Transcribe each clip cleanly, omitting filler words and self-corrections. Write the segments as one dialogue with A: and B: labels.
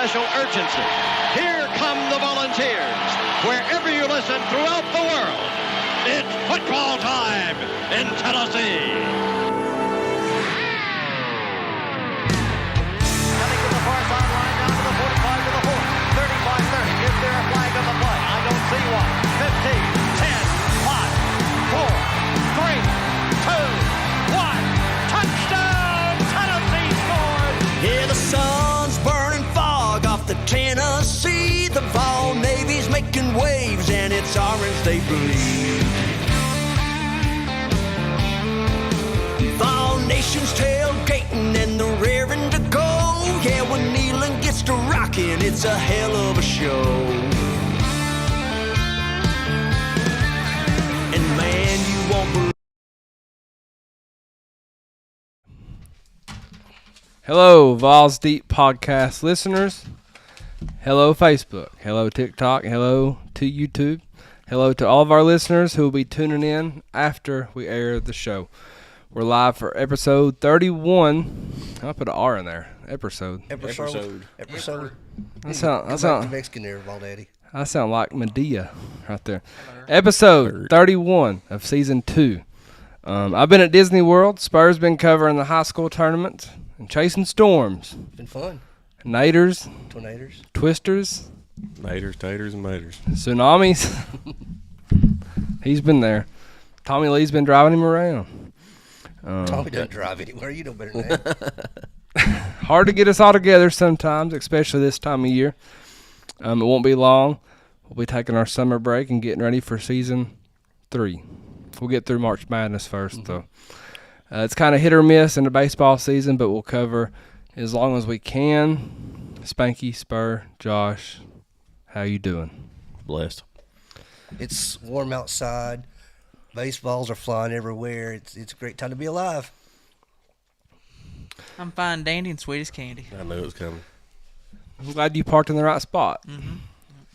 A: special urgency. Here come the Volunteers. Wherever you listen throughout the world, it's football time in Tennessee.
B: Coming to the far sideline, down to the 45 to the 40, 35-30. Is there a flag on the play? I don't see one. 15, 10, 5, 4, 3, 2, 1. Touchdown! Tennessee scored!
C: Yeah, the sun's burning fog off the Tennessee. The Vawls Navy's making waves, and it's orange they bleed. Vawls Nation's tailgating, and they're raring to go. Yeah, when Nealon gets to rocking, it's a hell of a show. And man, you won't believe.
D: Hello, Vawls Deep Podcast listeners. Hello, Facebook. Hello, TikTok. Hello to YouTube. Hello to all of our listeners who will be tuning in after we air the show. We're live for episode 31. I'll put an R in there. Episode.
E: That
D: sound
E: Mexican there, Valdaddy.
D: I sound like Medea right there. Episode 31 of season 2. I've been at Disney World. Spurs been covering the high school tournament and chasing storms.
E: Been fun.
D: Naders,
E: Tornadoes.
D: twisters,
F: Naders, taters, and maters.
D: tsunamis. He's been there. Tommy Lee's been driving him around.
E: Tommy doesn't drive anywhere. You know better than that.
D: Hard to get us all together sometimes, especially this time of year. It won't be long. We'll be taking our summer break and getting ready for season 3. We'll get through March Madness first, though. It's kind of hit or miss in the baseball season, but we'll cover as long as we can. Spanky, Spur, Josh, how you doing?
F: Blessed.
E: It's warm outside. Baseballs are flying everywhere. It's a great time to be alive.
G: I'm fine, dandy, and sweet as candy.
F: I knew it was coming.
D: I'm glad you parked in the right spot.
G: Mm-hmm.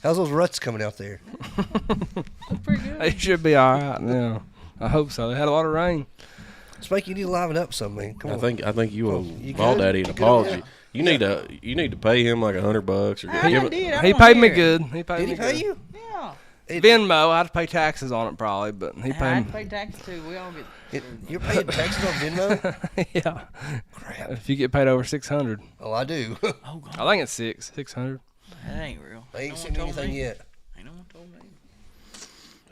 E: How's those ruts coming out there?
G: That's pretty good.
D: They should be all right now. I hope so. They had a lot of rain.
E: Spanky, you need to liven up some, man. Come on.
F: I think you owe
E: You
F: Ball
E: good?
F: Daddy an
E: You good?
F: apology.
E: Yeah.
F: You need to pay him like $100 or
G: I
F: give it.
G: did. I
D: He
G: wanna
D: paid me
G: hear it.
D: good. He paid
E: Did
D: me
E: he pay
D: good.
E: you?
G: Yeah.
D: Venmo, I had to pay taxes on it probably, but he
G: I
D: paid me.
G: pay taxes too. We all get.
E: You're paying taxes on Venmo?
D: Yeah.
E: Crap.
D: If you get paid over 600,
E: Oh, I do.
G: Oh God,
D: I think it's 600.
G: that ain't real.
E: I ain't
G: No
E: seen
G: one told
E: anything
G: me.
E: yet.
G: Ain't no one told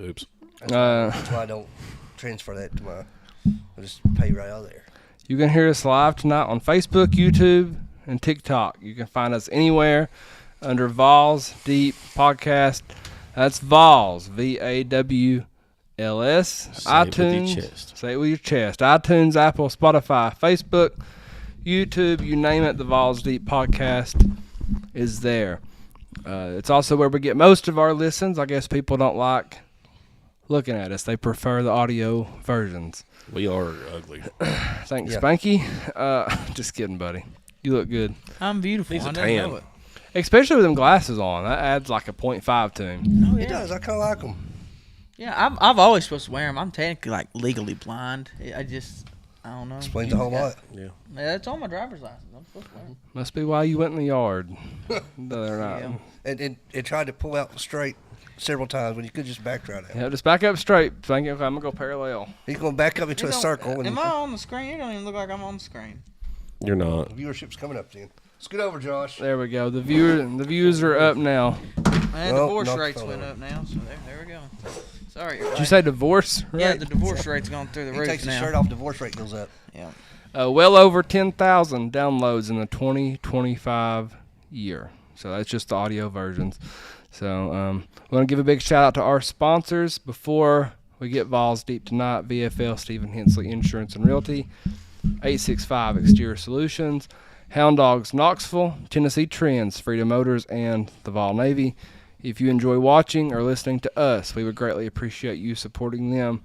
G: me.
F: Oops.
E: That's why I don't transfer that to my. I just pay right out of there.
D: You can hear us live tonight on Facebook, YouTube, and TikTok. You can find us anywhere under Vawls Deep Podcast. That's Vawls, VAWLS.
F: Say it with your
D: iTunes.
F: chest.
D: Say it with your chest. iTunes, Apple, Spotify, Facebook, YouTube, you name it. The Vawls Deep Podcast is there. It's also where we get most of our listens. I guess people don't like looking at us. They prefer the audio versions.
F: We are ugly.
D: Thanks,
E: Yeah.
D: Spanky. Just kidding, buddy. You look good.
G: I'm beautiful.
F: He's a
G: I didn't
F: tan.
G: know it.
D: Especially with them glasses on. That adds like a 0.5 to him.
G: Oh,
E: It
G: yeah.
E: does. I kind of like them.
G: Yeah, I've always supposed to wear them. I'm technically like legally blind. I don't know.
E: Explains a whole lot.
F: Yeah.
G: Yeah, it's on my driver's license. I'm supposed to wear 'em.
D: Must be why you went in the yard. No, they're not.
G: Yeah.
E: And it tried to pull out straight several times when you could just back right out.
D: Yeah, just back up straight. Spanky, okay, I'm going to go parallel.
E: He's going back up into
G: You
E: a
G: don't-
E: circle. And
G: Am I on the screen? It don't even look like I'm on the screen.
F: You're not.
E: viewership's coming up then. Scoot over, Josh.
D: There we go. The views are up now.
G: And
E: Well,
G: divorce
E: knock the
G: rates
E: phone
G: went
E: over.
G: up now, so there we go. Sorry.
D: Did you say divorce?
G: Yeah,
D: Right?
G: the divorce rate's gone through the
E: He
G: roof
E: takes his
G: now.
E: shirt off, divorce rate goes up.
G: Yeah.
D: Well over 10,000 downloads in the 2025 year. So that's just the audio versions. So we want to give a big shout out to our sponsors before we get Vawls Deep tonight. VFL Stephen Hensley Insurance and Realty, 865 Exterior Solutions, Hound Dogs Knoxville, Tennessee Trends, Freedom Motors, and the Vol Navy. If you enjoy watching or listening to us, we would greatly appreciate you supporting them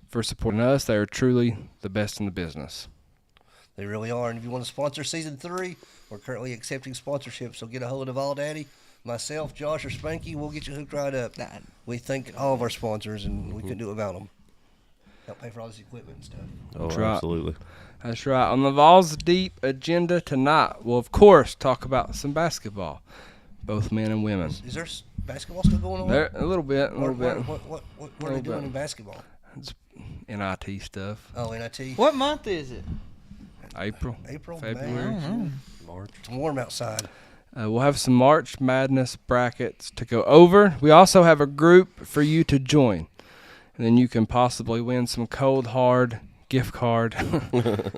D: for supporting us. They are truly the best in the business.
E: They really are. And if you want to sponsor season 3, we're currently accepting sponsorships. So get a hold of All Daddy, myself, Josh, or Spanky. We'll get you hooked right up. We thank all of our sponsors, and we couldn't do it without them. Help pay for all this equipment and stuff.
F: Oh,
D: That's right.
F: absolutely.
D: That's right. On the Vawls Deep agenda tonight, we'll, of course, talk about some basketball, both men and women.
E: Is there basketball still going on?
D: There, a little bit.
E: What are they doing in basketball?
D: It's NIT stuff.
E: Oh, NIT.
G: What month is it?
D: April, February.
E: May.
F: March.
E: It's warm outside.
D: We'll have some March Madness brackets to go over. We also have a group for you to join. And then you can possibly win some cold, hard gift card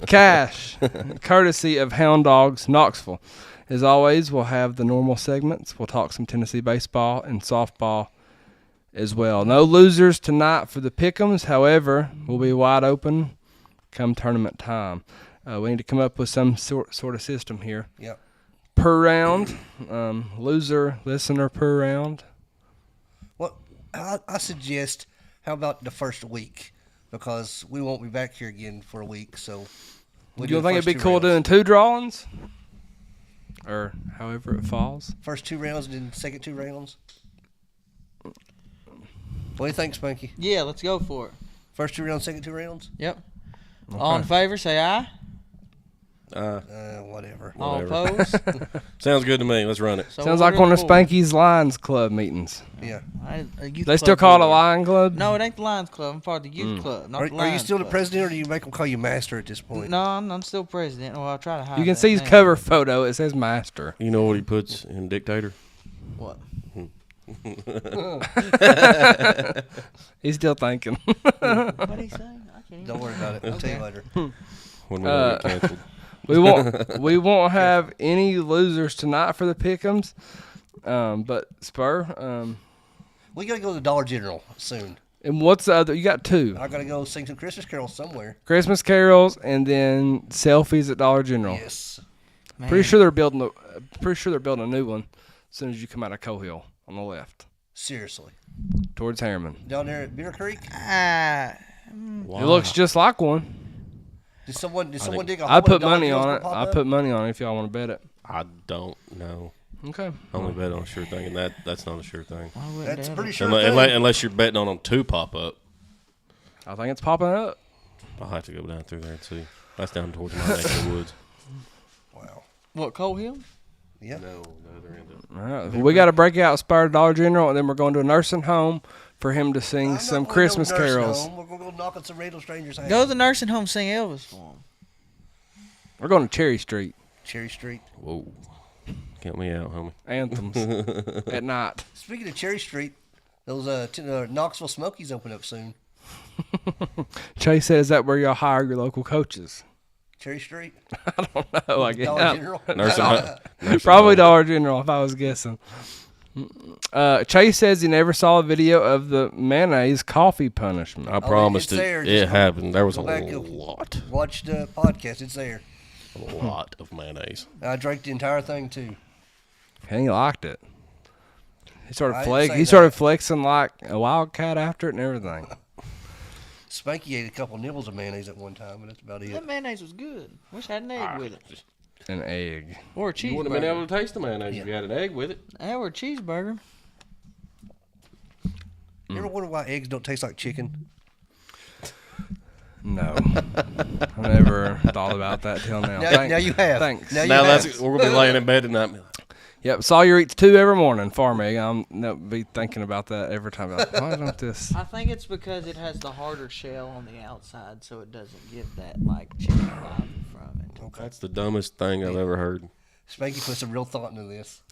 D: cash, courtesy of Hound Dogs Knoxville. As always, we'll have the normal segments. We'll talk some Tennessee baseball and softball as well. No losers tonight for the Pick'ems. However, we'll be wide open come tournament time. We need to come up with some sort of system here.
E: Yep.
D: Per round, loser, listener per round.
E: Well, I suggest, how about the first week? Because we won't be back here again for a week, so.
D: You don't think it'd be cool doing 2 drawings? Or however it falls?
E: First 2 rounds and then second 2 rounds? What do you think, Spanky?
G: Yeah, let's go for it.
E: First 2 rounds, second 2 rounds?
G: Yep. All in favor, say aye.
E: Whatever.
G: All opposed?
F: Sounds good to me. Let's run it.
G: So
D: Sounds
G: we're
D: like one of
G: moving forward.
D: Spanky's Lions Club meetings.
E: Yeah.
D: They still call it a Lion Club?
G: No, it ain't the Lions Club. I'm part of the youth club, not the
E: Are you
G: Lions
E: still the
G: Club.
E: president, or do you make them call you master at this point?
G: No, I'm still president. Well, I'll try to hide
D: You can
G: that
D: see his
G: name.
D: cover photo. It says Master.
F: You know what he puts in dictator?
G: What?
D: He's still thinking.
G: What did he say? I can't even.
E: Don't worry about it. I'll tell you later.
F: When we get canceled.
D: We won't have any losers tonight for the Pick'ems. But Spur,
E: We got to go to the Dollar General soon.
D: and what's the other? You got 2.
E: I got to go sing some Christmas carols somewhere.
D: Christmas carols and then selfies at Dollar General.
E: Yes.
G: Man.
D: Pretty sure they're building a new one as soon as you come out of Cohill on the left
E: Seriously.
D: towards Harriman.
E: Down there at Bitter Creek?
F: Wow.
D: It looks just like one.
E: Did someone dig a hole
D: I
E: in
D: put
E: the Dollar
D: money
E: General's
D: on
E: gonna
D: it.
E: pop
D: I
E: up?
D: put money on it if y'all want to bet it.
F: I don't know.
D: Okay.
F: I only bet on a sure thing, and that's not a sure thing.
G: I wouldn't
E: That's
G: doubt
E: pretty
G: it.
E: sure.
F: Unless you're betting on them to pop up.
D: I think it's popping up.
F: I'll have to go down through there and see. That's down towards my neck of the woods.
E: Wow.
G: What, Cole Hill?
E: Yeah.
F: No, the other end of it.
D: All right. Well, we got to break out Spur Dollar General, and then we're going to a nursing home for him to sing
E: I'm not
D: some
E: going to
D: Christmas
E: no nursing
D: carols.
E: home. We're going to go knock on some random strangers' houses.
G: Go to the nursing home, sing Elvis for him.
D: We're going to Cherry Street.
E: Cherry Street.
F: Whoa. Count me out, homie.
D: Anthems at night.
E: Speaking of Cherry Street, those Knoxville Smokies open up soon.
D: Chase said, "Is that where y'all hire your local coaches?"
E: Cherry Street.
D: Oh, I guess.
E: Dollar General.
F: Nursing
D: Probably
F: home.
D: Dollar General if I was guessing. Chase says he never saw a video of the mayonnaise coffee punishment.
F: I promised
E: it's there.
F: it.
E: Just
F: It happened. There was a
E: go back and
F: lot.
E: Watch the podcast. It's there.
F: A lot of mayonnaise.
E: I drank the entire thing too.
D: And he liked it. He started
E: I didn't say
D: He
E: that.
D: started flexing like a wildcat after it and everything.
E: Spanky ate a couple nibbles of mayonnaise at one time, but that's about it.
G: That mayonnaise was good. Wish I had an egg with it.
D: An egg.
G: Or a
F: You wouldn't have been able
G: cheeseburger.
F: to taste the mayonnaise if you had an egg with it.
G: Or a cheeseburger.
E: You ever wonder why eggs don't taste like chicken?
D: No. I never thought about that till now.
E: Now you have.
D: Thanks.
E: Now you
F: Now
E: have.
F: we're gonna be laying in bed tonight.
D: Yep, Sawyer eats 2 every morning. Farm egg. I'm be thinking about that every time. Like, why don't this?
G: I think it's because it has the harder shell on the outside, so it doesn't get that like chicken flavor from it.
F: That's the dumbest thing I've ever heard.
E: Spanky put some real thought into this.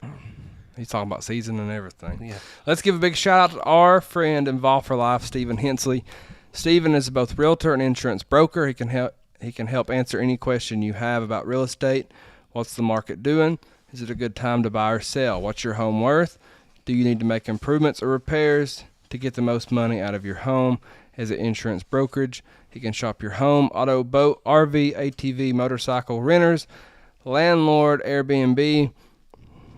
D: He's talking about season and everything.
E: Yeah.
D: Let's give a big shout out to our friend involved for life, Stephen Hensley. Stephen is both realtor and insurance broker. He can help answer any question you have about real estate. What's the market doing? Is it a good time to buy or sell? What's your home worth? Do you need to make improvements or repairs to get the most money out of your home? As an insurance brokerage, he can shop your home, auto, boat, RV, ATV, motorcycle renters, landlord, Airbnb,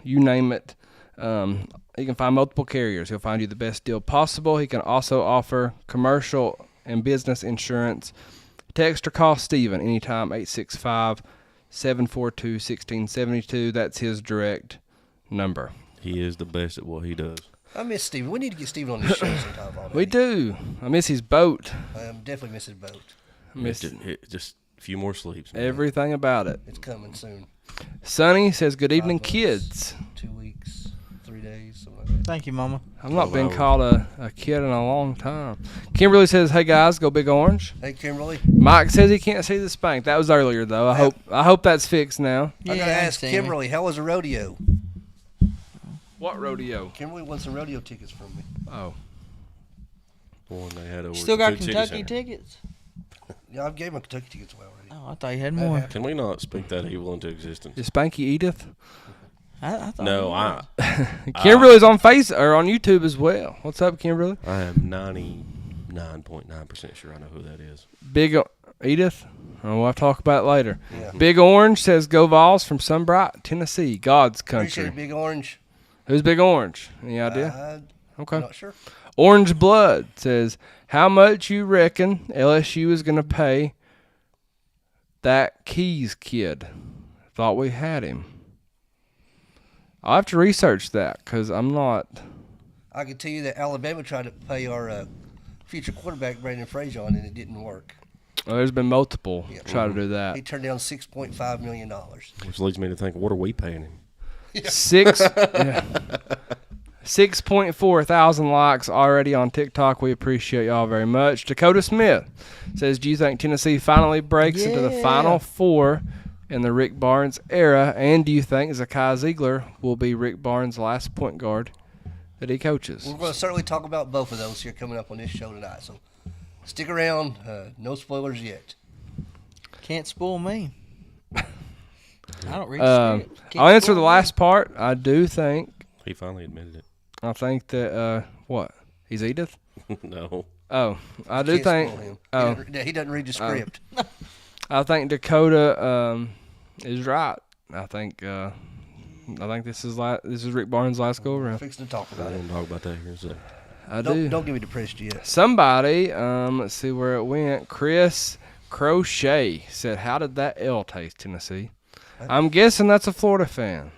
D: you name it. He can find multiple carriers. He'll find you the best deal possible. He can also offer commercial and business insurance. Text or call Stephen anytime, 865-742-1672. That's his direct number.
F: He is the best at what he does.
E: I miss Steven. We need to get Steven on this show sometime.
D: We do. I miss his boat.
E: I definitely miss his boat.
D: I miss
F: Just a few more sleeps. Man.
D: everything about it.
E: It's coming soon.
D: Sonny says, good evening,
E: 5 months,
D: kids. 2
E: weeks, 3 days, something like that.
G: Thank you, Mama.
D: I've not been
F: hours.
D: called a kid in a long time. Kimberly says, hey, guys, go Big Orange.
E: Hey, Kimberly.
D: Mike says he can't see the spank. That was earlier, though. I hope that's fixed now.
E: I gotta ask Kimberly, how was the rodeo?
D: What rodeo?
E: Kimberly won some rodeo tickets from me.
D: Oh.
F: The one they had over
G: Still
F: at the
G: got
F: Food City
G: Kentucky
F: Center.
G: tickets?
E: Yeah, I gave my Kentucky tickets away already.
G: Oh, I thought you had more.
F: Can we not speak that evil into existence?
D: Is Spanky Edith?
G: I thought
F: No,
G: you
F: I
D: Kimberly's on on YouTube as well. What's up, Kimberly?
F: am 99.9% sure I know who that is.
D: Big Edith? Oh, we'll talk about it later.
E: Yeah.
D: Big Orange says, go Vawls from Sunbright, Tennessee, God's
E: Appreciate
D: country.
E: it, Big Orange.
D: Who's Big Orange? Any idea? Okay.
E: I'm not sure.
D: Orange Blood says, how much you reckon LSU is going to pay that Keys kid? Thought we had him. I'll have to research that because I'm not.
E: I can tell you that Alabama tried to pay our future quarterback, Brandon Frazier, and it didn't work.
D: Well, there's been multiple
E: Yeah.
D: try to do that.
E: He turned down $6.5 million.
F: Which leads me to think, what are we paying him?
D: 6.4 thousand likes already on TikTok. We appreciate y'all very much. Dakota Smith says, do you think Tennessee finally breaks into the Final Four in the Rick Barnes era? And do you think Zakai Ziegler will be Rick Barnes' last point guard that he coaches?
E: We're going to certainly talk about both of those here coming up on this show tonight. So stick around. No spoilers yet.
G: Can't spoil me. I don't read the script. Can't
D: I'll answer
G: spoil
D: the
G: me.
D: last part. I do think.
F: He finally admitted it.
D: I think that what? He's Edith?
F: No.
D: Oh, I do
E: Can't
D: think.
E: spoil him.
D: Oh,
E: He doesn't read the script.
D: I think Dakota is right. I think this is Rick Barnes' last go around.
E: Fixing to talk
F: I
E: about it.
F: don't talk about that here in a second.
D: I do.
E: Don't get me depressed yet.
D: Somebody, let's see where it went. Chris Crochet said, "How did that L taste, Tennessee?" I'm guessing that's a Florida fan.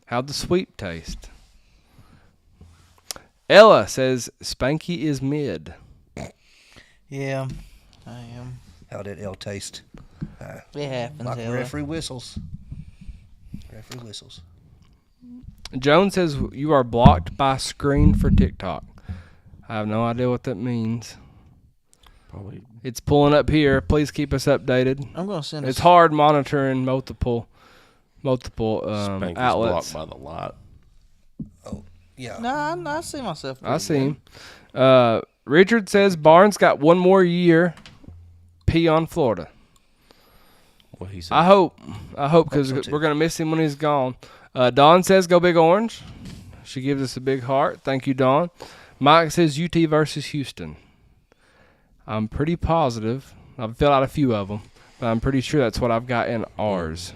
D: How'd the sweep taste? Ella says, "Spanky is mid."
G: Yeah, I am.
E: How did L taste?
G: It happens.
E: Like
G: Ella.
E: referee whistles. Referee whistles.
D: Jones says, "You are blocked by screen for TikTok." I have no idea what that means.
F: Probably.
D: It's pulling up here. Please keep us updated.
G: I'm gonna send.
D: It's hard monitoring multiple
F: Spanky's
D: outlets.
F: blocked by the lot.
E: Yeah.
G: No, I see myself.
D: I see him. Richard says Barnes got one more year. P on Florida.
F: What he said.
D: I hope because
E: so too.
D: we're gonna miss him when he's gone. Dawn says go Big Orange. She gives us a big heart. Thank you, Dawn. Mike says UT versus Houston. I'm pretty positive. I've filled out a few of them, but I'm pretty sure that's what I've got in ours.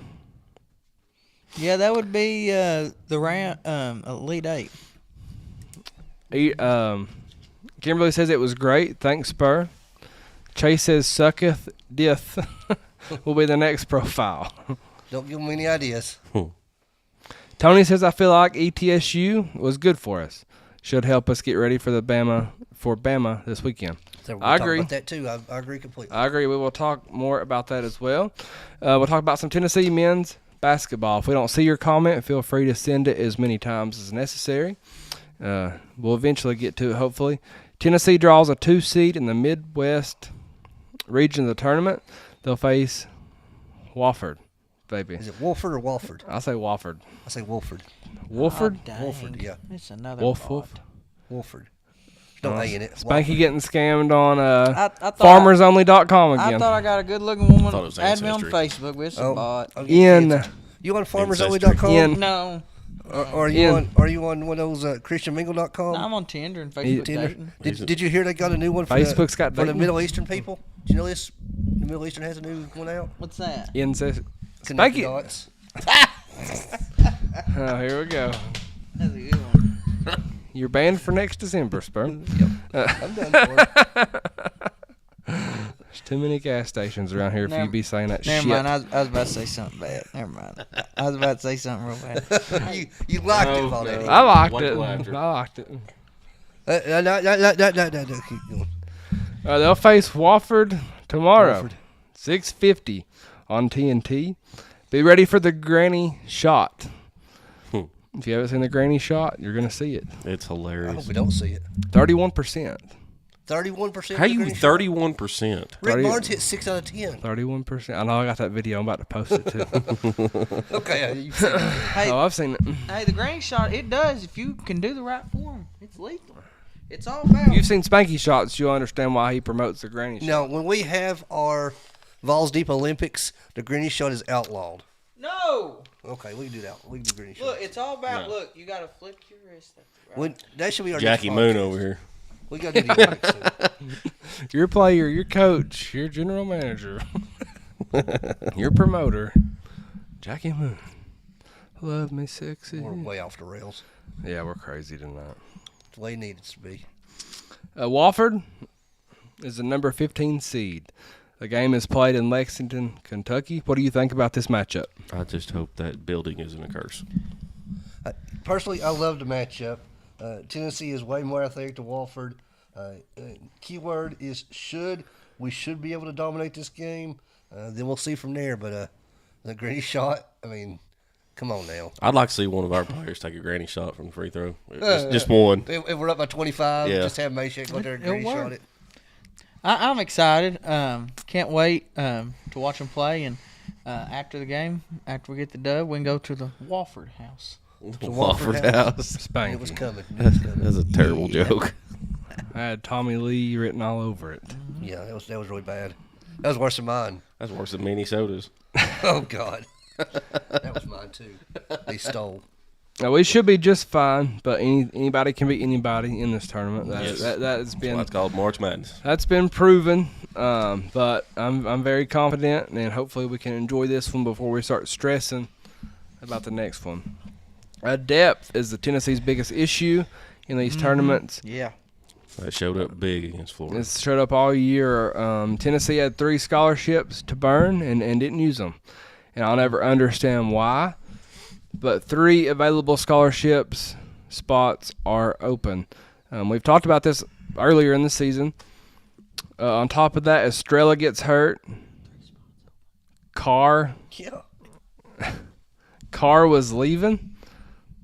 G: Yeah, that would be the round Elite Eight.
D: Kimberly says it was great. Thanks, Spur. Chase says sucketh dith will be the next profile.
E: Don't give them any ideas.
D: Tony says I feel like ETSU was good for us. Should help us get ready for Bama this weekend.
E: So we're
D: I
E: gonna talk
D: agree.
E: about that too. I agree completely.
D: I agree. We will talk more about that as well. We'll talk about some Tennessee men's basketball. If we don't see your comment, feel free to send it as many times as necessary. We'll eventually get to it, hopefully. Tennessee draws a 2 seed in the Midwest region of the tournament. They'll face Wofford, baby.
E: Is it Wolford or Walford?
D: I say Wofford.
E: I say Wolford.
D: Wolford?
G: Oh, dang.
E: Wolford, yeah.
G: It's another
D: Wolf,
G: bot.
D: Wolf.
E: Wolford. No A in it.
D: Spanky getting scammed on
G: I thought
D: farmersonly.com
G: I
D: again.
G: thought I got a good-looking woman.
F: Thought it was
G: Add me on
F: Ancestry.
G: Facebook. But it's a bot.
E: Oh,
D: In
E: You on
F: Ancestry.
E: farmersonly.com?
D: In.
G: No,
E: Or are you on one of those ChristianMingle.com?
G: I'm on Tinder and Facebook
E: Tinder?
G: dating.
E: Did you hear they got a new one for
D: Facebook's got
E: for the
D: dating?
E: Middle Eastern people? Do you know this? The Middle Eastern has a new one out.
G: What's that?
D: In says
E: Connect the
D: Spanky.
E: dots.
D: Oh, here we go.
G: That's a good one.
D: You're banned for next December, Spur.
E: I'm done for it.
D: There's too many gas stations around here for you to be saying that
G: Never
D: shit.
G: mind. I was about to say something bad. Never mind. I was about to say something real bad.
E: you liked it, Valdez.
D: I liked
F: One
D: it.
F: laughter.
D: I liked it.
E: No, keep going.
D: They'll face Wofford tomorrow,
E: Wofford.
D: 6:50 on TNT. Be ready for the granny shot. If you haven't seen the granny shot, you're gonna see it.
F: It's
E: I hope
F: hilarious.
E: we don't see it.
D: 31%.
E: 31%.
F: How you 31%?
E: Rick Barnes hit 6 out of 10.
D: 31%. I know I got that video. I'm about to post it too.
E: Okay, you've seen it.
G: Hey,
D: Oh, I've seen it.
G: hey, the granny shot, it does. If you can do the right form, it's lethal. It's all about.
D: If you've seen Spanky shots, you'll understand why he promotes the granny shot.
E: Now, when we have our Vawls Deep Olympics, the granny shot is outlawed.
G: No!
E: Okay, we can do that. We can do granny shot.
G: Look, it's all about,
F: No.
G: look, you got to flick your wrist.
E: That should be our
F: Jackie
E: next
F: Moon
E: podcast.
F: over here.
E: We got to do the Olympics soon.
D: Your player, your coach, your general manager, your promoter, Jackie Moon. Love me sexy.
E: We're way off the rails.
D: Yeah, we're crazy tonight.
E: The way it needs to be.
D: Wofford is the number 15 seed. The game is played in Lexington, Kentucky. What do you think about this matchup?
F: I just hope that building isn't a curse.
E: Personally, I love the matchup. Tennessee is way more athletic than Wofford. Keyword is should. We should be able to dominate this game. Then we'll see from there. But the granny shot, I mean, come on now.
F: I'd like to see one of our players take a granny shot from the free throw. Just one.
E: If we're up by 25,
F: Yeah.
E: just have Mayshek go there and granny
G: It'll work.
E: shot it.
G: I'm excited. Can't wait to watch them play. And after the game, after we get the dub, we can go to the Wofford house.
F: The
E: Wofford
F: Wofford
E: House.
F: House.
D: Spanky.
E: It was coming. It was coming.
F: That's a terrible joke.
D: I had Tommy Lee written all over it.
E: Yeah, that was really bad. That was worse than mine.
F: That's worse than mini sodas.
E: Oh God, that was mine too. They stole.
D: Now, we should be just fine, but anybody can beat anybody in this tournament.
F: Yes.
D: That has
F: That's
D: been
F: why it's called March Madness.
D: That's been proven, but I'm very confident, and hopefully we can enjoy this one before we start stressing about the next one. Depth is the Tennessee's biggest issue in these tournaments.
G: Yeah.
F: That showed up big against Florida.
D: It's showed up all year. Tennessee had 3 scholarships to burn and didn't use them, and I'll never understand why. But 3 available scholarships spots are open. We've talked about this earlier in the season. On top of that, Estrella gets hurt. Carr was leaving,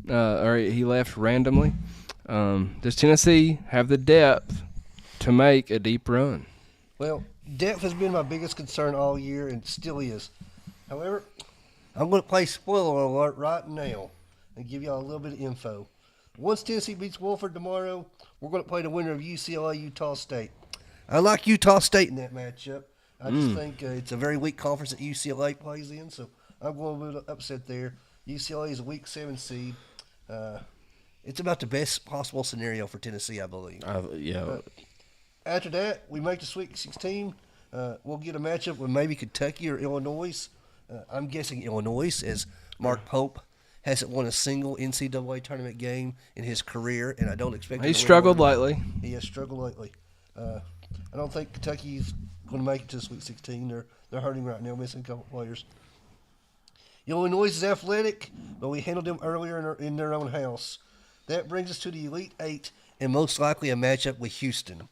D: or he left randomly. Does Tennessee have the depth to make a deep run?
E: Well, depth has been my biggest concern all year and still is. However, I'm going to play spoiler alert right now and give y'all a little bit of info. Once Tennessee beats Wofford tomorrow, we're going to play the winner of UCLA-Utah State. I like Utah State in that matchup. I just think it's a very weak conference that UCLA plays in, so I'm going to be upset there. UCLA is a weak 7 seed. It's about the best possible scenario for Tennessee, I believe.
F: Yeah.
E: After that, we make the Sweet 16. We'll get a matchup with maybe Kentucky or Illinois. I'm guessing Illinois, as Mark Pope hasn't won a single NCAA tournament game in his career, and I don't expect him
D: He
E: to win
D: struggled
E: one.
D: lately.
E: He has struggled lately. I don't think Kentucky's going to make it to the Sweet 16. They're hurting right now, missing a couple players. Illinois is athletic, but we handled them earlier in their own house. That brings us to the Elite 8 and most likely a matchup with Houston.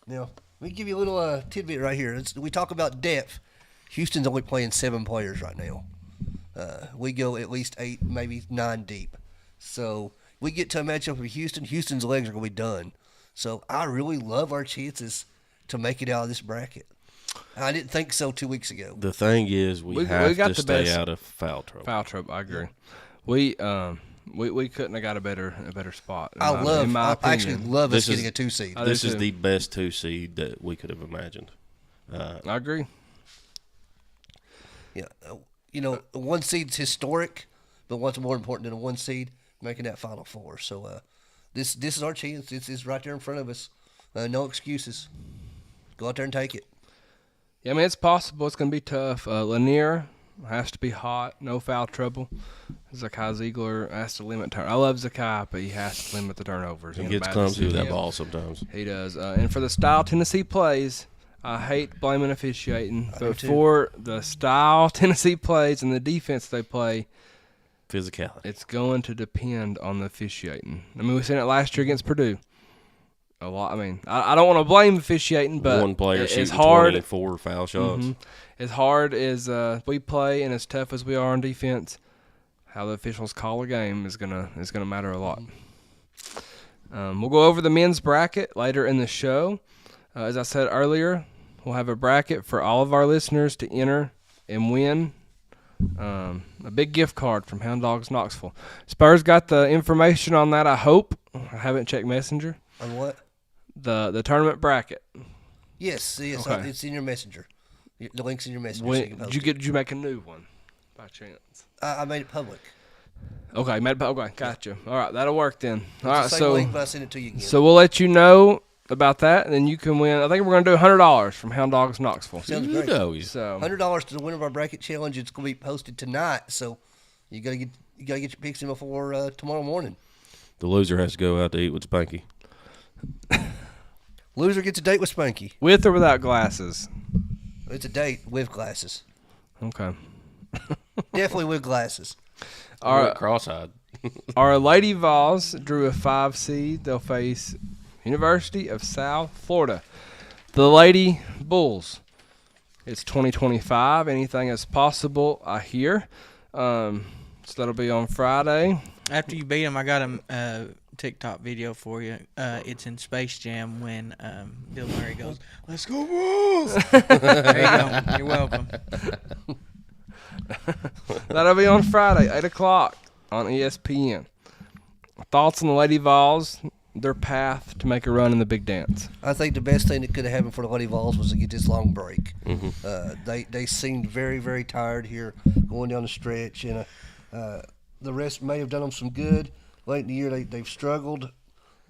E: Now, let me give you a little tidbit right here. We talk about depth. Houston's only playing 7 players right now. We go at least 8, maybe 9 deep. So we get to a matchup with Houston. Houston's legs are going to be done. So I really love our chances to make it out of this bracket. I didn't think so 2 weeks ago.
F: The thing is, we have
D: got
F: to
D: the
F: stay
D: best
F: out of foul trouble.
D: Foul trouble, I agree. We couldn't have got a better spot.
E: I actually love us
F: This is-
E: getting a 2 seed.
D: I do
F: This is
D: too.
F: the best 2 seed that we could have imagined.
D: I agree.
E: Yeah, a 1 seed's historic, but what's more important than a 1 seed? Making that Final Four. So this is our chance. This is right there in front of us. No excuses. Go out there and take it.
D: Yeah, I mean, it's possible. It's going to be tough. Lanier has to be hot, no foul trouble. Zakai Ziegler has to limit turn. I love Zakai, but he has to limit the turnovers.
F: He
D: in
F: gets
D: bad
F: clumsy with that
D: decisions.
F: ball sometimes.
D: He does. And for the style Tennessee plays, I hate blaming officiating,
E: do
D: but
E: too.
D: for the style Tennessee plays and the defense they play,
F: Physicality.
D: it's going to depend on the officiating. I mean, we seen it last year against Purdue. A lot. I mean, I don't want to blame officiating, but
F: One player
D: it's
F: shooting
D: hard.
F: 24 foul shots.
D: As hard as we play and as tough as we are on defense, how the officials call a game is gonna matter a lot. We'll go over the men's bracket later in the show. As I said earlier, we'll have a bracket for all of our listeners to enter and win a big gift card from Hound Dogs Knoxville. Spurs got the information on that, I hope. I haven't checked Messenger.
E: On what?
D: The tournament bracket.
E: Yes,
D: Okay.
E: it's in your messenger. The link's in your messenger. so you can
D: Did
E: post
D: you
E: it.
D: did you make a new one by chance?
E: I made it public.
D: Okay, gotcha. All right, that'll work then.
E: It's
D: All right,
E: the same
D: so
E: link, but I sent it to you again.
D: so we'll let you know about that, and then you can win. I think we're gonna do $100 from Hound Dogs Knoxville.
E: Sounds great.
F: Kudos.
D: So
E: $100 to the winner of our bracket challenge. It's going to be posted tonight, so you got to get your picks in before tomorrow morning.
F: The loser has to go out to eat with Spanky.
E: Loser gets a date with Spanky.
D: with or without glasses.
E: It's a date with glasses.
D: Okay.
E: Definitely with glasses.
D: Our
F: Cross-eyed.
D: our Lady Vawls drew a 5 seed. They'll face University of South Florida. The Lady Bulls. It's 2025. Anything is possible, I hear. So that'll be on Friday.
G: After you beat him, I got a TikTok video for you. It's in Space Jam when Bill Murray goes, "Let's go Bulls!" There you go. You're welcome.
D: That'll be on Friday, 8 o'clock on ESPN. Thoughts on the Lady Vols, their path to make a run in the big dance?
E: I think the best thing that could have happened for the Lady Vols was to get this long break. They seemed very, very tired here going down the stretch, and the rest may have done them some good. Late in the year, they've struggled.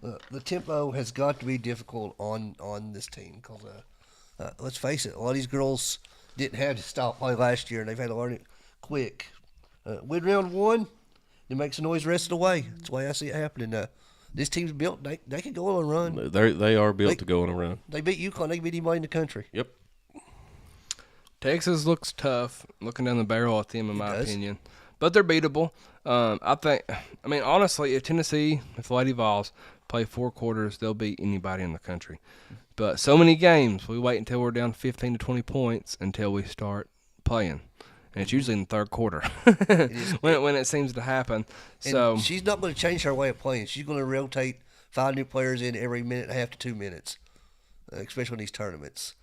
E: The tempo has got to be difficult on this team because, let's face it, a lot of these girls didn't have to stop play last year, and they've had to learn it quick. Win round one, it makes a noise the rest of the way. That's the way I see it happening. This team's built. They can go on a run.
F: They are built to go on a run.
E: They beat UConn. They beat anybody in the country.
F: Yep.
D: Texas looks tough, looking down the barrel at them, in my
E: does.
D: opinion. But they're beatable. Honestly, if the Lady Vols play 4 quarters, they'll beat anybody in the country. But so many games, we wait until we're down 15 to 20 points until we start playing. And it's usually in the third quarter when it seems to happen. So
E: And she's not going to change her way of playing. She's going to rotate 5 new players in every minute and a half to 2 minutes, especially in these tournaments.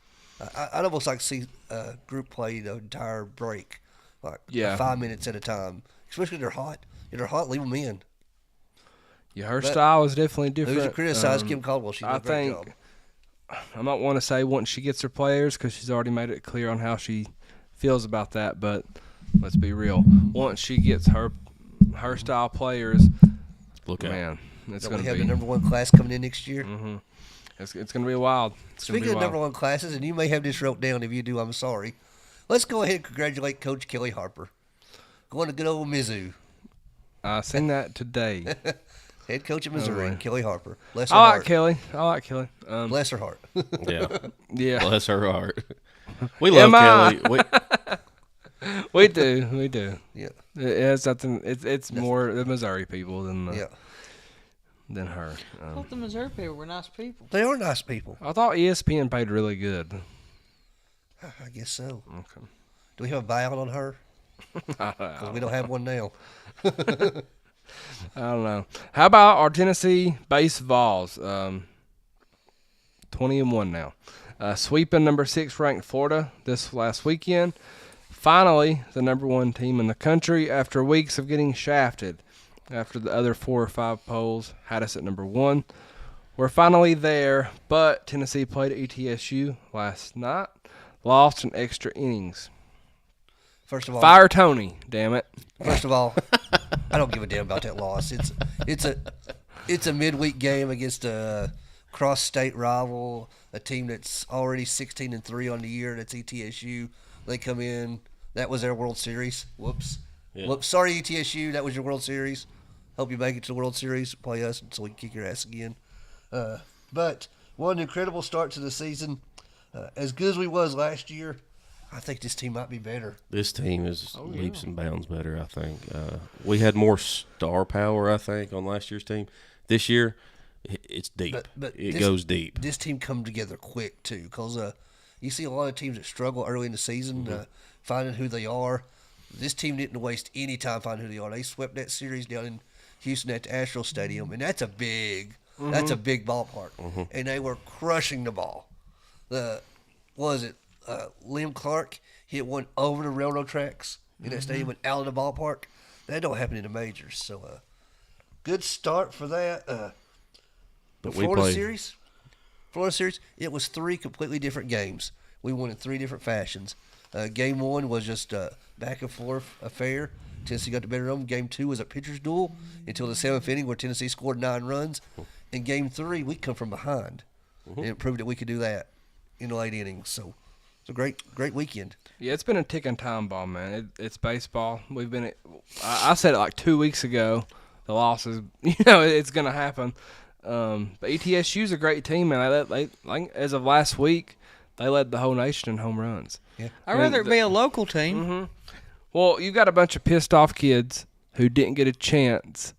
E: I'd almost like to see a group play the entire break, like 5 minutes at a time, especially if they're hot. If they're hot, leave them in.
D: Yeah, her style is definitely different.
E: Who's to criticize Kim Caldwell? She's done a great job.
D: I might want to say once she gets her players, because she's already made it clear on how she feels about that, but let's be real. Once she gets her style players,
F: Look out.
D: man, it's
E: Don't
D: going
E: we
D: to
E: have
D: be
E: the number 1 class coming in next year?
D: it's going to be wild.
E: Speaking of number 1 classes, and you may have this wrote down. If you do, I'm sorry. Let's go ahead and congratulate Coach Kelly Harper. Going to good old Mizzou.
D: I seen that today.
E: Head coach at Missouri,
D: really?
E: Kelly Harper. Bless her
D: I
E: heart.
D: like Kelly.
E: Bless her heart.
F: Yeah.
D: Yeah,
F: Bless her heart. We love Kelly.
D: we do.
E: Yeah.
D: It has something. It's more the Missouri people than her.
G: I thought the Missouri people were nice people.
E: They are nice people.
D: I thought ESPN paid really good.
E: I guess so.
D: Okay.
E: Do we have a buyout on her? Because we don't have one now.
D: I don't know. How about our Tennessee base Vols? 20-1 now. Sweeping number 6 ranked Florida this last weekend. Finally, the number 1 team in the country after weeks of getting shafted. After the other 4 or 5 polls had us at number 1. We're finally there, but Tennessee played ETSU last night. Lost in extra innings.
E: First of all,
D: Fire Tony, damn it.
E: First of all, I don't give a damn about that loss. It's a midweek game against a cross-state rival, a team that's already 16-3 on the year. That's ETSU. They come in. That was their World Series. Whoops.
F: Yeah.
E: Whoops. Sorry, ETSU. That was your World Series. Hope you make it to the World Series. Play us so we can kick your ass again. But what an incredible start to the season. As good as we was last year, I think this team might be better.
F: This team is leaps and bounds better, I think. We had more star power, I think, on last year's team. This year, it's deep.
E: But
F: it goes deep.
E: This team come together quick, too, because you see a lot of teams that struggle early in the season finding who they are. This team didn't waste any time finding who they are. They swept that series down in Houston at the Astros Stadium, and that's a big ballpark. And they were crushing the ball. Liam Clark hit one over the railroad tracks in that stadium and out of the ballpark. That don't happen in the majors. So, good start for that.
F: But
E: Florida series, it was 3 completely different games. We won in 3 different fashions. Game 1 was just a back and forth affair. Tennessee got the better of them. Game 2 was a pitcher's duel until the 7th inning where Tennessee scored 9 runs. In Game 3, we come from behind. And it proved that we could do that in the late innings. So it's a great weekend.
D: Yeah, it's been a ticking time bomb, man. It's baseball. I said it like 2 weeks ago. The losses, it's going to happen. But ETSU's a great team, man. They as of last week, they led the whole nation in home runs.
E: Yeah.
G: I'd rather it be a local team.
D: Well, you got a bunch of pissed off kids who didn't get a chance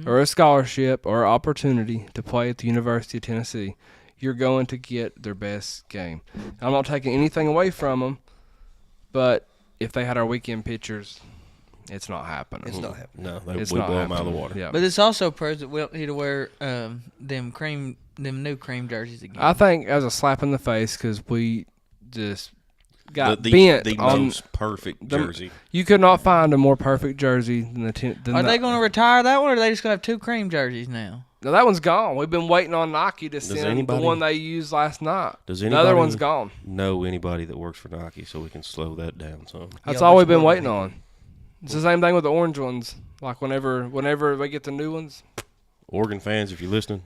D: or a scholarship or opportunity to play at the University of Tennessee. You're going to get their best game. I'm not taking anything away from them, but if they had our weekend pitchers, it's not happening.
E: It's not happening.
F: No, we
D: It's
F: blow
D: not
F: them out of the
D: happening.
F: water.
D: Yeah.
G: But this also proves that we don't need to wear them new cream jerseys again.
D: I think as a slap in the face because we just got
F: the
D: bent on
F: most perfect jersey.
D: You could not find a more perfect jersey than
G: Are they going to retire that one, or are they just going to have 2 cream jerseys now?
D: No, that one's gone. We've been waiting on Nike to send the one they used last night.
F: Does
D: the
F: anybody
D: other one's gone.
F: know anybody that works for Nike so we can slow that down some?
D: That's all we've been waiting on. It's the same thing with the orange ones. Like whenever we get the new ones.
F: Oregon fans, if you're listening,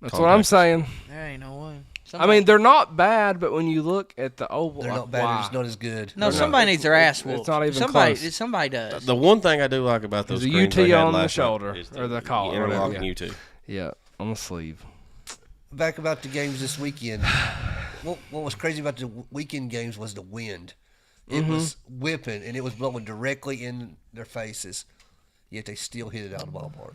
D: That's what I'm saying.
G: There ain't no way.
D: I mean, they're not bad, but when you look at the oval,
E: They're not bad. It's not as good.
G: No, somebody needs their ass whooped.
D: It's not even close.
G: Somebody does.
F: The one thing I do like about those
D: The
F: screens
D: UT
F: they had
D: on the
F: last
D: shoulder,
F: night is
D: or the collar, or whatever,
F: interlocking UT.
D: Yeah, on the sleeve.
E: Back about the games this weekend. What was crazy about the weekend games was the wind. It was whipping, and it was blowing directly in their faces, yet they still hit it out of the ballpark.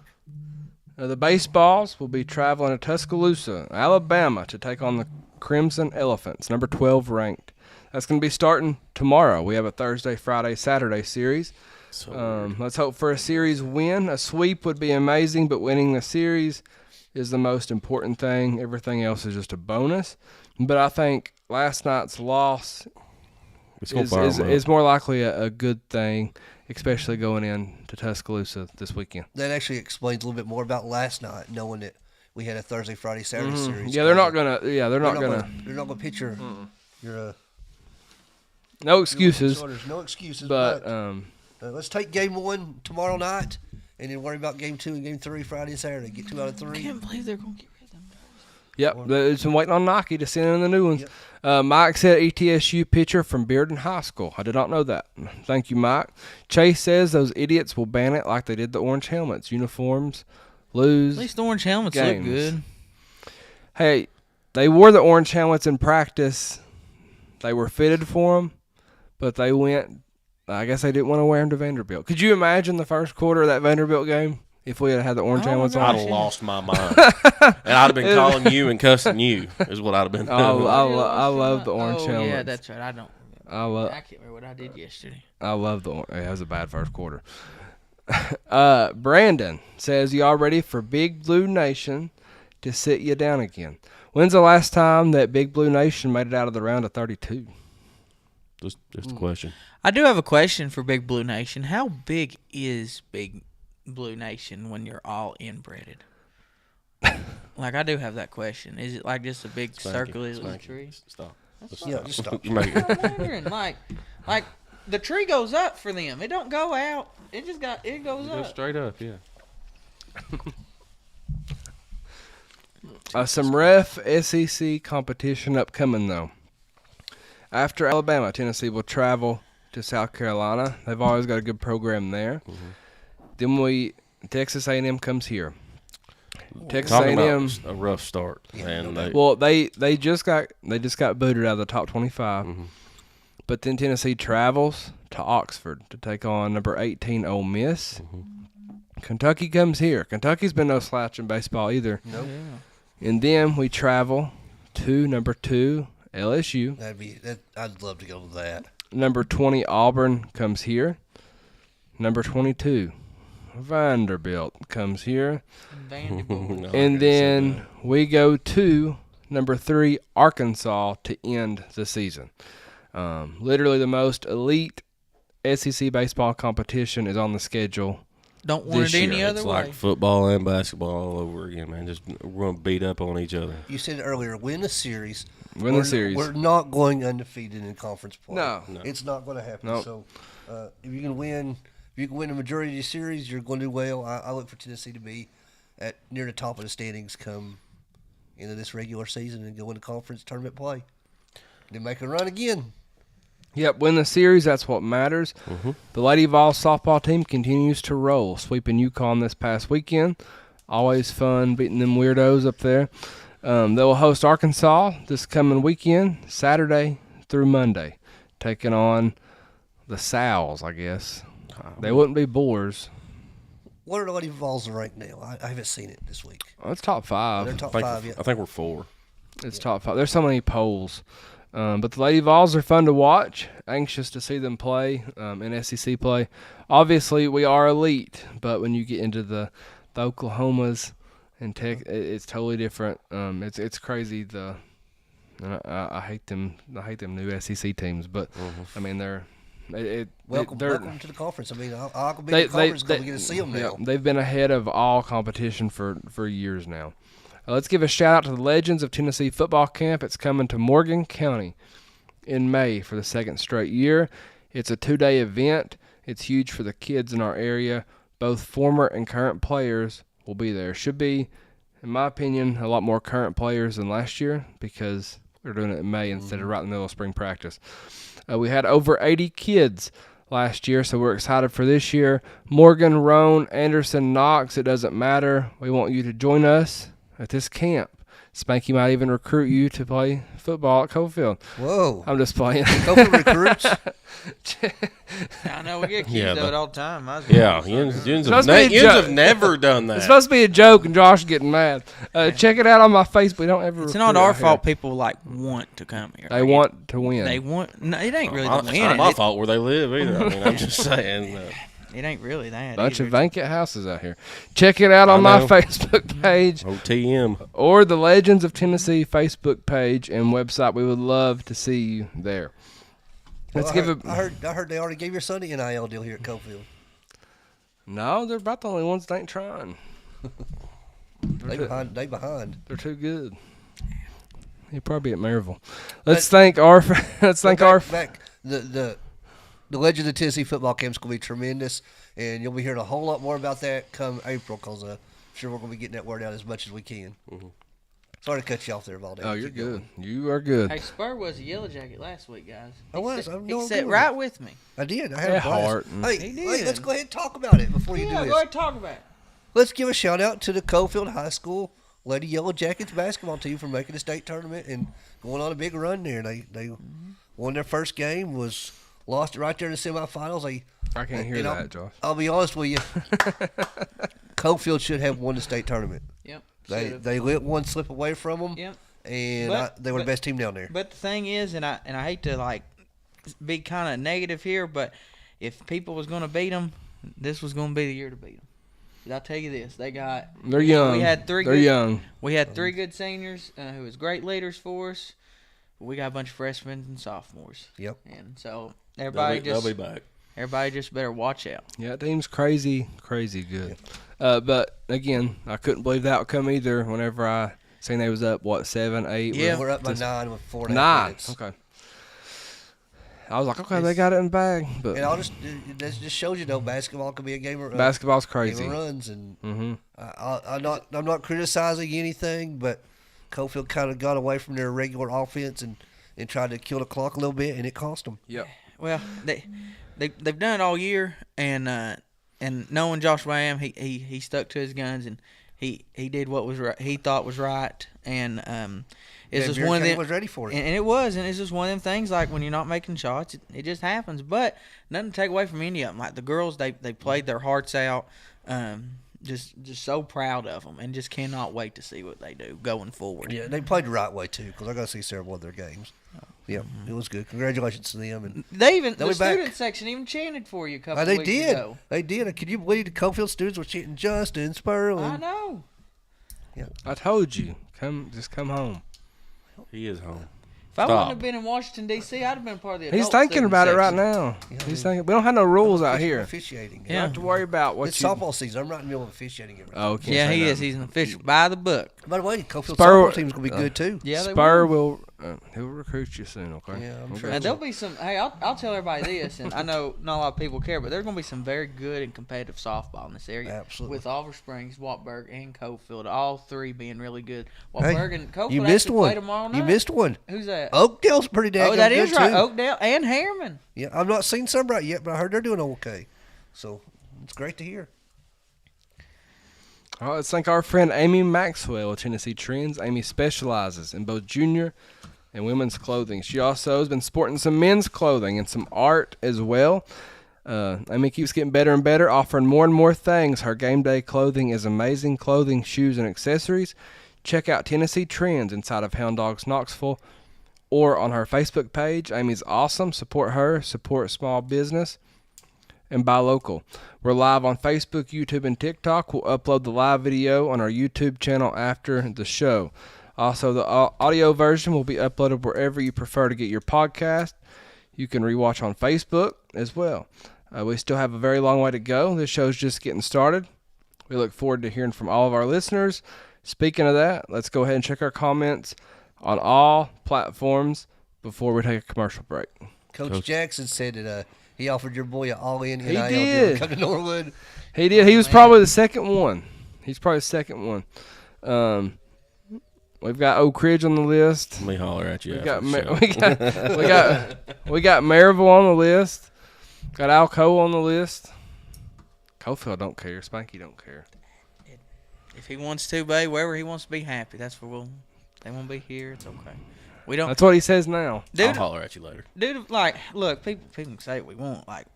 D: The baseballs will be traveling to Tuscaloosa, Alabama, to take on the Crimson Elephants, number 12 ranked. That's going to be starting tomorrow. We have a Thursday, Friday, Saturday series. Let's hope for a series win. A sweep would be amazing, but winning the series is the most important thing. Everything else is just a bonus. But I think last night's loss is more likely a good thing, especially going in to Tuscaloosa this weekend.
E: That actually explains a little bit more about last night, knowing that we had a Thursday, Friday, Saturday series.
D: Yeah, they're not gonna
E: pitch your
D: no excuses.
E: No excuses.
D: But
E: let's take game 1 tomorrow night, and then worry about game 2 and game 3 Friday and Saturday. Get 2 out of 3.
G: I can't believe they're going to get rid of them.
D: Yep, it's been waiting on Nike to send in the new ones. Yep. Mike said ETSU pitcher from Bearden High School. I did not know that. Thank you, Mike. Chase says those idiots will ban it like they did the orange helmets. Uniforms, lose.
G: At least the orange helmets
D: games.
G: look good.
D: Hey, they wore the orange helmets in practice. They were fitted for them, but they went. I guess they didn't want to wear them to Vanderbilt. Could you imagine the first quarter of that Vanderbilt game if we had had the orange helmets on?
F: I'd have lost my mind. And I'd have been calling you and cussing you is what I'd have been doing.
D: I love the orange helmets.
G: Yeah, that's right. I don't. I can't remember what I did yesterday.
D: I love the orange. It was a bad first quarter. Brandon says, y'all ready for Big Blue Nation to sit you down again? When's the last time that Big Blue Nation made it out of the round of 32?
F: Just a question.
G: I do have a question for Big Blue Nation. How big is Big Blue Nation when you're all inbreeded? Like, I do have that question. Is it like just a big circle in the tree?
F: Stop.
E: Just stop.
G: I'm wondering, like the tree goes up for them. It don't go out. It goes up.
F: Straight up, yeah.
D: Some ref SEC competition upcoming, though. After Alabama, Tennessee will travel to South Carolina. They've always got a good program there. Then Texas A&M comes here. Texas
F: Talking
D: A&M.
F: about a rough start, and
D: They just got booted out of the top 25.
F: Mm-hmm.
D: But then Tennessee travels to Oxford to take on number 18 Ole Miss.
F: Mm-hmm.
D: Kentucky comes here. Kentucky's been no slouch in baseball either.
E: Nope.
D: And then we travel to number 2 LSU.
E: I'd love to go to that.
D: Number 20 Auburn comes here. Number 22 Vanderbilt comes here.
G: Vanderbilt.
D: And then we go to number 3 Arkansas to end the season. Literally the most elite SEC baseball competition is on the schedule.
G: Don't want
D: this
G: it any
D: year.
G: other
F: it's
G: way.
F: like football and basketball all over again, man. Just we're gonna beat up on each other.
E: You said it earlier, win the series.
D: Series.
E: We're not going undefeated in conference play.
D: No.
E: It's not going to happen.
D: Nope.
E: So if you can win the majority of the series, you're going to do well. I look for Tennessee to be at near the top of the standings come into this regular season and go into conference tournament play. Then make a run again.
D: Yep, win the series, that's what matters.
F: Mm-hmm.
D: The Lady Vawls softball team continues to roll, sweeping UConn this past weekend. Always fun beating them weirdos up there. They will host Arkansas this coming weekend, Saturday through Monday, taking on the Sows, I guess. They wouldn't be Boars.
E: What are the Lady Vawls right now? I haven't seen it this week.
D: Oh, it's top 5.
E: They're top 5 yet.
F: I think we're 4.
D: It's top 5. There's so many polls. But the Lady Vawls are fun to watch. Anxious to see them play in SEC play. Obviously, we are elite, but when you get into the Oklahomas and Tech, it's totally different. It's crazy. I hate them. I hate them new SEC teams, but I mean they're.
E: Welcome to the conference. I mean, I'll be in the conference because we get to see them now.
D: Yeah, they've been ahead of all competition for years now. Let's give a shout-out to the Legends of Tennessee Football Camp. It's coming to Morgan County in May for the second straight year. It's a 2-day event. It's huge for the kids in our area. Both former and current players will be there. Should be, in my opinion, a lot more current players than last year because we're doing it in May instead of right in the middle of spring practice. We had over 80 kids last year, so we're excited for this year. Morgan, Roan, Anderson, Knox, it doesn't matter. We want you to join us at this camp. Spanky might even recruit you to play football at Cofield.
E: Whoa.
D: I'm just playing.
E: Cofield recruits?
G: I know we get accused of it all the time.
F: Yeah, Yins have never done that.
D: It's supposed to be a joke, and Josh getting mad. Check it out on my Facebook. We don't ever.
G: It's not our fault. People want to come here.
D: They want to win.
G: They want. No, it ain't really
F: It's
G: the win.
F: not my fault where they live either. I mean, I'm just saying.
G: It ain't really that.
D: Bunch
G: either.
D: of vacant houses out here. Check it out on my Facebook page
F: OTM
D: or the Legends of Tennessee Facebook page and website. We would love to see you there. Let's
E: I heard they already gave your son the NIL deal here at Cofield.
D: No, they're about the only ones that ain't trying.
E: They behind.
D: They're too good. He'd probably be at Maryville. Let's thank our.
E: The Legends of Tennessee football camp is going to be tremendous, and you'll be hearing a whole lot more about that come April because I'm sure we're going to be getting that word out as much as we can. Mm-hmm. Sorry to cut you off there, Valday.
D: Oh, you're good. You are good.
G: Hey, Spur was a Yellow Jacket last week, guys.
E: He
G: sat right with me.
E: I did. I had a
D: heart.
E: Hey, let's go ahead and talk about it before you do this.
G: Go ahead and talk about it.
E: Let's give a shout out to the Cofield High School Lady Yellow Jackets basketball team for making the state tournament and going on a big run there. They won their first game, lost it right there in the semifinals.
D: I can't hear that, Josh.
E: I'll be honest with you. Cofield should have won the state tournament.
G: Yep.
E: They let one slip away from them.
G: Yep.
E: And they were the best team down there.
G: But the thing is, and I hate to be kind of negative here, but if people was going to beat them, this was going to be the year to beat them. Did I tell you this? They're
D: young.
G: We had three.
D: They're young.
G: We had 3 good seniors who was great leaders for us. We got a bunch of freshmen and sophomores.
E: Yep.
G: And so
F: they'll be back.
G: Everybody just better watch out.
D: Yeah, that team's crazy good. But again, I couldn't believe the outcome either. Whenever I seen they was up 7, 8.
G: Yeah,
E: we're up by 9 with 4.5 minutes.
D: Okay. I was like, okay, they got it in the bag. But
E: and this just shows you, though, basketball can be a game of
D: basketball's crazy.
E: Game of runs, and I'm not criticizing anything, but Cofield kind of got away from their regular offense and tried to kill the clock a little bit, and it cost them.
D: Yep.
G: Well, they've done it all year, and knowing Josh Ram, he stuck to his guns, and He did what was right, he thought was right, and it's just
E: Beer
G: one of
E: County
G: them.
E: was ready for it.
G: And it was, and it's just one of them things. Like when you're not making shots, it just happens. But nothing to take away from any of them. Like the girls, they played their hearts out. Just so proud of them, and just cannot wait to see what they do going forward.
E: Yeah, they played the right way too, because I got to see several of their games. Yeah, it was good. Congratulations to them. And
G: The student section even chanted for you a couple
E: they
G: weeks
E: did.
G: ago.
E: They did. Can you believe the Cofield students were chanting Justin Spurling?
G: I know.
D: I told you, just come home.
F: He is home.
G: If I
F: Stop.
G: wouldn't have been in Washington D.C., I'd have been part of the adult
D: He's thinking
G: student
D: about it right
G: section.
D: now.
E: Yeah,
D: He's thinking. We don't have no rules out here.
E: Officiating.
D: You don't have to worry about what
E: It's
D: you.
E: softball season. I'm right in the middle of officiating everything.
D: Oh, can't
G: Yeah,
D: say
G: he is.
D: nothing.
G: He's an official by the book.
E: By the way, Cofield
D: Spur-
E: softball team's gonna be good too.
G: Yeah, they
D: Spur
G: will.
D: will. He'll recruit you soon. Okay.
E: Yeah, I'm
D: Okay.
E: sure.
G: And there'll be some. Hey, I'll tell everybody this, and I know not a lot of people care, but there's going to be some very good and competitive softball in this area.
E: Absolutely.
G: With Oliver Springs, Wartburg, and Cofield, all three being really good. Wartburg and Cofield
E: you missed
G: actually
E: one.
G: play tomorrow night.
E: You missed one.
G: Who's that?
E: Oakdale's pretty damn
G: Oh,
E: good.
G: that is right.
E: Too.
G: Oakdale and Harriman.
E: Yeah, I've not seen Sunbright yet, but I heard they're doing okay. So it's great to hear.
D: All right, let's thank our friend Amy Maxwell of Tennessee Trends. Amy specializes in both junior and women's clothing. She also has been sporting some men's clothing and some art as well. Amy keeps getting better and better, offering more and more things. Her game day clothing is amazing clothing, shoes, and accessories. Check out Tennessee Trends inside of Hound Dogs Knoxville or on her Facebook page. Amy's awesome. Support her, support small business, and buy local. We're live on Facebook, YouTube, and TikTok. We'll upload the live video on our YouTube channel after the show. Also, the audio version will be uploaded wherever you prefer to get your podcast. You can rewatch on Facebook as well. We still have a very long way to go. This show's just getting started. We look forward to hearing from all of our listeners. Speaking of that, let's go ahead and check our comments on all platforms before we take a commercial break.
E: Coach Jackson said that he offered your boy an all-in NIL
D: He
E: deal
D: did.
E: to come to Norwood.
D: He did. He was probably the second one. He's probably the second one. We've got Oak Ridge on the list.
F: Let me holler at you.
D: We
F: after
D: got
F: the show.
D: we got Maryville on the list. Got Alcoa on the list. Cofield don't care. Spanky don't care.
G: If he wants to, babe, wherever he wants to be happy, that's where they won't be here. It's okay. We don't.
D: That's what he says now.
F: I'll
G: Dude,
F: holler at you later.
G: like, look, people can say what we want. Like,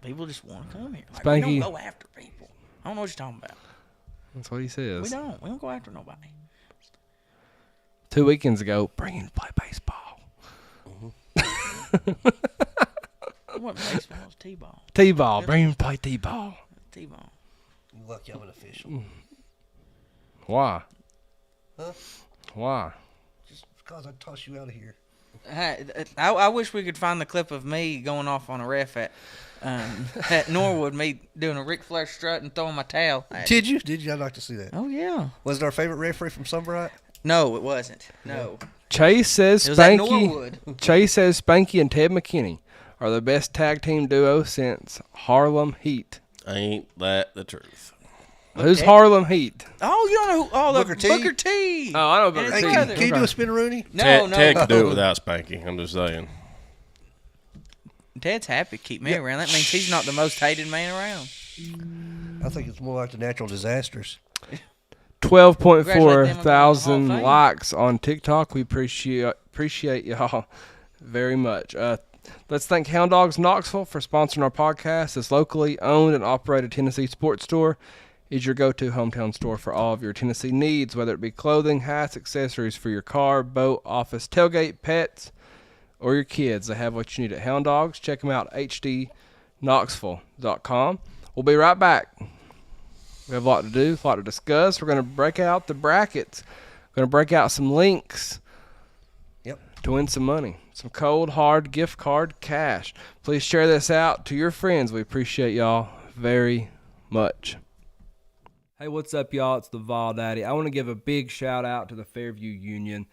G: people just want to come here. Like,
D: Spanky.
G: we don't go after people. I don't know what you're talking about.
D: That's what he says.
G: We don't go after nobody.
D: 2 weekends ago, bring him to play baseball.
G: It wasn't baseball, it was T-ball.
D: T-ball. Bring him to play T-ball.
G: T-ball.
E: You lucky I'm an official.
D: Why?
E: Huh?
D: Why?
E: Just because I'd toss you out of here.
G: Hey, I wish we could find the clip of me going off on a ref at Norwood, me doing a Ric Flair strut and throwing my towel.
E: Did you? I'd like to see that.
G: Oh, yeah.
E: Was it our favorite referee from Sunbright?
G: No, it wasn't. No.
D: Chase says
G: It was at
D: Spanky.
G: Norwood.
D: Chase says Spanky and Ted McKinney are the best tag team duo since Harlem Heat.
F: Ain't that the truth?
D: Who's
G: Ted-
D: Harlem Heat?
G: Oh, you don't know who? Oh,
E: Booker T?
G: Booker T.
D: Oh, I know
G: And
D: Booker
G: his
D: T.
G: brother.
E: Can you do a spin-a-rooney?
G: No,
F: Ted
G: no.
F: could do it without Spanky. I'm just saying.
G: Ted's happy to keep me around. That means he's not the most hated man around.
E: I think it's more like the natural disasters.
D: 12.4
G: Congratulate them on being in the
D: thousand
G: Hall of Fame.
D: likes on TikTok. We appreciate y'all very much. Let's thank Hound Dogs Knoxville for sponsoring our podcast. This locally owned and operated Tennessee sports store is your go-to hometown store for all of your Tennessee needs, whether it be clothing, hats, accessories for your car, boat, office, tailgate, pets, or your kids. They have what you need at Hound Dogs. Check them out at hdknoxville.com. We'll be right back. We have a lot to do, a lot to discuss. We're going to break out the brackets. We're going to break out some links to win some money, some cold, hard gift card cash. Please share this out to your friends. We appreciate y'all very much. Hey, what's up, y'all? It's the Vol Daddy. I want to give a big shout out to the Fairview Union.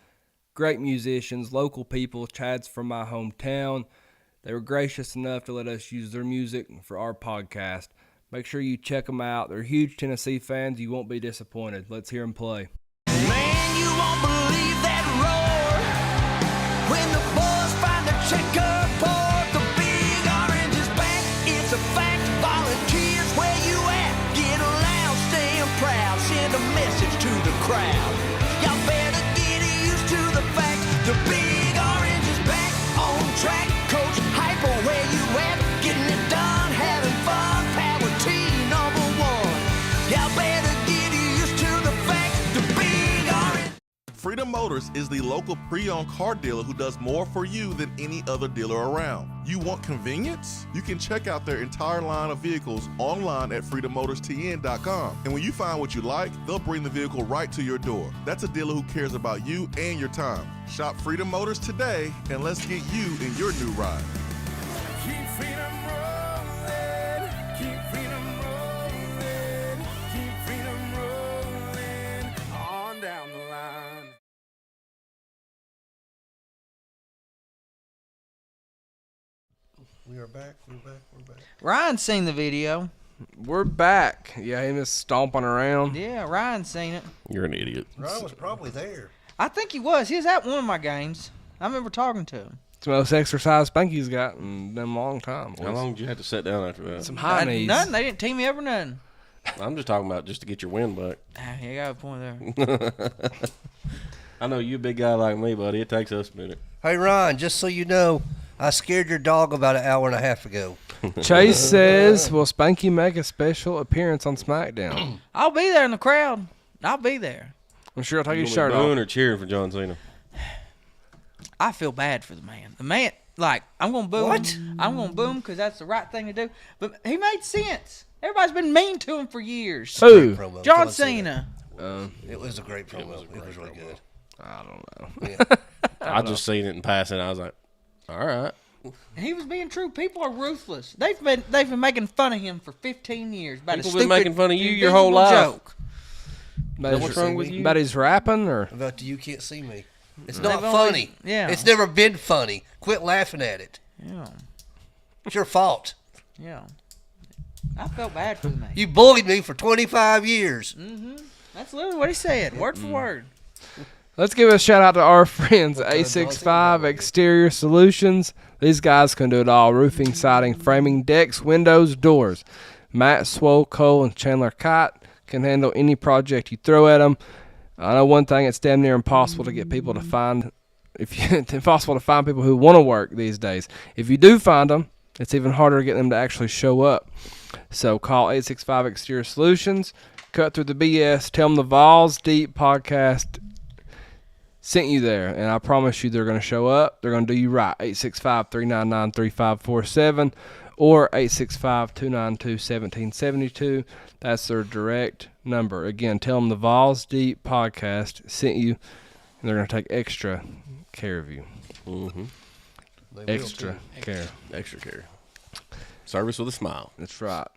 D: Great musicians, local people. Chad's from my hometown. They were gracious enough to let us use their music for our podcast. Make sure you check them out. They're huge Tennessee fans. You won't be disappointed. Let's hear them play.
C: Man, you won't believe that roar when the boys find the checkerboard. The big orange is back. It's a fact. Volunteers, where you at? Get loud, staying proud. Send a message. message to the crowd. Y'all better get used to the fact the Big Orange is back on track. Coach Hyper, where you at? Getting it done, having fun. Power team #1. Y'all better get used to the fact the Big Orange.
H: Freedom Motors is the local pre-owned car dealer who does more for you than any other dealer around. You want convenience? You can check out their entire line of vehicles online at freedommotors.tn.com. And when you find what you like, they'll bring the vehicle right to your door. That's a dealer who cares about you and your time. Shop Freedom Motors today, and let's get you in your new ride.
C: Keep freedom rolling, keep freedom rolling, keep freedom rolling on down the line.
E: We are back. We're back.
G: Ryan's seen the video.
D: We're back. Yeah, him just stomping around.
G: Yeah, Ryan's seen it.
F: You're an idiot.
E: Ryan was probably there.
G: I think he was. He was at one of my games. I remember talking to him.
D: It's the most exercise Spanky's got in a long time.
F: How long did you have to sit down after that?
D: Some high knees.
G: Nothing. They didn't team me up or nothing.
F: I'm just talking about just to get your wind back.
G: You got a point there.
F: I know you a big guy like me, buddy. It takes us a minute.
E: Hey, Ryan, just so you know, I scared your dog about an hour and a half ago.
D: Chase says, will Spanky make a special appearance on SmackDown?
G: I'll be there in the crowd. I'll be there.
D: I'm sure I'll take
F: You
D: his
F: gonna
D: shirt
F: be booing
D: off.
F: or cheering for John Cena?
G: I feel bad for the man. The man, like, I'm going to boo
E: What?
G: him. I'm going to boo him because that's the right thing to do. But he made sense. Everybody's been mean to him for years.
D: Who?
E: Promo.
G: John
E: John Cena.
G: Cena.
E: It was a great promo. It was really good.
D: I don't know.
E: Yeah.
F: I just seen it in passing. I was like, all right.
G: He was being true. People are ruthless. They've been making fun of him for 15 years. About
F: People
G: a
F: been
G: stupid,
F: making fun of you your whole
G: invisible
F: life.
G: Joke.
F: What's wrong with you?
D: But he's rapping, or
E: About the You Can't See Me. It's
G: They've
E: not
G: always-
E: funny.
G: yeah.
E: It's never been funny. Quit laughing at it.
G: Yeah,
E: It's your fault.
G: yeah. I felt bad for the man.
E: You bullied me for 25 years.
G: That's literally what he said, word for word.
D: let's give a shout out to our friends at
E: John
D: A65
E: Cena.
D: Exterior Solutions. These guys can do it all: roofing, siding, framing, decks, windows, doors. Matt Swole, Cole, and Chandler Kite can handle any project you throw at them. I know one thing: it's damn near impossible to get people to find. It's impossible to find people who want to work these days. If you do find them, it's even harder to get them to actually show up. So call 865 Exterior Solutions. Cut through the BS. Tell them the Vawls Deep podcast sent you there, and I promise you they're going to show up. They're going to do you right. 865-399-3547 or 865-292-1772. That's their direct number. Again, tell them the Vawls Deep podcast sent you, and they're going to take extra care of you.
F: Mm-hmm.
E: They will,
D: Extra
E: too.
D: care.
F: Extra care. Service with a smile.
D: That's right.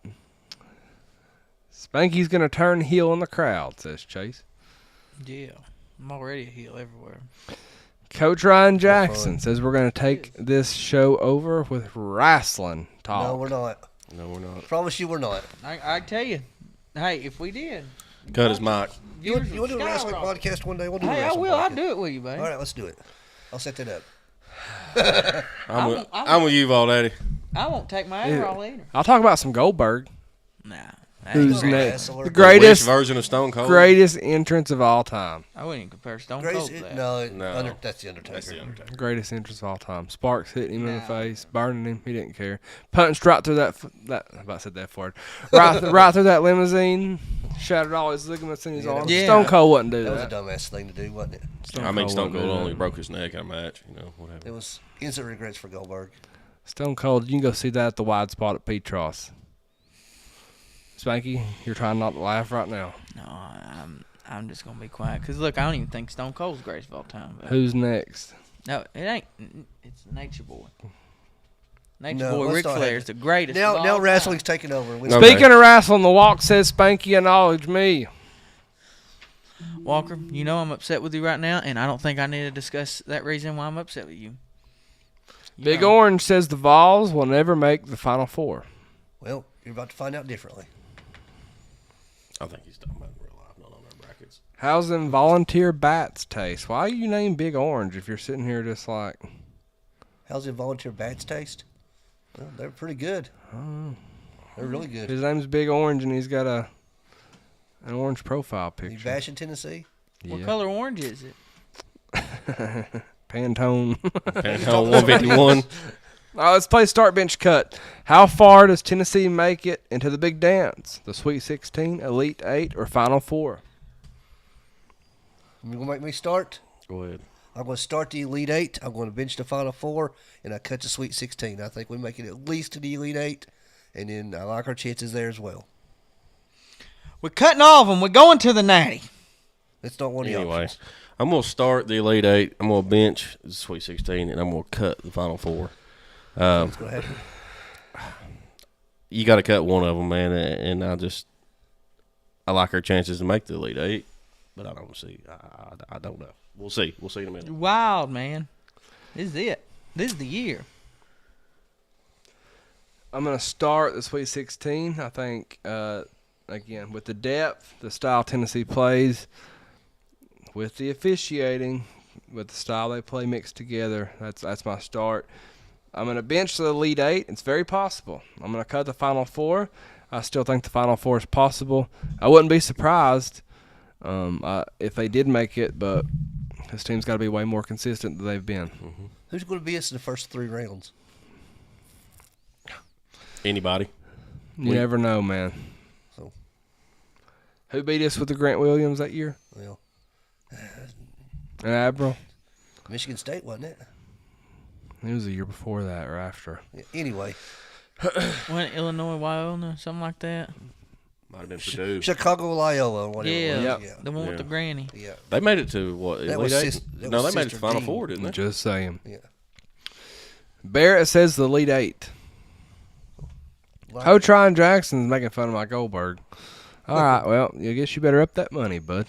D: Spanky's going to turn heel in the crowd, says Chase.
G: Yeah, I'm already a heel everywhere.
D: Coach Ryan Jackson says we're going to take this show over with wrestling talk.
E: No, we're not.
F: No, we're not.
E: Promise you we're not.
G: I tell you, hey, if we did,
F: Cut his mic.
E: You want to do a wrestling
G: skyrocket.
E: podcast one day? We'll do a
G: Hey, I
E: wrestling
G: will. I'll
E: podcast.
G: do it with you, buddy.
E: All right, let's do it. I'll set that up.
F: I'm with you, Vol Daddy.
G: I won't take my overall either.
D: I'll talk about some Goldberg.
G: Nah.
D: Who's
E: Great
D: next?
E: wrestler.
D: The
F: Which
D: greatest,
F: version of Stone Cold?
D: greatest entrance of all time.
G: I wouldn't even compare Stone
E: Grace,
G: Cold to that.
E: no,
F: No.
E: that's the Undertaker.
F: That's the Undertaker.
D: Greatest entrance of all time. Sparks hitting him in the
G: No.
D: face, burning him. He didn't care. Punched right through that. I about said that word. Right through that limousine. Shattered all his ligaments in his
E: Yeah, that
D: arms.
E: was-
G: Yeah.
D: Stone Cold wouldn't do
E: That was a
D: that.
E: dumbass thing to do, wasn't it?
F: I mean, Stone
D: wouldn't
F: Cold
D: do
F: only
D: that.
F: broke his neck in a match, whatever.
E: It was instant regrets for Goldberg.
D: Stone Cold, you can go see that at the wide spot at Petros. Spanky, you're trying not to laugh right now.
G: No, I'm just gonna be quiet. Cause look, I don't even think Stone Cold's the greatest of all time. But
D: Who's next?
G: no, it ain't. It's Nature Boy. Nature
E: No,
G: Boy
E: let's
G: Ric
E: not
G: Flair
E: have
G: is the greatest.
E: Now,
G: of all
E: now
G: time.
E: wrestling's taking over. We-
F: No.
D: Speaking of wrestling, the walk says Spanky acknowledge me.
G: Walker, you know I'm upset with you right now, and I don't think I need to discuss that reason why I'm upset with you.
D: Big
G: know.
D: Orange says the Vawls will never make the Final Four.
E: Well, you're about to find out differently.
F: I think he's talking about in real life, not on our brackets.
D: How's them volunteer bats taste? Why you name Big Orange if you're sitting here just like...
E: How's the volunteer bats taste? Well, they're pretty good. They're really good.
D: His name's Big Orange and he's got An orange profile
E: You
D: picture.
E: bashing Tennessee?
G: What
D: Yeah.
G: color orange is it?
D: Pantone.
F: Pantone 151.
D: Let's play start bench cut. How far does Tennessee make it into the big dance? The Sweet 16, Elite 8, or Final Four?
E: You gonna make me start?
F: Go ahead.
E: I'm going to start the Elite 8. I'm going to bench the Final Four, and I cut the Sweet 16. I think we make it at least to the Elite 8, and then I like our chances there as well.
G: We're cutting all of them. We're going to the Natty.
E: It's not one of the
F: Anyway,
E: options.
F: I'm going to start the Elite 8. I'm going to bench the Sweet 16, and I'm going to cut the Final Four.
E: What's going to happen?
F: You got to cut one of them, man, and I like our chances to make the Elite 8, but I don't see. I don't know. We'll see. We'll see in a minute.
G: Wild, man. This is it. This is the year.
D: I'm going to start the Sweet 16. I think, again, with the depth, the style Tennessee plays, with the officiating, with the style they play mixed together, that's my start. I'm going to bench the Elite 8. It's very possible. I'm going to cut the Final Four. I still think the Final Four is possible. I wouldn't be surprised if they did make it, but this team's got to be way more consistent than they've been.
F: Mm-hmm.
E: Who's going to be us in the first 3 rounds?
F: Anybody?
D: You never know, man.
E: So,
D: Who beat us with the Grant Williams that year?
E: well,
D: An Admiral?
E: Michigan State, wasn't it?
D: It was the year before that or after.
E: Yeah, anyway,
G: When Illinois, Wyoming, something like that.
F: Might have been Purdue.
E: Chicago Loyola or whatever
G: Yeah,
E: it was.
D: Yep.
G: the one with the granny.
E: Yeah.
F: They made it to, what,
E: That
F: Elite
E: was
F: 8?
E: that
F: No,
E: was
F: they made it to
E: Sister
F: Final
E: Dean.
F: Four, didn't they?
D: Just saying.
E: Yeah.
D: Barrett says the Elite 8. Ho Tryon Jackson's making fun of my Goldberg. All right, well, I guess you better up that money, bud.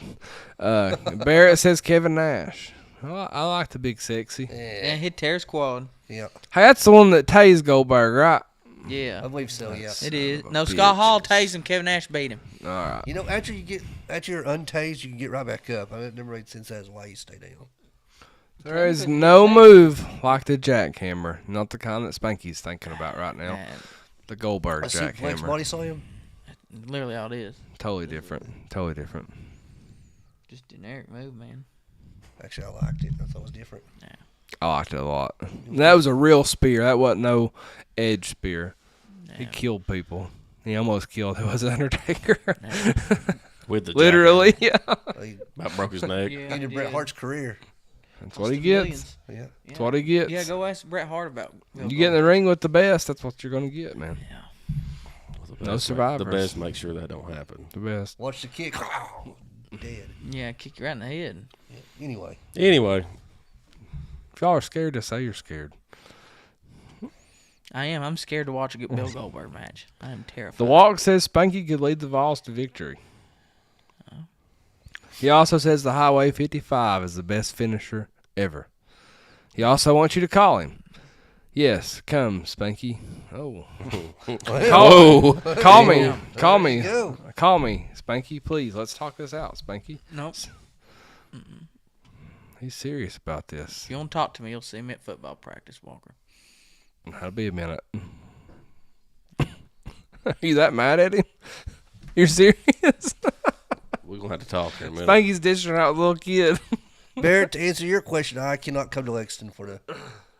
D: Barrett says Kevin Nash. Well, I like the big sexy.
G: And hit Terrace Quad.
E: Yeah,
D: Hey, that's the one that tased Goldberg, right?
E: I
G: Yeah,
E: believe so. Yeah.
G: it is.
D: of a
G: No, Scott
D: bitch.
G: Hall tased him. Kevin Nash beat him.
D: All right.
E: You know, after you're untased, you can get right back up. I've never made sense as why you stay down.
D: There is no move like the jackhammer. Not the kind that Spanky's thinking about right now.
G: Man,
D: The Goldberg
E: A suplex
D: jackhammer.
E: body slam.
G: literally all it is.
D: Totally different. Totally different.
G: Just generic move, man.
E: Actually, I liked it. I thought it was different.
D: I liked it a lot. That was a real spear. That wasn't no edge spear. He
G: Yeah.
D: killed people. He almost killed who was Undertaker.
F: With the
D: Literally, yeah.
E: He
F: About broke his neck.
G: Yeah,
E: ended
G: he
E: Bret
G: did.
E: Hart's career.
D: That's what he
G: Cost him
D: gets.
G: millions.
E: Yeah.
D: That's what he gets.
G: Yeah, go ask Bret Hart about.
D: You get in the ring with the best, that's what you're going to get, man. No survivors.
F: The best make sure that don't happen.
D: The best.
E: Watch the kick. Dead.
G: Yeah, kick you right in the head.
E: Yeah. Anyway,
F: Anyway,
D: If y'all are scared, just say you're scared.
G: I am. I'm scared to watch a Bill Goldberg match. I am terrified.
D: The Walk says Spanky could lead the Vawls to victory. He also says the Highway 55 is the best finisher ever. He also wants you to call him. Yes, come, Spanky. Oh. Call me. Call me.
E: go.
D: Call me, Spanky, please. Let's talk this out, Spanky.
G: Nope.
D: He's serious about this.
G: If you want to talk to me, you'll see me at football practice, Walker.
D: That'll be a minute. Are you that mad at him? You're serious?
F: we're going to have to talk in a minute.
D: Spanky's dishing out a little kid.
E: Barrett, to answer your question, I cannot come to Lexington for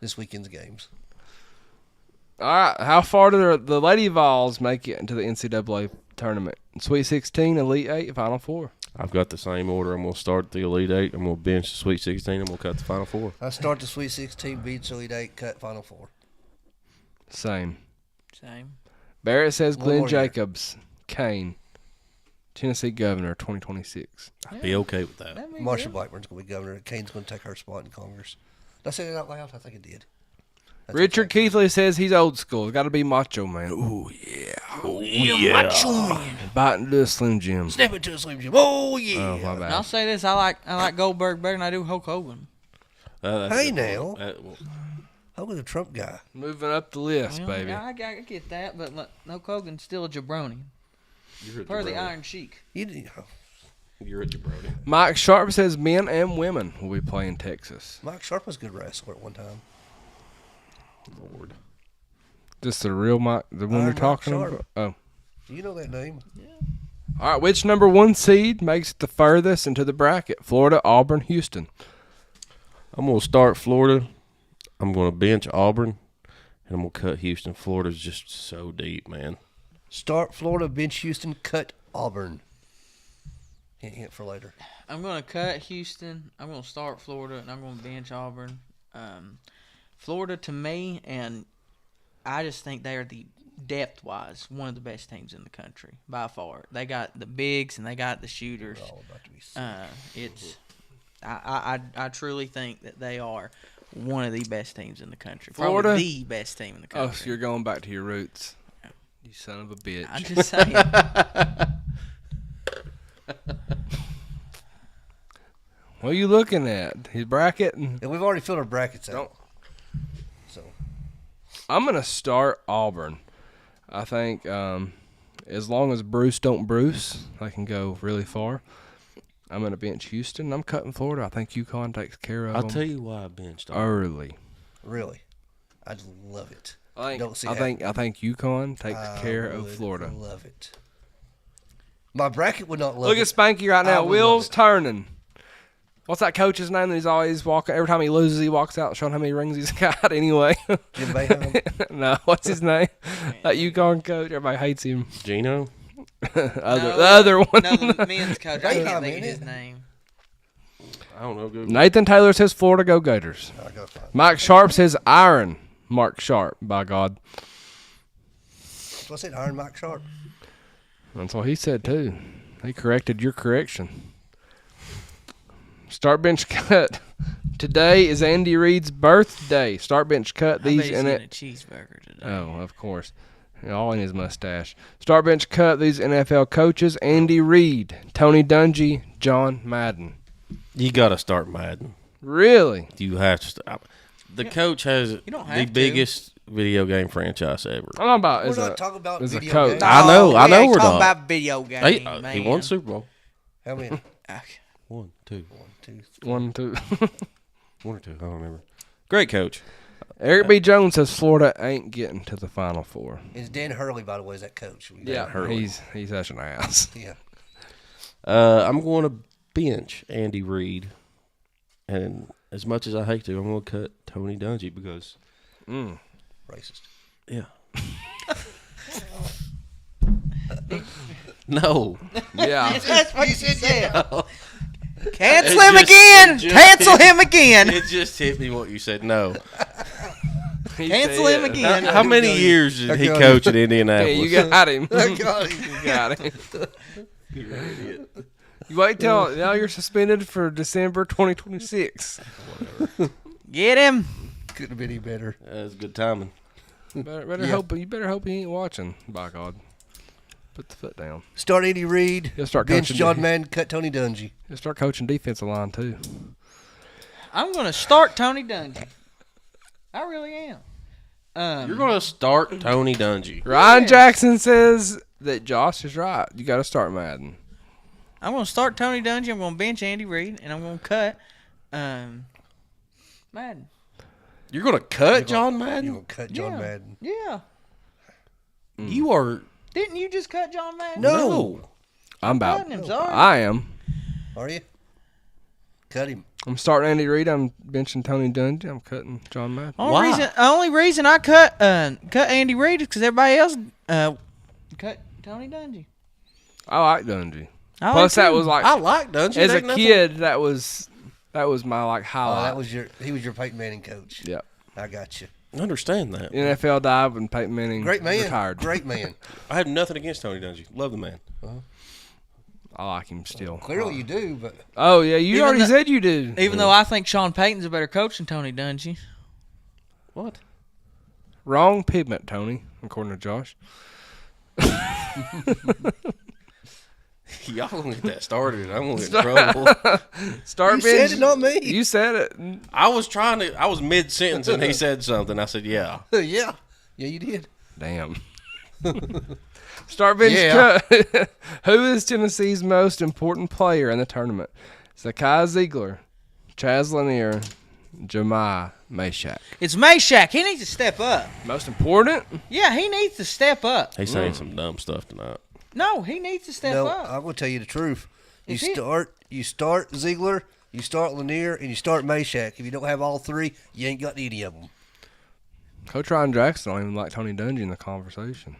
E: this weekend's games.
D: All right, how far do the Lady Vols make it into the NCAA tournament? Sweet 16, Elite 8, Final Four.
F: I've got the same order. I'm going to start the Elite 8. I'm going to bench the Sweet 16. I'm going to cut the Final Four.
E: I start the Sweet 16, beat Elite 8, cut Final Four.
D: Same.
G: Same.
D: Barrett says
E: One
D: Glenn
E: more year.
D: Jacobs, Kane, Tennessee Governor, 2026.
F: I'd be okay with that.
G: That'd be
E: Marsha
G: good.
E: Blackburn's going to be governor. Kane's going to take her spot in Congress. Did I say that out loud? I think I did. That's
D: Richard
E: okay.
D: Keithley says he's old school. Got to be Macho Man. Ooh,
E: Macho Man.
D: biting into a Slim Jim.
E: Step into a Slim Jim. Oh, yeah.
D: Oh, my
G: And I'll
D: bad.
G: say this: I like Goldberg better than I do Hulk Hogan.
F: That's
E: Hey,
F: a good
E: now.
F: point.
E: Hogan's a Trump guy.
D: Moving up the list,
G: Well,
D: baby.
G: yeah, I get that, but look, Hulk Hogan's still a jabroni.
F: You're a
G: Per the
F: jabroni.
G: Iron Sheik.
F: You're a jabroni.
D: Mike Sharp says men and women will be playing Texas.
E: Mike Sharp was a good wrestler at one time.
F: Lord.
D: Just the real Mike, the one
E: Iron
D: you're
E: Mike
D: talking
E: Sharp.
D: about? Oh,
E: Do you know that name?
D: All right, which number 1 seed makes it the furthest into the bracket? Florida, Auburn, Houston.
F: I'm going to start Florida. I'm going to bench Auburn, and I'm going to cut Houston. Florida's just so deep, man.
E: Start Florida, bench Houston, cut Auburn. Hint for later.
G: I'm going to cut Houston. I'm going to start Florida, and I'm going to bench Auburn. Florida, to me, and I just think they are depth-wise, one of the best teams in the country by far. They got the bigs and they got the shooters.
E: We're all about to be sick.
G: I truly think that they are one of the best teams in the country.
D: Florida?
G: Probably the best team in the country.
D: Oh, so you're going back to your roots. You son of a bitch.
G: I'm just saying.
D: What are you looking at? His bracket?
E: And we've already filled our brackets out. So
D: I'm going to start Auburn. I think as long as Bruce don't Bruce, I can go really far. I'm going to bench Houston. I'm cutting Florida. I think UConn takes care of
F: I'll
D: them
F: tell you why I benched Auburn.
D: early.
E: really, I love it.
D: I
E: Don't see
D: think UConn takes
E: I
D: care of
E: would
D: Florida.
E: Love it. My bracket would not love
D: Look
E: it.
D: at Spanky right
E: I
D: now.
E: would
D: Wheels
E: love it.
D: turning. What's that coach's name that he's always walking? Every time he loses, he walks out showing how many rings he's got anyway.
E: Jim Boeheim.
D: No, what's his name? That UConn coach. Everybody hates him.
F: Gino?
D: The other one.
G: No, the men's coach. I
E: Boeheim,
G: can't think of
E: ain't
G: his
E: it?
G: name.
F: I don't know. Google.
D: Nathan Taylor says Florida Go Gators.
E: I gotta find it.
D: Mike Sharp says Iron. Mark Sharp, by God.
E: What's it? Iron Mike Sharp.
D: That's what he said, too. He corrected your correction. Start bench cut. Today is Andy Reid's birthday. Start bench cut.
G: I bet
D: These
G: he's
D: in
G: getting a
D: it.
G: cheeseburger today.
D: Oh, of course. All in his mustache. Start bench cut. These NFL coaches: Andy Reid, Tony Dungy, John Madden.
F: You got to start Madden.
D: Really?
F: You have to stop. The coach has
G: don't
F: the
G: have to.
F: biggest video game franchise ever.
D: I'm not about
E: We're
D: as
E: not
D: a
E: talking about
D: as a
E: video
D: coach.
E: games.
F: I know
G: we ain't
F: we're
G: talking
F: not.
G: about video games,
F: Hey,
G: man.
F: he won Super Bowl.
E: How many?
G: Okay.
F: 1, 2.
E: 2.
D: 1, 2.
F: 1 or 2. I don't remember. Great coach.
D: Eric B. Jones says Florida ain't getting to the Final Four.
E: It's Dan Hurley, by the way, is that coach.
F: Hurley.
D: he's such an ass.
E: Yeah.
F: I'm going to bench Andy Reid, and as much as I hate to, I'm going to cut Tony Dungy because,
E: Racist.
F: yeah. No.
D: Yeah.
G: That's what you
E: said
G: said.
F: No.
G: Cancel
F: It
G: him
F: just-
G: again.
F: it just-
G: Cancel him again.
F: It just hit me what you said. No.
G: Cancel him again.
F: How many years did he
E: got
F: coach at
D: Yeah,
F: Indianapolis?
D: you got him.
E: I got him.
D: You got him. You wait till now you're suspended for December 2026.
G: Get him.
E: Couldn't have been any better.
F: That's good timing.
D: Better
E: Yeah.
D: hope you better hope he ain't watching. By God, put the foot down.
E: Start Andy Reid.
D: He'll start
E: Bench
D: coaching.
E: John Madden. Cut Tony Dungy.
D: He'll start coaching defensive line too.
G: I'm going to start Tony Dungy. I really am.
F: You're going to start Tony Dungy.
D: Ryan Jackson says that Josh is right. You got to start Madden.
G: I'm going to start Tony Dungy. I'm going to bench Andy Reid, and I'm going to cut Madden.
F: You're going to cut John
E: You
F: Madden?
E: gonna cut John
G: Yeah.
E: Madden?
G: Yeah.
F: You are
G: Didn't you just cut John Madden?
F: no.
D: I'm about.
G: Cutting him, sorry.
D: I am.
E: Are you? Cut him.
D: I'm starting Andy Reid. I'm benching Tony Dungy. I'm cutting John Madden.
G: Only reason I cut Andy Reid is because everybody else cut Tony Dungy.
D: I like Dungy.
G: I
D: Plus,
G: like
D: that
G: him.
D: was like
F: I like Dungy.
D: as a
F: Ain't nothing-
D: kid, that was my like
E: Oh,
D: highlight.
E: he was your Peyton Manning coach.
D: Yep.
E: I got you.
F: I understand that.
D: NFL dive when Peyton Manning
E: Great man.
D: retired.
E: Great man.
F: I have nothing against Tony Dungy. Love the man.
D: I like him still.
E: Clearly you do, but
D: Oh yeah, you
G: Even
D: already
G: though-
D: said you do.
G: Even though I think Sean Payton's a better coach than Tony Dungy.
F: What?
D: Wrong pigment, Tony, according to Josh.
F: Y'all gonna get that started. I'm gonna get in trouble.
D: Start
E: you said it, not me.
D: You said it.
F: I was mid sentence and he said something. I said, yeah.
E: Yeah, you did.
D: Damn. Start bench
E: Yeah.
D: cut. Who is Tennessee's most important player in the tournament? Zakai Ziegler, Chaz Lanier, Jemai Meshack.
G: It's Meshack. He needs to step up.
D: Most important?
G: Yeah, he needs to step up.
F: He's saying some dumb stuff tonight.
G: No, he needs to step
E: No,
G: up.
E: I'm going to tell you the truth. You
G: If he-
E: start Ziegler, you start Lanier, and you start Meshack. If you don't have all three, you ain't got any of them.
D: Coach Ryan Jackson don't even like Tony Dungy in the conversation.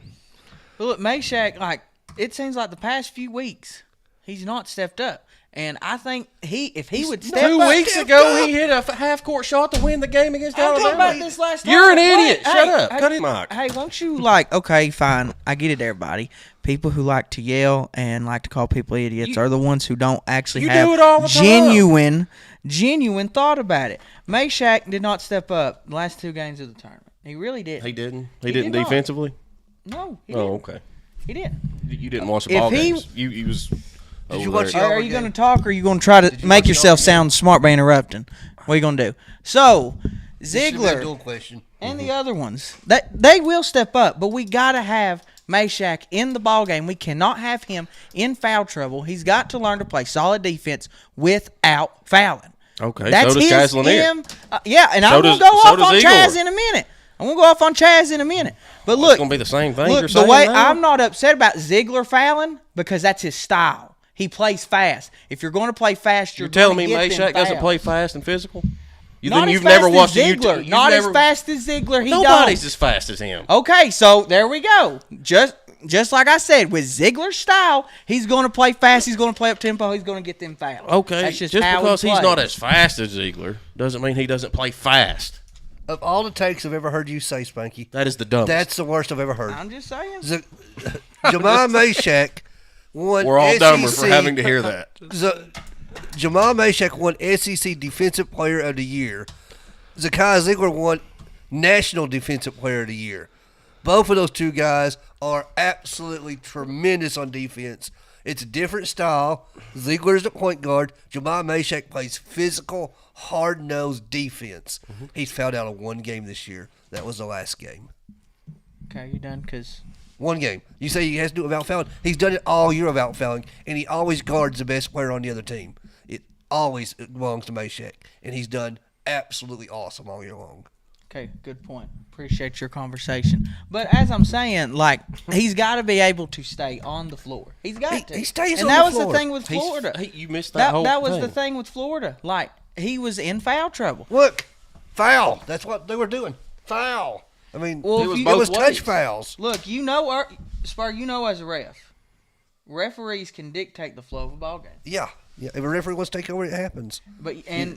G: But look, Meshack, like, it seems like the past few weeks, he's not stepped up. And I think if he would step up.
F: 2 weeks ago, he hit a half-court shot to win the game against
G: I'm talking
F: Alabama.
G: about this last time.
F: You're an
G: Wait,
F: idiot. Shut up. Cut his mic.
G: Hey, won't you, like, okay, fine. I get it, everybody. People who like to yell and like to call people idiots are the ones who don't actually
F: You
G: have
F: do it all the time.
G: genuine thought about it. Meshack did not step up the last 2 games of the tournament. He really did.
F: He didn't? He
G: He
F: didn't
G: did not.
F: defensively?
G: No, he
F: Oh,
G: didn't.
F: okay.
G: He didn't.
F: You didn't watch the
G: If
F: ball
G: he-
F: games. You was
E: Did you
F: over
E: watch
F: there.
E: the-
G: Are you going to talk or are you going to try to
E: you
G: make
E: watch
G: yourself
E: the
G: sound smart by interrupting? What are you going to do? So,
E: This should be a
G: Ziegler
E: dual question.
G: and the other ones, they will step up, but we got to have Meshack in the ball game. We cannot have him in foul trouble. He's got to learn to play solid defense without fouling.
F: Okay,
G: That's
F: so does
G: his,
F: Chaz Lanier.
G: him. Yeah, and
F: So
G: I'm going
F: does-
G: to go
F: so
G: off
F: does
G: on
F: Igor.
G: Chaz in a minute. I'm going to go off on Chaz in a minute. But look,
F: It's going to be the same thing
G: look,
F: you're
G: the
F: saying
G: way
F: now?
G: I'm not upset about Ziegler fouling because that's his style. He plays fast. If you're going to play fast,
F: You're telling me
G: gonna get them
F: Meshack doesn't
G: fouls.
F: play fast and physical?
G: Not
F: Then
G: as
F: you've
G: fast
F: never
G: as
F: watched
G: Ziegler.
F: you've
G: Not
F: never-
G: as fast as Ziegler. He
F: Nobody's
G: don't.
F: as fast as him.
G: Okay, so there we go. Just like I said, with Ziegler's style, he's going to play fast. He's going to play up tempo. He's going to get them fouls.
F: Okay,
G: That's just,
F: just
G: how
F: because
G: he
F: he's not
G: plays.
F: as fast as Ziegler doesn't mean he doesn't play fast.
E: Of all the takes I've ever heard you say, Spanky,
F: That is the dumbest.
E: that's the worst I've ever heard.
G: I'm just saying.
E: Jamal Meshack won
F: We're all dumber for
E: SEC
F: having to hear that.
E: Jamal Meshack won SEC Defensive Player of the Year. Zakai Ziegler won National Defensive Player of the Year. Both of those two guys are absolutely tremendous on defense. It's a different style. Ziegler's the point guard. Jamal Meshack plays physical, hard-nosed defense. He's fouled out of one game this year. That was the last game.
G: Okay, you done? Because
E: One game. You say he has to do it without fouling. He's done it all year without fouling, and he always guards the best player on the other team. It always belongs to Meshack, and he's done absolutely awesome all year long.
G: okay, good point. Appreciate your conversation. But as I'm saying, like, he's got to be able to stay on the floor. He's got to.
E: He stays
G: and
E: on
G: that
E: the
G: was
E: floor.
G: the thing with Florida.
F: You missed that whole
G: That was
F: thing.
G: the thing with Florida. Like, he was in foul trouble.
E: Look, foul. That's what they were doing. Foul. I mean,
G: Well,
F: It
G: if
F: was
G: you-
F: both
E: it was touch
F: ways.
E: fouls.
G: Look, Spur, as a ref, referees can dictate the flow of a ball game.
E: Yeah. If a referee wants to take over, it happens.
G: But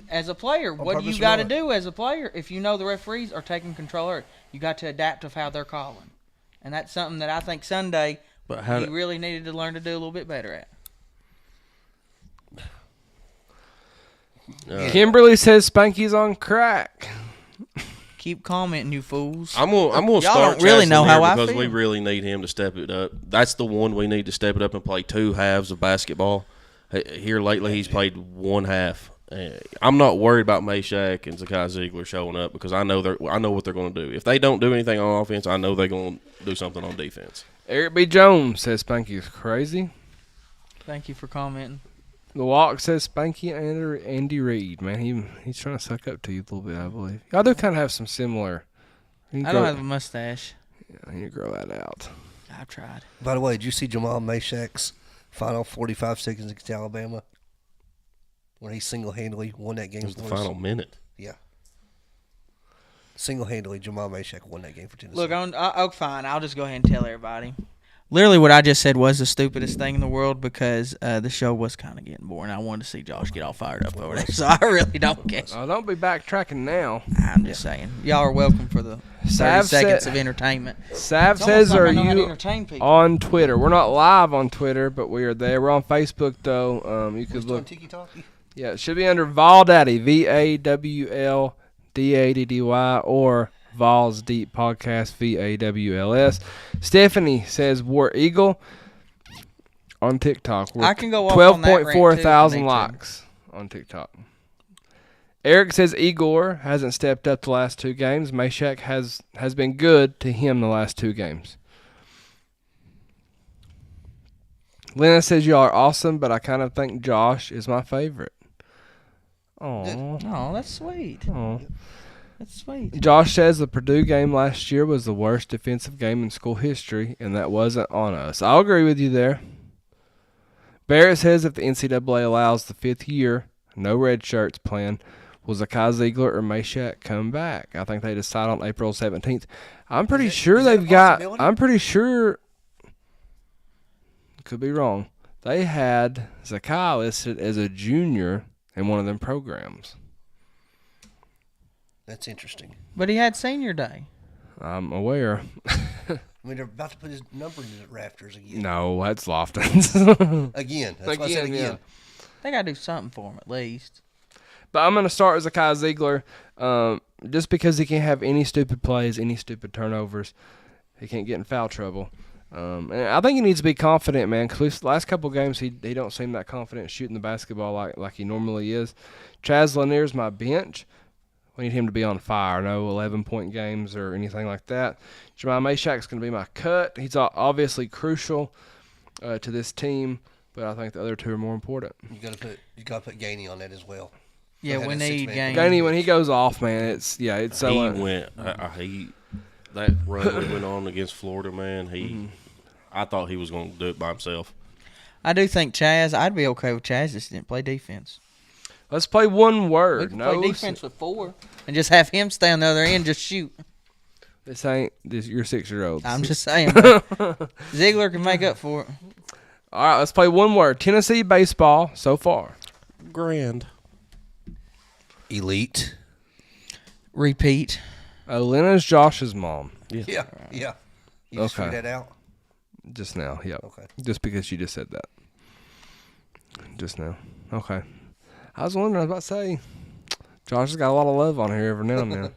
G: as a player, what
E: purpose
G: you
E: or
G: got to
E: not.
G: do as a player, if you know the referees are taking control of it, you got to adapt to how they're calling, and that's something that I think Sunday
F: But how
G: he
F: do-
G: really needed to learn to do a little bit better at.
D: Kimberly says Spanky's on crack.
G: Keep commenting, you fools.
F: I'm gonna
G: Y'all
F: start
G: don't really
F: Chaz
G: know
F: Lanier
G: how I
F: because we
G: feel.
F: really need him to step it up. That's the one we need to step it up and play 2 halves of basketball. Here lately, he's played 1 half. I'm not worried about Meshack and Zakai Ziegler showing up because I know what they're going to do. If they don't do anything on offense, I know they're going to do something on defense.
D: Eric B. Jones says Spanky's crazy.
G: Thank you for commenting.
D: The Walk says Spanky and Andy Reid. Man, he's trying to suck up to you a little bit, I believe. Y'all do kind of have some similar.
G: I don't have a mustache.
D: I need to grow that out.
G: I've tried.
E: By the way, did you see Jamal Meshack's final 45 seconds against Alabama? Where he single-handedly won that game.
F: It was the
E: for us?
F: final minute.
E: Yeah. Single-handedly, Jamal Meshack won that game for Tennessee.
G: Look, fine. I'll just go ahead and tell everybody. Literally, what I just said was the stupidest thing in the world because the show was kind of getting boring. I wanted to see Josh get all fired up over there, so I really don't care.
D: Oh, don't be backtracking now.
G: I'm just saying, y'all are welcome for the 30
D: Sav
G: seconds
D: said-
G: of entertainment.
D: Sav
G: It's
D: says,
G: almost like
D: are
G: I know how to
D: you
G: entertain people.
D: on Twitter? We're not live on Twitter, but we are there. We're on Facebook, though. You could
E: Still on
D: look.
E: Tiki Talkie?
D: Yeah, it should be under Valdaddy, VAWLDADDY, or Vawls Deep Podcast, VAWLS. Stephanie says, War Eagle on TikTok. We're
G: I can go off on that rant, too,
D: 12.4
G: if I
D: thousand
G: need to.
D: likes on TikTok. Eric says Igor hasn't stepped up the last 2 games. Meshack has been good to him the last 2 games. Lena says y'all are awesome, but I kind of think Josh is my favorite. Oh,
G: Oh, that's sweet. That's sweet.
D: Josh says the Purdue game last year was the worst defensive game in school history, and that wasn't on us. I'll agree with you there. Barrett says if the NCAA allows the 5th year, no red shirts plan, will Zakai Ziegler or Meshack come back? I think they decide on April 17th. I'm pretty sure they've got. I'm pretty sure. Could be wrong. They had Zakai listed as a junior in one of them programs.
E: That's interesting.
G: But he had senior day.
D: I'm aware.
E: I mean, they're about to put his number in the rafters again.
D: No, that's Lofton's.
E: Again. That's why I said again.
D: Yeah.
G: They got to do something for him at least.
D: But I'm going to start with Zakai Ziegler just because he can't have any stupid plays, any stupid turnovers. He can't get in foul trouble. And I think he needs to be confident, man, because the last couple of games he don't seem that confident shooting the basketball like he normally is. Chaz Lanier's my bench. We need him to be on fire. No 11-point games or anything like that. Jemiah Meshack's going to be my cut. He's obviously crucial to this team, but I think the other two are more important.
E: You got to put Gainey on that as well.
G: Yeah, we need Gainey.
D: Gainey, when he goes off, man, it's so.
F: He went. That run he went on against Florida, man. I thought he was going to do it by himself.
G: I do think Chaz. I'd be okay with Chaz just didn't play defense.
D: Let's play one word.
G: We can play defense with 4 and just have him stay on the other end, just shoot.
D: This ain't your 6-year-old.
G: I'm just saying. Ziegler can make up for it.
D: All right, let's play one word. Tennessee baseball so far.
F: Grand.
E: Elite.
G: Repeat.
D: Lena's Josh's mom.
E: Yeah. You just figured that out?
D: Just now, yep.
E: Okay.
D: Just because you just said that. Just now. Okay. I was wondering, I was about to say, Josh has got a lot of love on here every now and then.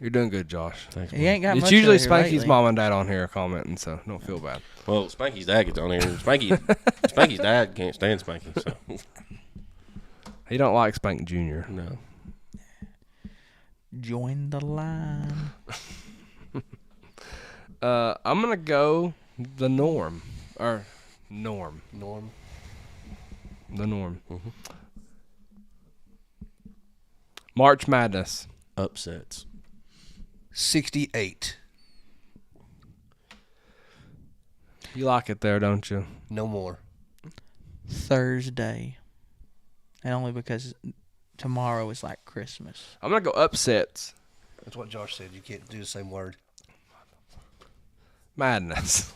D: You're doing good, Josh.
F: Thanks,
G: He ain't got
D: It's
G: much
D: usually
G: of it
D: Spanky's
G: lately.
D: mom and dad on here commenting, so don't feel bad.
F: Well, Spanky's dad gets on here. Spanky's dad can't stand Spanky, so
D: He don't like Spank Jr.
F: no.
G: Join the line.
D: I'm going to go the norm. Or Norm.
E: Norm.
D: The norm. Mm-hmm. March Madness.
F: Upsets.
E: 68.
D: You like it there, don't you?
E: No more.
G: Thursday. And only because tomorrow is like Christmas.
D: I'm going to go upsets.
E: That's what Josh said. You can't do the same word.
D: Madness.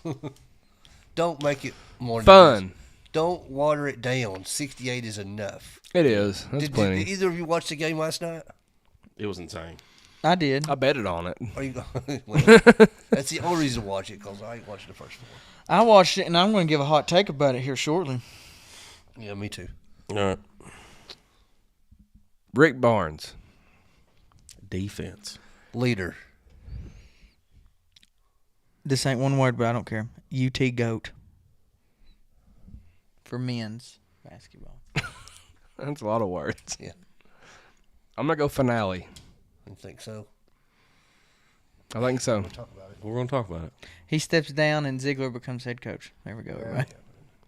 E: Don't make it more
D: Fun.
E: Don't water it down. 68 is enough.
D: It is. That's plenty.
E: Did either of you watch the game last night?
F: It was insane.
G: I did.
D: I betted on it.
E: Are you well, that's the only reason to watch it, because I ain't watching the first 4.
G: I watched it, and I'm going to give a hot take about it here shortly.
E: Yeah, me too.
F: All right.
D: Rick Barnes.
F: Defense.
E: Leader.
G: This ain't one word, but I don't care. UT GOAT. For men's basketball.
D: That's a lot of words.
E: Yeah.
D: I'm going to go finale.
E: You think so?
D: I think so.
E: Talk about it.
F: We're going to talk about it.
G: He steps down, and Ziegler becomes head coach. There we go, everybody.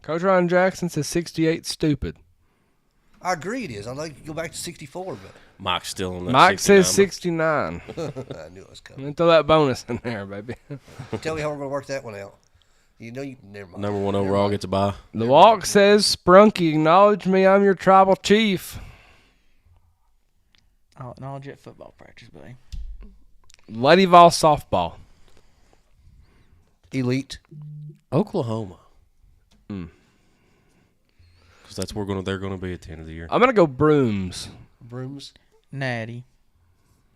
D: Coach Ryan Jackson says 68 stupid.
E: I agree it is. I'd like to go back to 64, but
F: Mike's still on that.
D: Mike
F: 69.
D: says 69.
E: I knew it was
D: Let
E: coming.
D: me throw that bonus in there, baby.
E: Tell me how we're going to work that one out. You know, never mind.
F: Number 1 overall gets a bye.
D: The Walk says, Sprunky, acknowledge me. I'm your tribal chief.
G: I'll acknowledge it at football practice, buddy.
D: Lady Vawls softball.
E: Elite.
F: Oklahoma. Because that's where they're going to be at the end of the year.
D: I'm going to go brooms.
E: Brooms.
G: Natty.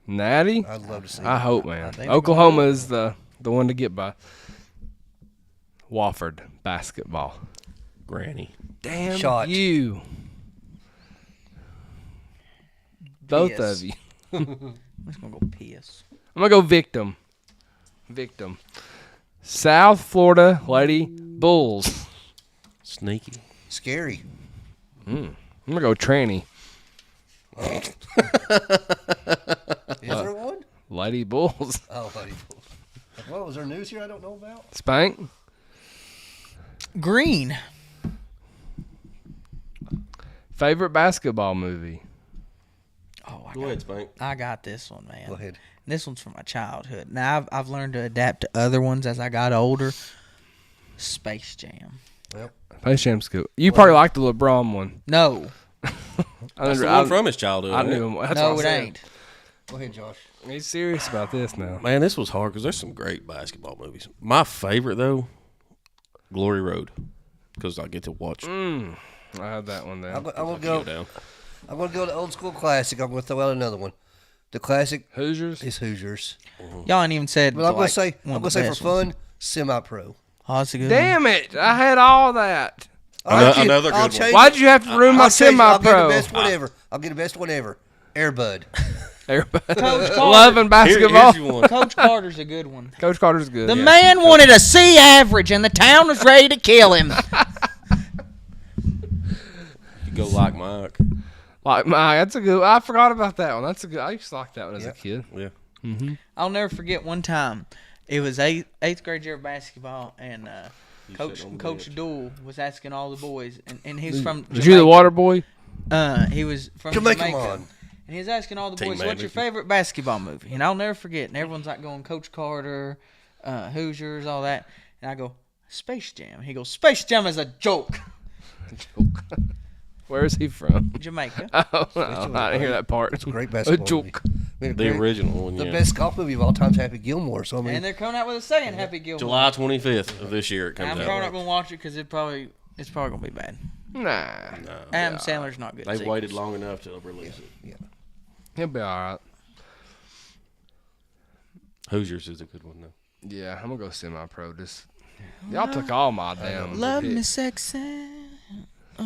D: Natty?
E: I'd love to see
D: I
E: it.
D: hope, man.
G: They be
D: Oklahoma is the one to get by. Wofford basketball.
F: Granny.
D: Damn
E: Shot.
D: you. Both
E: Piss.
D: of you.
G: I'm just going to go piss.
D: I'm going to go victim. Victim. South Florida Lady Bulls.
F: Sneaky.
E: Scary.
D: I'm going to go tranny.
E: Is there one?
D: Lady Bulls.
E: Oh, buddy. What was there news here I don't know about?
D: Spank.
G: Green.
D: Favorite basketball movie.
G: Oh, I
F: Go ahead, Spank.
G: I got this one, man.
E: Go ahead.
G: This one's from my childhood. Now I've learned to adapt to other ones as I got older. Space Jam.
E: Well,
D: Space Jam's good. You probably like the LeBron one.
G: No,
F: That's the one from his childhood.
D: I
F: isn't it?
D: knew him. That's
G: no,
D: what
G: it
D: I said.
G: ain't.
E: go ahead, Josh.
D: He's serious about this now.
F: Man, this was hard because there's some great basketball movies. My favorite, though, Glory Road, because I get to watch.
D: I had that one there.
E: I'm gonna
F: go
E: go.
F: down.
E: I'm gonna go to old school classic. I'm gonna throw out another one. The classic
D: Hoosiers.
E: is Hoosiers.
G: Y'all ain't even said.
E: But I'm gonna say,
G: one
E: I'm
G: of
E: gonna
G: the
E: say for
G: best ones.
E: fun, semi-pro.
G: Oh, that's a good one.
D: Damn it! I had all that.
F: Another good one.
E: change
D: Why'd
E: it.
D: you have to ruin my
E: I'll change it. I'll get
D: semi-pro?
E: the best one ever. I'll get the best one ever. Airbud.
D: Everybody
G: Coach Carter.
D: loving basketball.
F: Here's your one.
G: Coach Carter's a good one.
D: Coach Carter's good.
G: The man wanted a C average, and the town was ready to kill him.
F: You go like Mike.
D: Like my, that's a good. I forgot about that one. That's a good. I used to like that one as a kid.
F: Yeah.
G: I'll never forget one time. It was eighth grade year of basketball, and Coach Dool was asking all the boys, and he was from.
D: Was you the water boy?
G: He was from
E: Jamaica
G: Jamaica.
E: on.
G: And he was asking all the
F: Team
G: boys,
F: man,
G: what's your
F: Mickey.
G: favorite basketball movie? And I'll never forget. And everyone's like going Coach Carter, Hoosiers, all that. And I go, Space Jam. He goes, Space Jam is a joke.
D: Where is he from?
G: Jamaica.
D: Oh, no, I didn't hear that part.
E: It's a great basketball
D: joke.
E: movie.
F: The original one,
E: The
F: yeah.
E: best golf movie of all time is Happy Gilmore. So I mean,
G: And they're coming out with a saying, Happy Gilmore.
F: July 25th of this year it
G: I'm
F: comes
G: probably not
F: out.
G: going to watch it because it's probably going to be bad.
D: Nah,
G: Adam Sandler's not good. at
F: They've
G: sequels.
F: waited long enough to release it.
D: he'll be all right.
F: Hoosiers is a good one, though.
D: Yeah, I'm gonna go semi-pro. Just y'all took all my damn
G: Love me
D: picks.
G: sexy.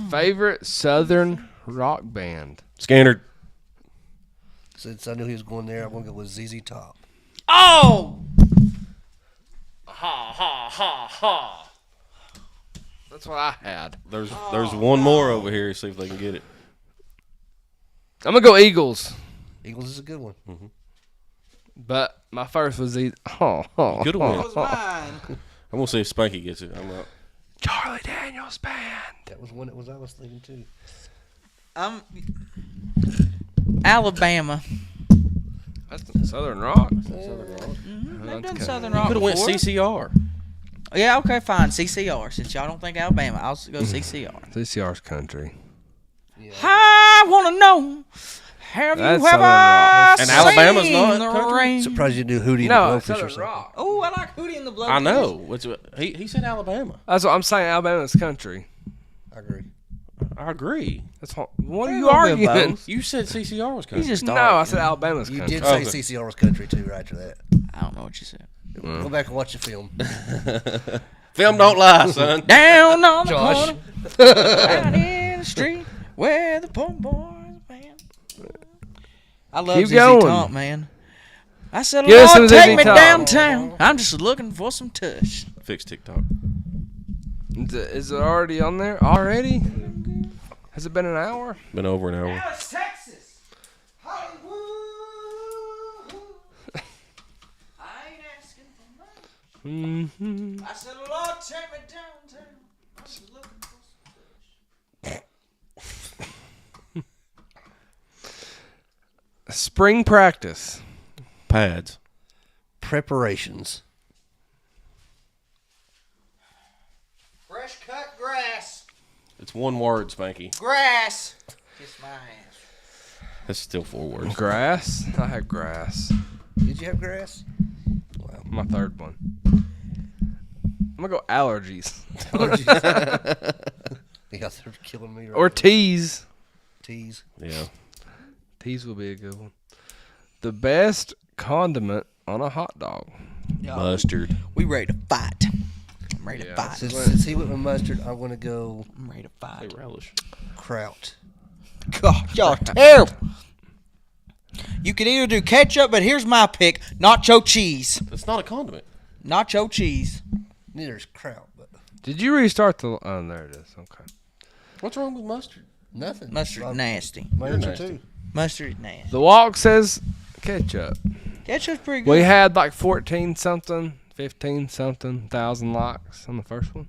D: Favorite Southern rock band.
F: Scannerd.
E: since I knew he was going there, I'm gonna go with ZZ Top.
G: Oh!
D: That's what I had.
F: There's one more over here. See if they can get it.
D: I'm gonna go Eagles,
E: Eagles is a good one.
D: but my first was
F: Good one.
G: Mine.
F: I'm gonna see if Spanky gets it. I'm out.
D: Charlie Daniels band.
E: That was one that was I was thinking too.
G: Alabama.
D: That's Southern rock.
G: They've done Southern rock
F: Could have went
G: before.
F: CCR.
G: Yeah, okay, fine. CCR. Since y'all don't think Alabama, I'll go CCR.
D: CCR's country.
G: I want to know, have
D: That's
G: you ever
D: Southern rock.
F: And Alabama's
G: seen
F: not
G: the
F: country?
G: rain?
E: Surprised you knew Hootie and
D: No,
E: the
D: it's
E: Blowfish or
D: Southern
E: something.
D: rock.
G: Oh, I like Hootie and the Blowfish.
F: I know. He said Alabama.
D: That's what I'm saying. Alabama's country.
E: I agree.
F: I agree.
D: That's what are
G: They're
D: you
G: a little bit of
D: arguing?
G: both.
F: You said CCR was country.
G: He's just
D: No, I
G: arguing.
D: said Alabama's
E: You
D: country.
E: did say
F: Okay.
E: CCR was country too right after that.
G: I don't know what you said.
E: Go back and watch the film.
F: Film don't lie, son.
G: Down on the
E: Josh.
G: corner, out in the street, where the poor boys band. I love
D: Keep
G: ZZ
D: going.
G: Top, man. I said,
D: Give us
G: Lord,
D: some
G: take
D: ZZ
G: me
D: Top.
G: downtown. I'm just looking for some tush.
F: Fix TikTok.
D: Is it already on there? Already? Has it been an hour?
F: Been over an hour.
G: Dallas, Texas. Hollywood. I ain't asking for much.
D: Mm-hmm.
G: I said, Lord, take me downtown. I'm just looking for some
D: Spring practice.
F: Pads.
E: Preparations.
G: fresh cut grass.
F: It's one word, Spanky.
G: Grass. Kiss my ass.
F: That's still 4 words.
D: Grass. I had grass.
E: Did you have grass?
D: My third one. I'm gonna go allergies.
E: Yeah, they're killing me right
D: Or
E: now.
D: teas.
E: Tease.
F: Yeah.
D: Teas will be a good one. The best condiment on a hot dog.
F: Mustard.
G: We ready to fight. I'm ready to
D: Yeah.
G: fight.
E: Since he went with mustard, I'm gonna go
G: I'm ready to
F: Hey,
G: fight.
F: relish.
E: kraut.
G: God, y'all terrible. You could either do ketchup, but here's my pick: nacho cheese.
F: It's not a condiment.
G: Nacho cheese.
E: Neither is kraut, but
D: Did you restart the? Oh, there it is. Okay.
F: What's wrong with mustard?
E: nothing.
G: Mustard nasty.
E: My answer
F: nasty.
E: too.
G: Mustard nasty.
D: The walk says ketchup.
G: Ketchup's pretty good.
D: We had like 14 something, 15 something thousand likes on the first one.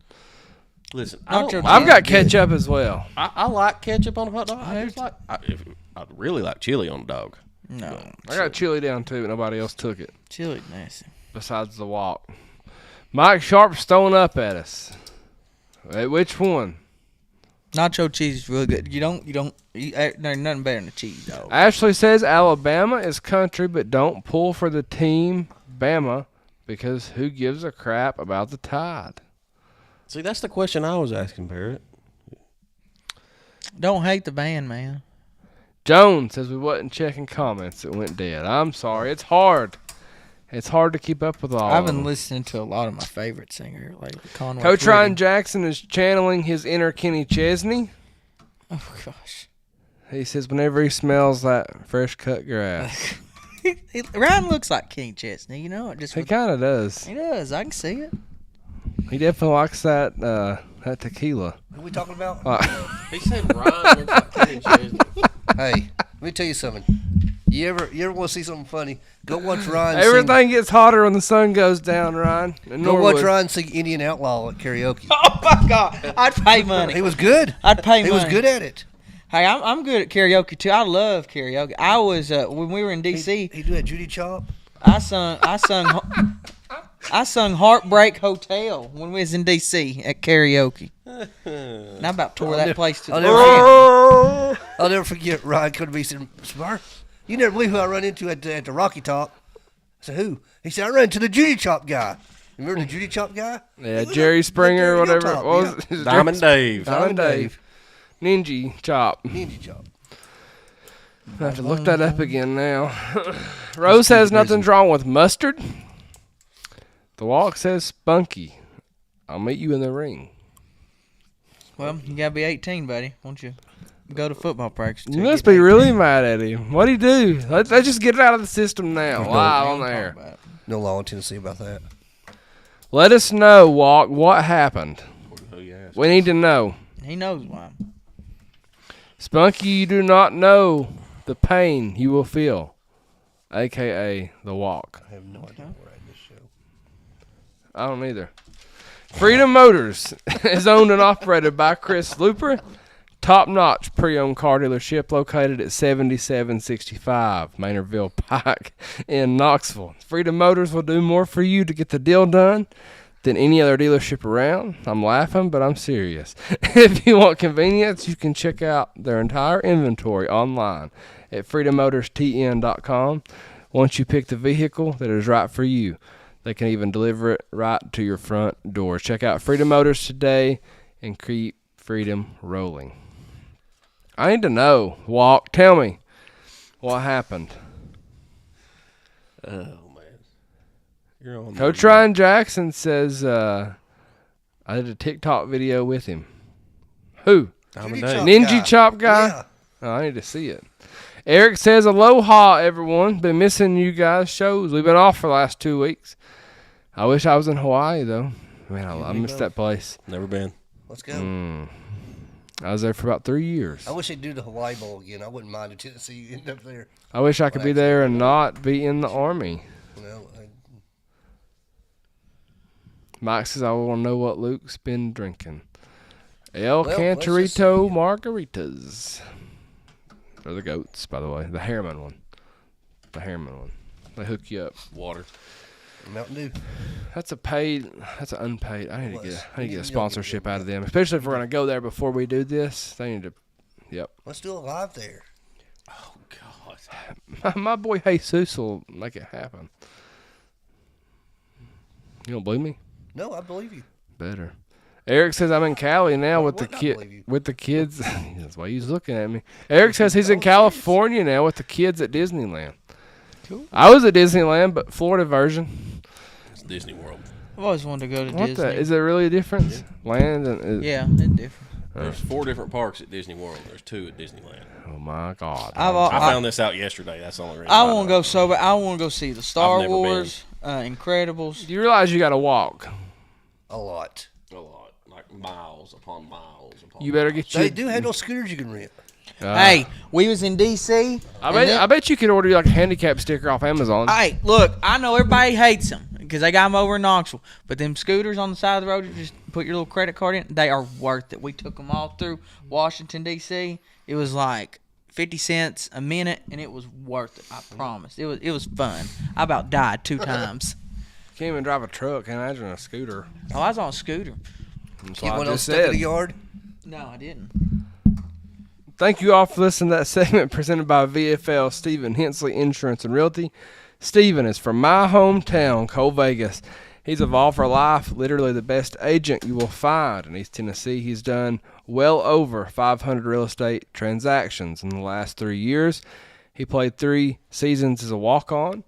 F: Listen,
G: Nacho
D: I've got
E: good.
D: ketchup as well.
F: I like ketchup on a hot dog. I really like chili on a dog.
G: No.
D: I got Chili down too, but nobody else took it
G: Chili nasty.
D: besides the walk. Mike Sharp's throwing up at us. Hey, which one?
G: Nacho cheese is really good. There's nothing better than a cheese dog.
D: Ashley says Alabama is country, but don't pull for the team Bama because who gives a crap about the Tide?
F: See, that's the question I was asking, Barrett.
G: Don't hate the band, man.
D: Jones says we wasn't checking comments. It went dead. I'm sorry. It's hard. It's hard to keep up with all
G: I've
D: of
G: been
D: them.
G: listening to a lot of my favorite singers lately. Conway
D: Coach
G: Twitty.
D: Ryan Jackson is channeling his inner Kenny Chesney.
G: Oh, gosh.
D: He says whenever he smells that fresh cut grass.
G: Ryan looks like King Chesney, Just
D: He kind of does.
G: He does. I can see it.
D: He definitely likes that tequila.
E: Who we talking about?
F: He said Ryan looks like Kenny Chesney.
E: Hey, let me tell you something. You ever want to see something funny? Go watch Ryan
D: Everything gets hotter when the sun goes down, Ryan.
E: Go watch Ryan sing Indian Outlaw at karaoke.
G: Oh, my God. I'd pay money.
E: He was good.
G: I'd pay money.
E: He was good at it.
G: Hey, I'm good at karaoke, too. I love karaoke. I was, when we were in D.C.,
E: He do that Judy Chop.
G: I sung Heartbreak Hotel when we was in D.C. at karaoke. And I about tore that place to the ground.
E: I'll never forget Ryan could be saying, Smart, you never believe who I run into at the Rocky Top. I said, who? He said, I ran into the Judy Chop guy. Remember the Judy Chop guy?
D: Yeah, Jerry Springer or whatever.
E: Hilltop,
D: What was it?
F: Diamond Dave.
D: Diamond Dave. Ninja Chop.
E: Ninja Chop.
D: I have to look that up again now. Rose says nothing's wrong with mustard. The walk says spunky. I'll meet you in the ring.
G: Well, you got to be 18, buddy. Won't you go to football practice?
D: You must be really mad at him. What'd he do? Let's just get it out of the system now. Live on there.
E: No law in Tennessee about that.
D: Let us know, Walk, what happened. We need to know.
G: He knows why.
D: Spunky, you do not know the pain you will feel, a.k.a. the walk.
E: I have no idea where I this show.
D: I don't either. Freedom Motors is owned and operated by Chris Looper. Top-notch pre-owned car dealership located at 7765 Maynardville Pike in Knoxville. Freedom Motors will do more for you to get the deal done than any other dealership around. I'm laughing, but I'm serious. If you want convenience, you can check out their entire inventory online at freedommotors.tn.com. Once you pick the vehicle that is right for you, they can even deliver it right to your front door. Check out Freedom Motors today and keep freedom rolling. I need to know, Walk. Tell me what happened.
F: Oh, man. You're on
D: Coach Ryan Jackson says I did a TikTok video with him. Who?
F: Diamond
E: Judy
F: Dave.
E: Chop
D: Ninja
E: guy.
D: Chop guy?
E: Yeah.
D: Oh, I need to see it. Eric says, aloha, everyone. Been missing you guys' shows. We've been off for the last 2 weeks. I wish I was in Hawaii, though. Man, I missed that place.
F: Never been.
E: Let's go.
D: I was there for about 3 years.
E: I wish they'd do the Hawaii Bowl again. I wouldn't mind if Tennessee end up there.
D: I wish I could be there and not be in the Army.
E: Well,
D: Mike says, I want to know what Luke's been drinking. El
E: Well, let's just
D: Cantarito
E: see.
D: margaritas. They're the goats, by the way. The Harriman one. The Harriman one. They hook you up.
F: Water.
E: Mountain Dew.
D: That's an unpaid. I need to get a
E: You don't
D: sponsorship
E: get
D: out of them, especially if we're going to go there before we do this. They need to, yep.
E: Let's do a live there.
F: Oh, God.
D: My boy Jesus will make it happen. You don't believe me?
E: No, I believe you.
D: Better. Eric says I'm in Cali now with the
E: would not believe you.
D: kid with the kids. That's why he's looking at me. Eric says he's in California now with the kids at Disneyland.
G: Cool.
D: I was at Disneyland, but Florida version.
F: It's Disney World.
G: I've always wanted to go to
D: What
G: Disney.
D: the? Is there really a difference? Land and
G: Yeah, it's different.
F: There's 4 different parks at Disney World. There's 2 at Disneyland.
D: oh my God!
F: I found this out yesterday. That's the only reason.
G: I want to go so bad. I want to go see the Star
F: I've never
G: Wars, Incredibles.
D: Do you realize you got to walk?
E: A lot.
F: A lot. Like miles upon miles upon
D: You better
F: miles.
D: get your.
E: They do have those scooters you can rent.
G: Hey, we was in D.C.
D: I bet you could order like a handicap sticker off Amazon.
G: Hey, look, I know everybody hates them because they got them over in Knoxville. But them scooters on the side of the road, you just put your little credit card in, they are worth it. We took them all through Washington, D.C. It was like 50 cents a minute, and it was worth it. I promise. It was fun. I about died 2 times.
D: Can't even drive a truck. Can't imagine a scooter.
G: Oh, I was on a scooter.
D: That's
E: Get
D: what
E: one
D: I
E: on
D: just
E: stuck in
D: said.
E: the yard.
G: No, I didn't.
D: Thank you all for listening to that segment presented by VFL Stephen Hensley Insurance and Realty. Stephen is from my hometown, Cole Vegas. He's evolved for life, literally the best agent you will find in East Tennessee. He's done well over 500 real estate transactions in the last 3 years. He played 3 seasons as a walk-on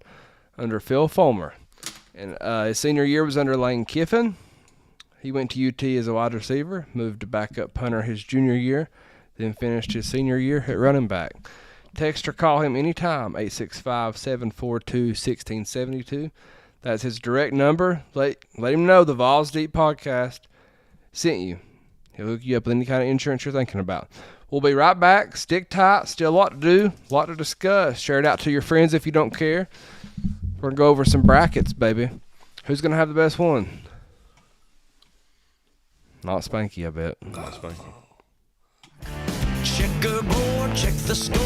D: under Phil Fulmer. And his senior year was under Lane Kiffin. He went to UT as a wide receiver, moved to backup punter his junior year, then finished his senior year at running back. Text or call him anytime, 865-742-1672. That's his direct number. Let him know the Vawls Deep podcast sent you. He'll hook you up with any kind of insurance you're thinking about. We'll be right back. Stick tight. Still a lot to do, a lot to discuss. Share it out to your friends if you don't care. We're going to go over some brackets, baby. Who's going to have the best one? Not Spanky, I bet.
F: Not Spanky.
C: Checkerboard, check the score.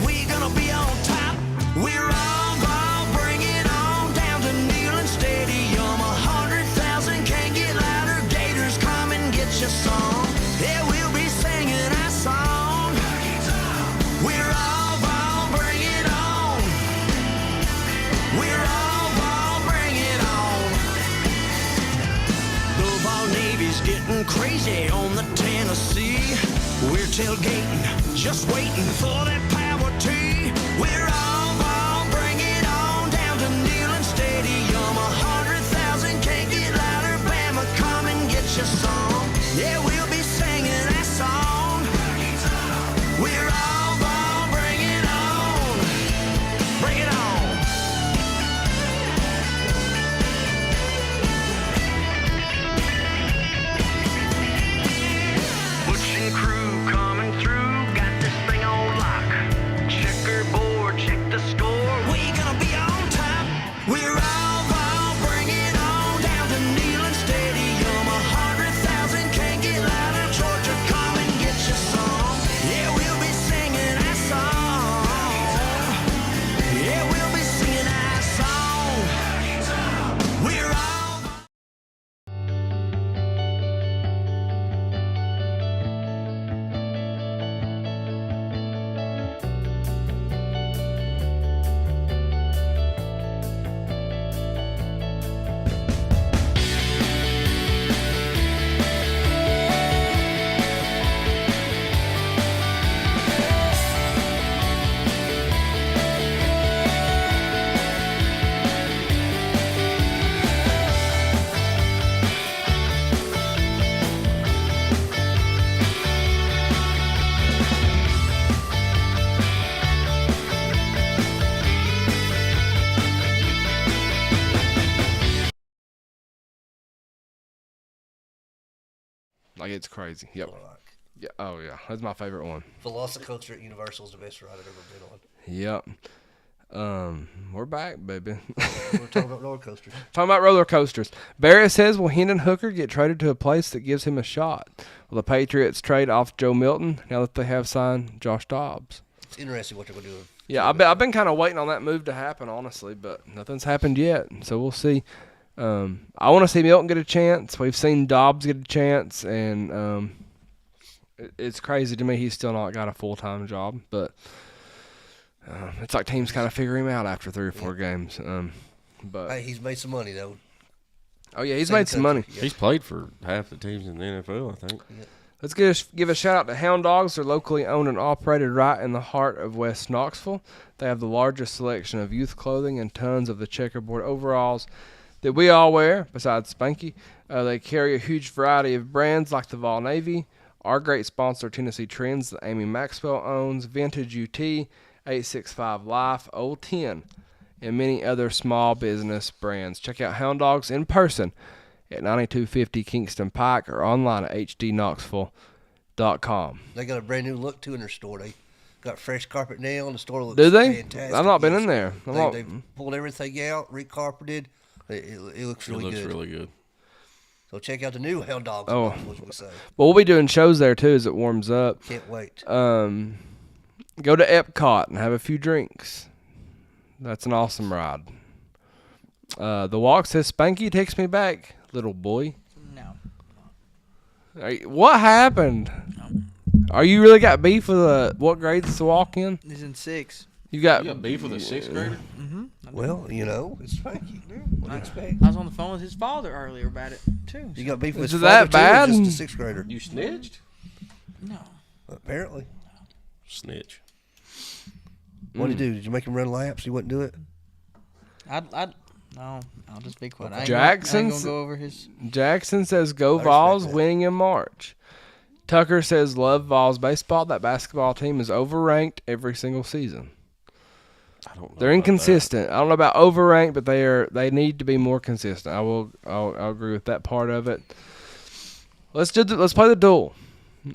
C: We gonna be on top. We're all ball, bring it on down to Neyland Stadium. 100,000 can't get louder. Gators, come and get your song. Yeah, we'll be singing our song. We're all ball, bring it on. We're all ball, bring it on. The Ball Navy's getting crazy on the Tennessee. We're tailgating, just waiting for that power tee. We're all ball, bring it on down to Neyland Stadium. 100,000 can't get louder. Bama, come and get your song. Yeah, we'll be singing that song. We're all ball, bring it on. Bring it on. Butch and crew coming through, got this thing on lock. Checkerboard, check the score. We gonna be on top. We're all ball, bring it on down to Neyland Stadium. 100,000 can't get louder. Georgia, come and get your song. Yeah, we'll be singing our song. Yeah, we'll be singing our song. We're all.
D: Like, it's crazy. Yep. Yeah. Oh, yeah. That's my favorite one.
E: Velocicoaster at Universal is the best ride I've ever been on.
D: Yep. We're back, baby.
E: We're talking about roller coasters.
D: Talking about roller coasters. Barrett says, will Hendon Hooker get traded to a place that gives him a shot? Will the Patriots trade off Joe Milton now that they have signed Josh Dobbs?
E: It's interesting what they're going to do.
D: Yeah, I've been kind of waiting on that move to happen, honestly, but nothing's happened yet. So we'll see. I want to see Milton get a chance. We've seen Dobbs get a chance, and it's crazy to me he's still not got a full-time job. But it's like teams kind of figure him out after 3 or 4 games. But
E: Hey, he's made some money, though.
D: oh, yeah, he's
E: Same
D: made some money.
E: country, yeah.
F: He's played for half the teams in the NFL, I think.
D: Let's give a shout out to Hound Dogs. They're locally owned and operated right in the heart of West Knoxville. They have the largest selection of youth clothing and tons of the checkerboard overalls that we all wear, besides Spanky. They carry a huge variety of brands like the Vol Navy, our great sponsor Tennessee Trends that Amy Maxwell owns, Vintage UT, 865 Life, Old 10, and many other small business brands. Check out Hound Dogs in person at 9250 Kingston Pike or online at hdknoxville.com.
E: They got a brand new look, too, in their store. They got fresh carpet now, and the store looks
D: Do they?
E: fantastic.
D: I've not been
E: Yes.
D: in there.
E: They've pulled everything out, recarpeted. It looks really
F: It looks
E: good.
F: really good.
E: So check out the new Hound Dogs.
D: Oh.
E: What we say.
D: Well, we'll be doing shows there, too, as it warms up.
E: Can't wait.
D: Go to Epcot and have a few drinks. That's an awesome ride. The Walk says, Spanky takes me back, little boy.
G: No.
D: What happened? Are you really got beef with what grade is the Walk in?
G: He's in 6.
D: You got
F: beef with a 6th grader?
E: Well, it's Spanky. What do you expect?
G: I was on the phone with his father earlier about it, too.
E: You got beef with
D: Is
E: his
D: it that
E: father, too, or
D: bad?
E: just a 6th grader?
F: You snitched?
G: No.
E: Apparently.
F: Snitch.
E: What did he do? Did you make him run laps? He wouldn't do it?
G: No, I'll just be quiet. I ain't
D: Jackson's-
G: gonna go over his.
D: Jackson says, go
E: I respect
D: Vols,
E: that.
D: winning in March. Tucker says, love Vols baseball. That basketball team is overranked every single season.
F: I don't know.
D: They're inconsistent. I don't know about overranked, but they need to be more consistent. I'll agree with that part of it. Let's play the duel.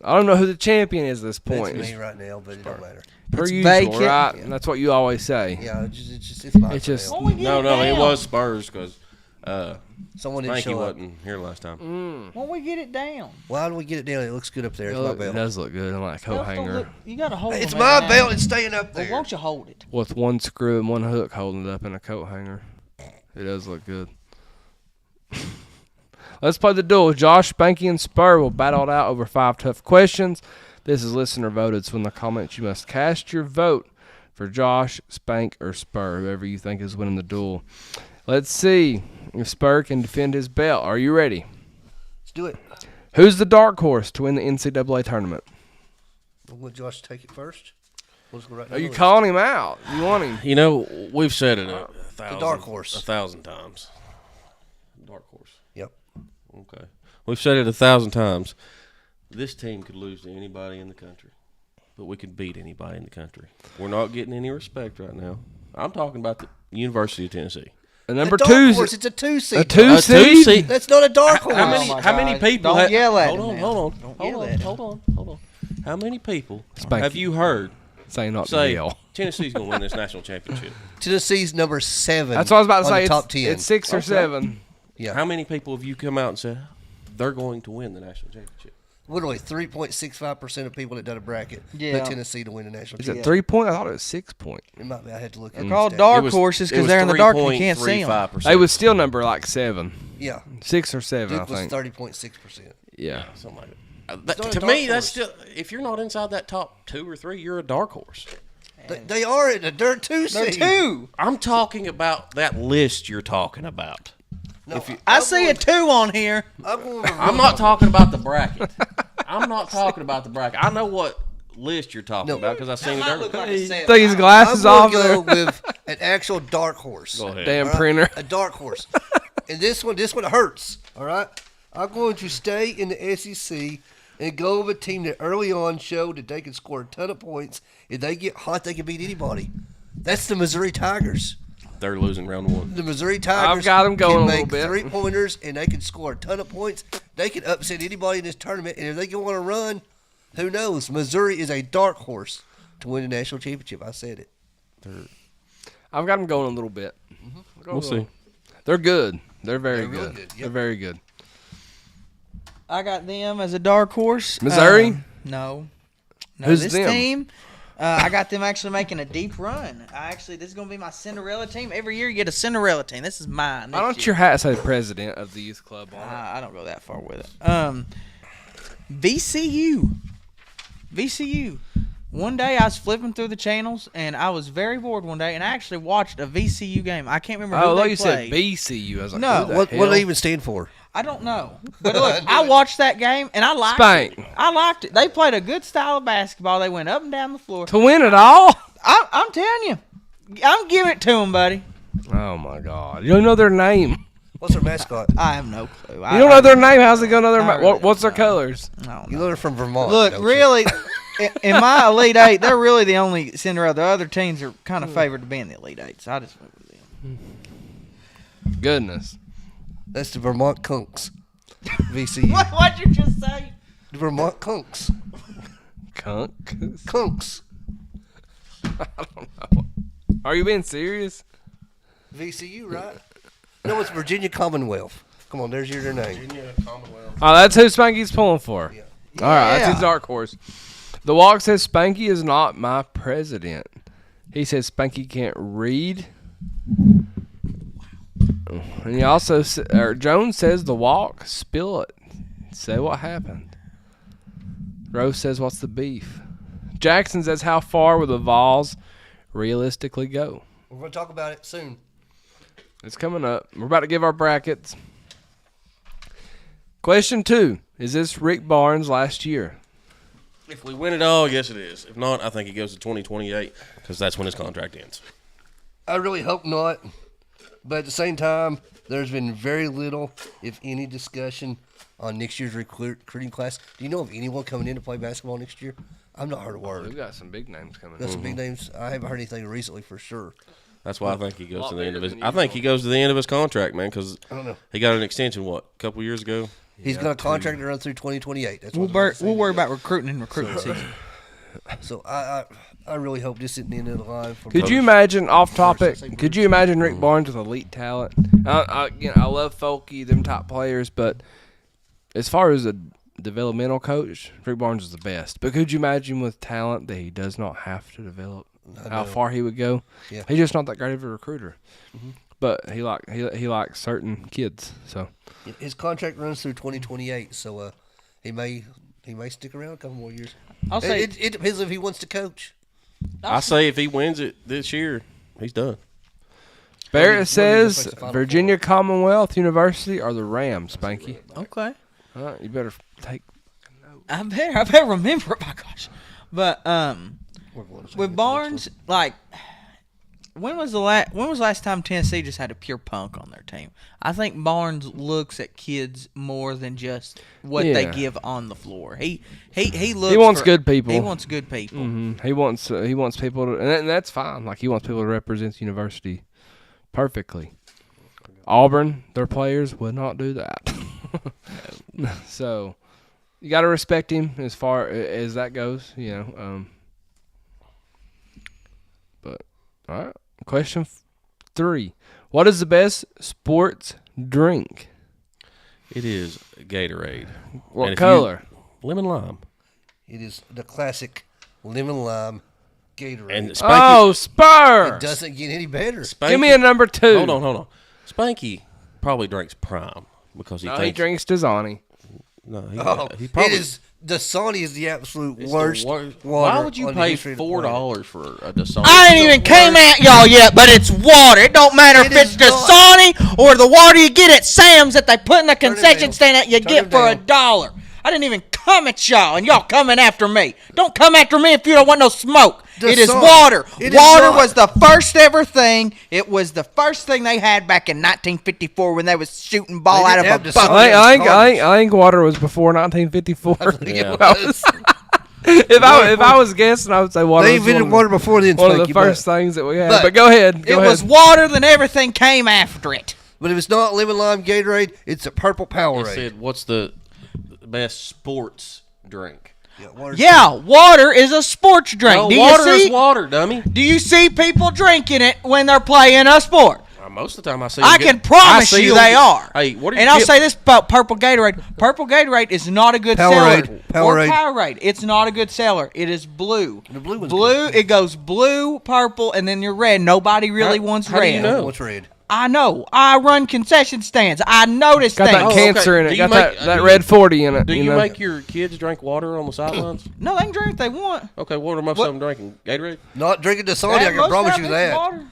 D: I don't know who the champion is at this point.
E: It's me right now, but it don't matter.
D: Per
G: It's
D: usual,
G: vacant.
D: right?
E: Yeah.
D: And that's what you always say.
E: Yeah, it's my
D: It's just-
E: fault.
F: No, it was Spurs because
E: Someone didn't
F: Spanky
E: show up.
F: wasn't here last time.
G: When we get it down,
E: Why do we get it down? It looks good up there. It's my
D: It
E: belt.
D: does look good. I'm like a coat
G: Stuff don't
D: hanger
G: look- you gotta hold.
E: It's
G: them
E: my
G: every now
E: belt.
G: and
E: It's staying up
G: then.
E: there.
G: Well, won't you hold it?
D: with one screw and one hook holding it up in a coat hanger. It does look good. Let's play the duel. Josh, Spanky, and Spur will battle it out over 5 tough questions. This is listener voted, so in the comments you must cast your vote for Josh, Spank, or Spur, whoever you think is winning the duel. Let's see if Spur can defend his belt. Are you ready?
E: Let's do it.
D: Who's the dark horse to win the NCAA tournament?
E: We'll let Josh take it first. We'll just go right down
D: Are you
E: the list.
D: calling him out? You want him?
F: You know, we've said it a
E: dark horse.
F: 1,000 times. Dark horse.
E: Yep.
F: Okay. We've said it 1,000 times. This team could lose to anybody in the country, but we could beat anybody in the country. We're not getting any respect right now. I'm talking about the University of Tennessee.
D: And number
E: A dark
D: 2's
E: horse, it's a 2 seed.
D: a 2 seed.
E: That's not a dark horse.
F: How many?
G: my
F: How many
G: God.
F: people?
G: Don't yell at
F: hold
G: him
F: on,
G: now.
F: hold on,
G: Don't
F: hold
G: yell
F: on,
G: at him.
F: hold on, hold on. How many people
D: Spanky.
F: have you heard
D: Say not to
F: say
D: yell.
F: Tennessee's going to win this national championship?
E: Tennessee's number 7.
D: That's what I was about to
E: on
D: say.
E: the top 10.
D: It's 6 or 7.
E: Yeah.
F: How many people have you come out and said they're going to win the national championship?
E: Literally 3.65% of people that done a bracket
G: Yeah.
E: put Tennessee to win the national
D: Is it
E: championship.
D: 3 point? I thought it was 6 point.
E: It might be. I had to look at
G: They're
E: the
G: called
E: stats.
G: dark
F: It was-
G: horses
F: it
G: because
F: was
G: they're in the dark and you can't see them.
F: 3.35%.
D: They would still number like 7,
E: Yeah.
D: 6 or 7.
E: Duke
D: I
E: was
D: think.
E: 30.6%.
D: Yeah.
F: Something like that.
E: not a
F: To
E: dark
F: me, that's
E: horse.
F: still, if you're not inside that top 2 or 3, you're a dark horse.
E: They are in a dirt 2
G: They're
E: seed.
G: 2.
F: I'm talking about that list you're talking about.
E: No,
G: I see a 2 on here.
E: I'm going with
F: I'm not talking about the bracket. I'm not talking about the bracket. I know what list you're talking
E: No.
F: about because I've seen it earlier.
D: Take his glasses
E: I'm
D: off
E: going
D: there.
E: to go with an actual dark horse.
F: Go ahead.
D: Damn
E: All right?
D: printer.
E: A dark horse. And this one hurts. All right. I'm going to stay in the SEC and go with a team that early on showed that they can score a ton of points. If they get hot, they can beat anybody. That's the Missouri Tigers.
F: They're losing round 1.
E: The Missouri Tigers
D: I've got them going
E: can
D: a
E: make
D: little bit.
E: 3-pointers, and they can score a ton of points. They can upset anybody in this tournament, and if they go on a run, who knows? Missouri is a dark horse to win the national championship. I said it.
D: I've got them going a little bit.
F: We'll see.
D: They're good. They're very
E: They're really
D: good.
E: good, yep.
D: They're very good.
G: I got them as a dark horse.
D: Missouri?
G: No.
D: Who's
G: this
D: them?
G: team, I got them actually making a deep run. This is going to be my Cinderella team. Every year you get a Cinderella team. This is mine.
D: Why don't your hat say president of the youth club on it?
G: I don't go that far with it. VCU. One day I was flipping through the channels and I was very bored one day and I actually watched a VCU game. I can't remember
D: Oh,
G: who
D: look,
G: they
D: you
G: played.
D: said BCU. I was like,
G: No.
D: who the
E: What do
D: hell?
E: they even stand for?
G: I don't know. But look, I watched that game and I liked
D: Spank.
G: it. I liked it. They played a good style of basketball. They went up and down the floor.
D: To win it all?
G: I'm telling you. I'm giving it to them, buddy.
D: Oh, my God. You don't know their name.
E: What's their mascot?
G: I have no clue.
D: You don't know their name? How's it going to know their
G: I really
D: What's their
G: don't know.
D: colors?
E: You know they're from Vermont.
G: Look,
E: don't you?
G: really, in my Elite Eight, they're really the only Cinderella. The other teams are kind of favored to be in the Elite Eight, so I just went with them.
D: Goodness.
E: That's the Vermont Kunks. VCU.
G: What'd you just say?
E: The Vermont Kunks.
D: Kunk.
E: Kunks.
D: Are you being serious?
E: VCU, right? No, it's Virginia Commonwealth. Come on, there's your name.
D: Oh, that's who Spanky's pulling for.
E: Yeah.
D: All right, that's
G: Yeah.
D: his dark horse. The Walk says Spanky is not my president. He says Spanky can't read. And he also Jones says the Walk, spill it. Say what happened. Rose says what's the beef. Jackson says how far will the Vawls realistically go?
E: We're going to talk about it soon.
D: It's coming up. We're about to give our brackets. Question 2. Is this Rick Barnes' last year?
F: If we win it all, yes, it is. If not, I think he goes to 2028 because that's when his contract ends.
E: I really hope not. But at the same time, there's been very little, if any, discussion on next year's recruiting class. Do you know of anyone coming in to play basketball next year? I've not heard a word.
D: We've got some big names coming.
E: Got some big names. I haven't heard anything recently for sure.
F: That's why I think he goes to the end of his. I think he goes to the end of his contract, man, because
E: I don't know.
F: He got an extension a couple years ago.
E: He's got a contract to run through 2028. That's
G: We'll worry about recruiting in recruiting season.
E: So I really hope this isn't the end of the line.
D: Could you imagine, off topic, could you imagine Rick Barnes with elite talent? I love Folky, them top players, but as far as a developmental coach, Rick Barnes is the best. But could you imagine with talent that he does not have to develop, how far he would go?
E: Yeah.
D: He's just not that great of a recruiter. Mm-hmm. But he likes certain kids. So
E: his contract runs through 2028, so he may stick around a couple more years.
G: I'll say
E: it depends if he wants to coach.
F: I say if he wins it this year, he's done.
D: Barrett says Virginia Commonwealth University or the Rams, Spanky.
G: Okay.
D: You better take a note.
G: I better remember it, my gosh. But with Barnes, like, when was the last time Tennessee just had a pure punk on their team? I think Barnes looks at kids more than just what they give on the floor. He looks.
D: He wants good people.
G: He wants good people.
D: Mm-hmm. He wants people to, and that's fine. Like, he wants people to represent the university perfectly. Auburn, their players would not do that. So you got to respect him as far as that goes, you know. But all right. Question 3. What is the best sports drink?
F: It is Gatorade.
D: What color?
F: Lemon lime.
E: It is the classic lemon lime Gatorade.
F: And Spanky,
D: oh, Spurs!
E: It doesn't get any better.
F: Spanky,
D: Give me a number 2.
F: Hold on. Spanky probably drinks Prime because he
D: drinks Dasani.
F: No, he
E: it is. Dasani is the absolute worst water.
F: Why would you
E: on the
F: pay
E: history of the
F: $4 for a Dasani?
G: I ain't even came at y'all yet, but it's water. It don't matter if it's Dasani or the water you get at Sam's that they put in the concession stand that you get for $1. I didn't even come at y'all, and y'all coming after me. Don't come after me if you don't want no smoke. It is water. Water was the first ever thing. It was the first thing they had back in 1954 when they was shooting ball out of a bucket.
D: I think water was before 1954. If I was guessing, I would say water.
E: They invented water before then.
D: One of the first things that we had. But go ahead.
G: It was water, then everything came after it.
E: But if it's not lemon lime Gatorade, it's a purple Powerade.
F: I said, what's the best sports drink?
G: Water is a sports drink.
F: No, water is water, dummy.
G: Do you see people drinking it when they're playing a sport?
F: Most of the time I see
G: I can promise you they are.
F: Hey, what are you
G: and I'll say this about purple Gatorade. Purple Gatorade is not a good seller. Powerade. It's not a good seller. It is blue.
E: The blue one's
G: blue. It goes blue, purple, and then you're red. Nobody really wants red.
F: How do you know?
E: What's red?
G: I know. I run concession stands. I notice
D: got
G: things.
D: Got that cancer in it. Got that red 40 in it.
F: Do you make your kids drink water on the sidelines?
G: No, they can drink if they want.
F: Okay, what are most of them drinking? Gatorade?
E: Not drinking Dasani, I can promise you that.
G: Water.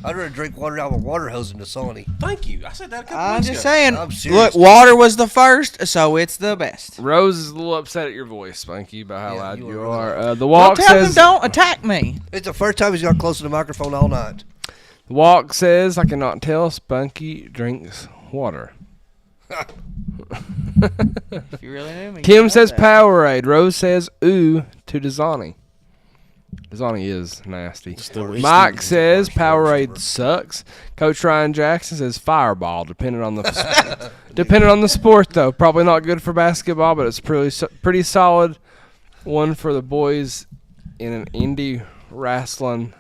E: I'd rather drink water out of a water hose than Dasani.
F: Thank you. I said that a couple
G: I'm
F: weeks
G: just
F: ago.
G: saying.
E: I'm serious.
G: Look, water was the first, so it's the best.
D: Rose is a little upset at your voice, Spanky, about how loud you are. The
G: Don't
D: Walk
G: tell
D: says,
G: him don't attack me.
E: It's the first time he's got close to the microphone all night.
D: The Walk says, I cannot tell Spunky drinks water.
G: If you really knew me.
D: Kim says Powerade. Rose says ooh to Dasani. Dasani is nasty. Mike says Powerade sucks. Coach Ryan Jackson says Fireball, depending on the sport though. Probably not good for basketball, but it's pretty solid one for the boys in an indie wrestling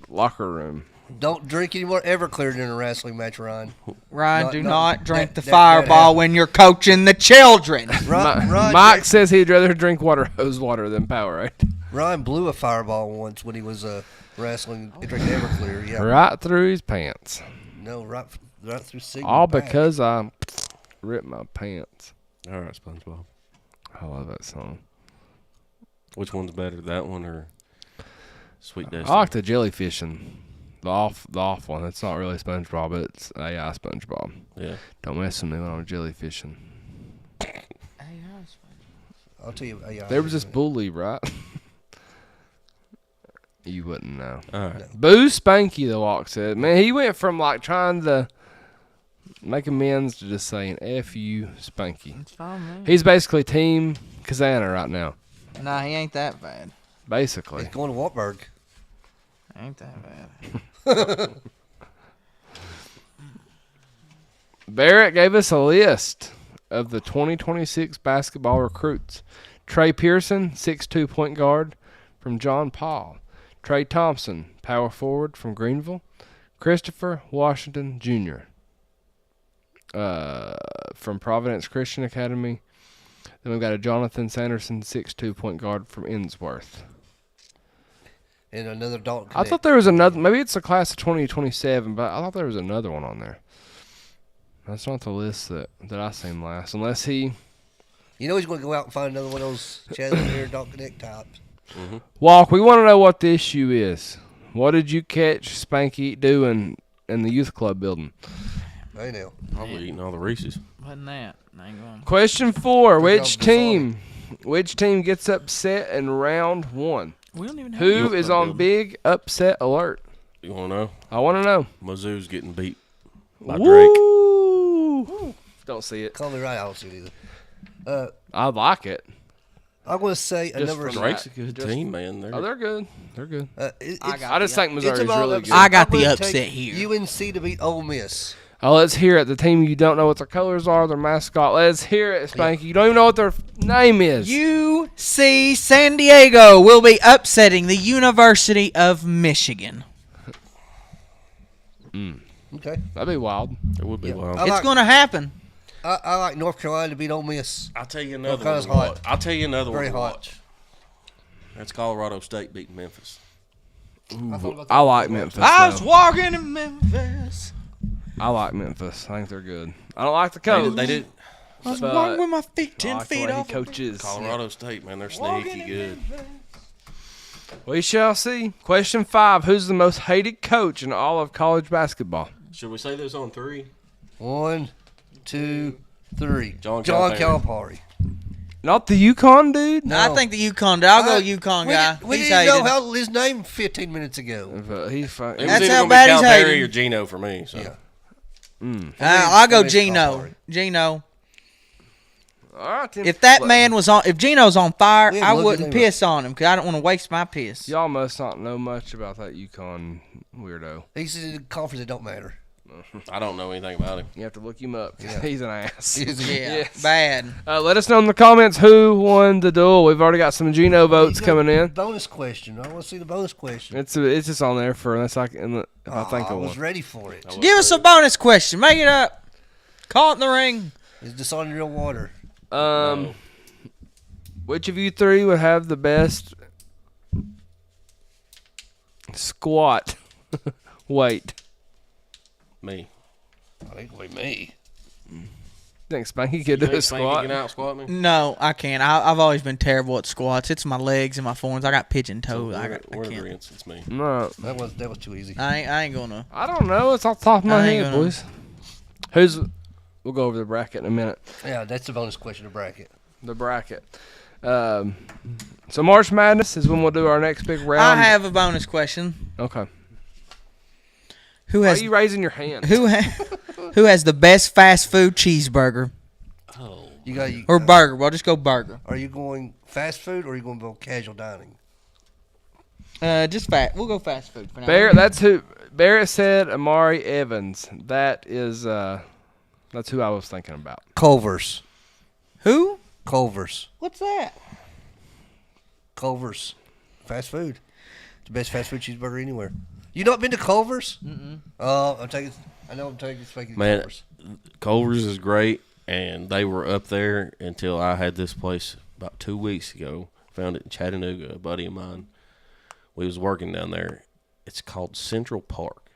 D: locker room.
E: Don't drink any more Everclear during a wrestling match, Ryan.
G: Ryan, do not drink the
E: that
G: Fireball when you're coaching the children.
D: Mike says he'd rather drink hose water than Powerade.
E: Ryan blew a Fireball once when he was wrestling. He drank Everclear. Yeah.
D: Right through his pants.
E: No, right through Sigma.
D: All
E: back.
D: because I ripped my pants.
F: All right, SpongeBob.
D: I love that song.
F: Which one's better, that one or Sweet Destiny?
D: I like the jellyfishing. The off one. It's not really SpongeBob, but it's AI SpongeBob.
F: Yeah.
D: Don't mess with me when I'm jellyfishing.
E: I'll tell you.
D: There was this bully, right? You wouldn't know.
F: All right.
D: Boo Spanky, the walk said. Man, he went from like trying to make amends to just saying F you, Spanky.
G: It's fine, man.
D: He's basically Team Kazana right now.
G: Nah, he ain't that bad.
D: Basically.
E: He's going to Wartburg.
G: Ain't that bad.
D: Barrett gave us a list of the 2026 basketball recruits. Trey Pearson, 6'2" point guard from John Paul. Trey Thompson, power forward from Greenville. Christopher Washington Jr. From Providence Christian Academy. Then we've got a Jonathan Sanderson, 6'2" point guard from Innsworth.
E: And another Dalton.
D: I thought there was another. Maybe it's a class of 2027, but I thought there was another one on there. That's not the list that I seen last. Unless he.
E: You know he's going to go out and find another one of those Chandler Dalton Connect types.
F: Mm-hmm.
D: Walk, we want to know what the issue is. What did you catch Spanky doing in the youth club building?
E: I know.
F: Probably eating all the Reese's.
G: Wasn't that? I ain't going.
D: Question 4. Which
E: y'all
D: team gets upset in round 1?
G: We don't even have
D: Who is on big upset alert?
F: You want to know?
D: I want to know.
F: Mizzou's getting beat by Drake.
D: Woo! Don't see it.
E: Call me right. I don't see it either.
D: I like it.
E: I'm going to say a
D: Just
E: number of.
D: from
F: Drake's a good team, man.
D: They're good. They're good.
G: I
D: I just think Missouri's
E: about
D: really
E: upset.
D: good.
G: I got
E: I'm
G: the
E: gonna
G: upset
E: take
G: here.
E: UNC to beat Ole Miss.
D: Oh, let's hear it. The team you don't know what their colors are, their mascot. Let's hear it, Spanky. You don't even know what their name is.
G: UC San Diego will be upsetting the University of Michigan.
E: Okay.
D: That'd be wild.
F: It would be
E: Yeah.
F: wild.
E: I
G: It's
E: like-
G: going to happen.
E: I like North Carolina to beat Ole Miss.
F: I'll tell you another
E: North
F: one.
E: Carolina's
F: To
E: hot.
F: watch. I'll tell you another
E: Very
F: one to
E: hot.
F: watch. That's Colorado State beating Memphis.
D: I like Memphis.
G: I was
D: though.
G: walking in Memphis.
D: I like Memphis. I think they're good. I don't like the coach.
F: They did.
G: I was
D: But
G: walking with my feet
D: I
G: 10
D: like the
G: feet
D: way
G: off.
D: he coaches.
F: Colorado State, man, they're sneaky good.
D: We shall see. Question 5. Who's the most hated coach in all of college basketball?
F: Should we say this on 3?
E: 1, 2, 3.
F: John
E: Calipari.
D: Not the UConn dude?
G: No, I think the UConn. I'll go UConn guy.
E: We
G: He's
E: didn't know
G: hated.
E: how his name 15 minutes ago.
D: He's fine.
F: It was
G: That's
F: either
G: how
F: gonna be
G: bad he's
F: Calipari
G: hating.
F: or Gino for me. So.
E: Yeah.
G: I'll go
E: For me, it's
G: Gino.
E: Calipari.
G: Gino.
D: All right, then.
G: If that man was on, if Gino's on fire,
E: We
G: I
E: looked
G: wouldn't
E: at him.
G: piss on him because I don't want to waste my piss.
D: Y'all must not know much about that UConn weirdo.
E: He's in a conference that don't matter.
F: I don't know anything about him.
D: You have to look him up. 'Cause he's an ass.
G: Yeah,
D: Yes.
G: bad.
D: Let us know in the comments who won the duel. We've already got some Gino votes coming in.
E: Bonus question. I want to see the bonus question.
D: It's just on there for unless I can, if I think
E: I
D: of
E: was
D: one.
E: ready for it.
G: Give us a bonus question. Make it up. Call it in the ring.
E: Is this on real water?
D: Which of you three would have the best squat weight?
F: Me.
E: I think it'll be me.
D: Think Spanky could
F: You
D: do
F: think
D: a
F: Spanky
D: squat?
F: can out squat me?
G: No, I can't. I've always been terrible at squats. It's my legs and my forearms. I got pigeon toes. I
F: We're in
G: can't.
F: agreement. It's me.
D: No,
E: That was too easy.
G: I ain't gonna.
D: I don't know. It's off the top of my
G: I ain't
D: head,
G: gonna-
D: boys. We'll go over the bracket in a minute.
E: Yeah, that's the bonus question to bracket.
D: The bracket. So March Madness is when we'll do our next big round.
G: I have a bonus question.
D: Okay.
G: Who
D: Why are
G: has
D: you raising your hand?
G: who has the best fast food cheeseburger
E: You got
G: or burger? Well, just go burger.
E: Are you going fast food or are you going to go casual dining?
G: Just fat. We'll go fast food for now.
D: Barrett, that's who. Barrett said Amari Evans. That is, that's who I was thinking about.
E: Culver's.
G: Who?
E: Culver's.
G: What's that?
E: Culver's. Fast food. It's the best fast food cheeseburger anywhere. You not been to Culver's? I'm taking Spanky to
F: Man,
E: Culver's.
F: Culver's is great, and they were up there until I had this place about 2 weeks ago. Found it in Chattanooga, a buddy of mine. We was working down there. It's called Central Park.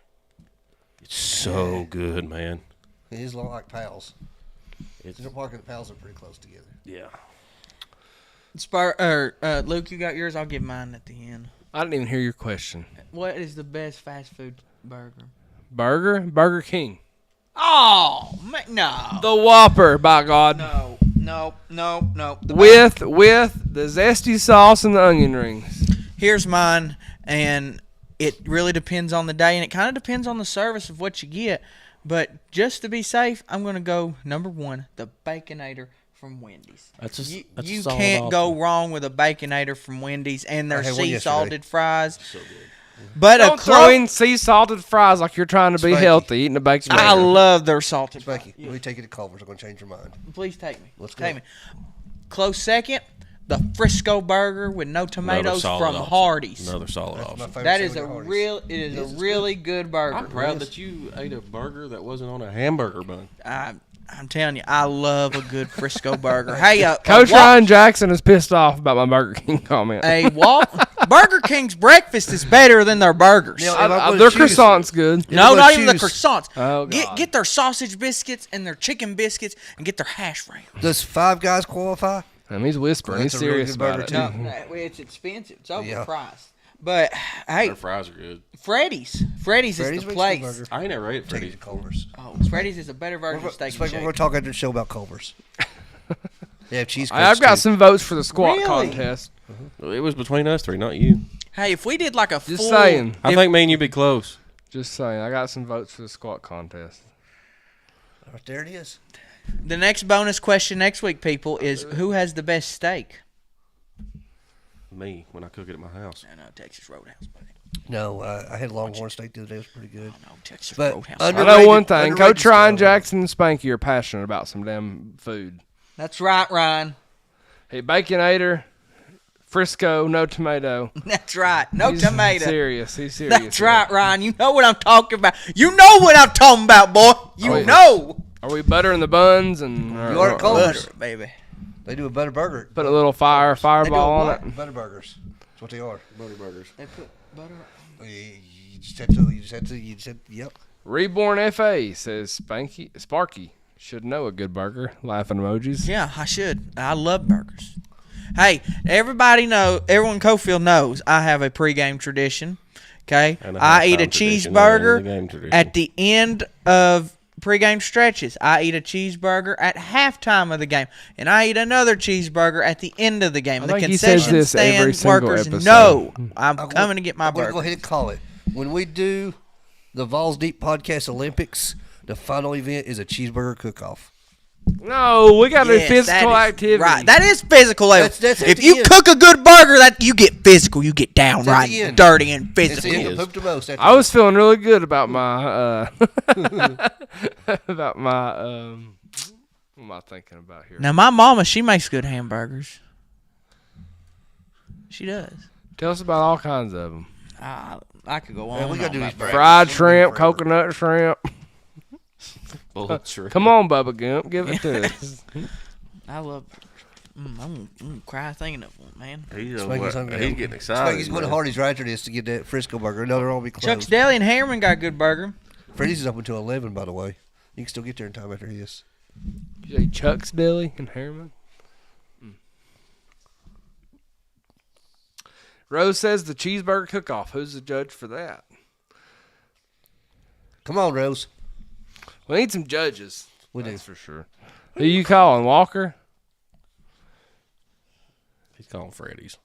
F: It's so good, man.
E: It is a lot like Pals. Central Park and Pals are pretty close together.
F: Yeah.
G: Luke, you got yours? I'll give mine at the end.
D: I didn't even hear your question.
G: What is the best fast food burger?
D: Burger King.
G: Oh, no.
D: The Whopper, by God.
G: No.
D: With the zesty sauce and the onion rings.
G: Here's mine, and it really depends on the day, and it kind of depends on the service of what you get. But just to be safe, I'm going to go number 1, the Baconator from Wendy's. You can't go wrong with a Baconator from Wendy's and their sea salted fries. So good. But
D: don't throw in sea salted fries like you're trying to be healthy eating a Baconator.
G: I love their salted fries.
E: Let me take you to Culver's. I'm going to change your mind.
G: Please take me.
E: Let's go.
G: Take me. Close second, the Frisco burger with no tomatoes from Hardee's.
F: Another solid option.
G: That is a really good burger.
F: I'm proud that you ate a burger that wasn't on a hamburger bun.
G: I'm telling you, I love a good Frisco burger. Hey,
D: Coach Ryan Jackson is pissed off about my Burger King comment.
G: Burger King's breakfast is better than their burgers.
D: Their croissant's good.
G: No, not even the croissants.
D: Oh, God.
G: Get their sausage biscuits and their chicken biscuits and get their hash browns.
E: Does Five Guys qualify?
D: He's whispering. He's serious about it.
G: No, it's expensive. It's overpriced. But hey,
F: their fries are good.
G: Freddy's is the place.
F: I ain't never ate Freddy's.
E: Culver's.
G: Oh, Freddy's is a better version of Steak and Shake.
E: We're going to talk after the show about Culver's. They have cheese.
D: I've got some votes for the squat contest.
F: It was between us 3, not you.
G: Hey, if we did like a
D: just saying,
F: I think me and you'd be close.
D: Just saying, I got some votes for the squat contest.
E: Right there it is.
G: The next bonus question next week, people, is who has the best steak?
F: Me, when I cook it at my house.
G: No, Texas Roadhouse, buddy.
E: No, I had Longhorn steak the other day. It was pretty good.
G: Oh, no, Texas
E: but
G: Roadhouse.
D: I know one thing. Coach Ryan Jackson and Spanky are passionate about some damn food.
G: That's right, Ryan.
D: Hey, Baconator, Frisco, no tomato.
G: That's right. No tomato.
D: He's serious.
G: That's right, Ryan. You know what I'm talking about. You know what I'm talking about, boy. You know.
D: Are we buttering the buns and
E: you are
G: butter, baby?
E: They do a butter burger.
D: Put a little fireball on it.
E: Butter burgers. That's what they are.
F: Butter burgers.
G: They put butter.
E: You just had to. Yep.
G: Reborn
D: FA says Sparky should know a good burger. Laughing emojis.
G: Yeah, I should. I love burgers. Hey, everyone in Cofield knows I have a pregame tradition. Okay, I eat a cheeseburger at the end of pregame stretches. I eat a cheeseburger at halftime of the game, and I eat another cheeseburger at the end of the game. The concession stand workers know I'm coming to get my burger.
E: I'm going to go ahead and call it. When we do the Vawls Deep Podcast Olympics, the final event is a cheeseburger cook-off.
D: No, we got to do physical activity.
G: Right, that is physical.
E: That's
G: if you cook a good burger, you get physical. You get downright dirty and physical.
E: I
D: was feeling really good about my what am I thinking about here?
G: Now, my mama, she makes good hamburgers. She does.
D: Tell us about all kinds of them.
G: I could go on.
E: We got to do these
D: fried shrimp, coconut shrimp.
F: Shrimp.
D: Come on, Bubba Gump, give it to us.
G: I love. I'm gonna cry thinking of one, man.
F: He's getting excited.
E: He's going to Hardee's right after this to get that Frisco burger. No, they're all be closed.
G: Chuck's Deli and Harriman got a good burger.
E: Freddy's is up until 11, by the way. You can still get there in time after this.
D: You say Chuck's Deli and Harriman? Rose says the cheeseburger cook-off. Who's the judge for that?
E: Come on, Rose.
D: We need some judges.
E: That's
D: for sure. Who you calling, Walker?
F: He's calling Freddy's.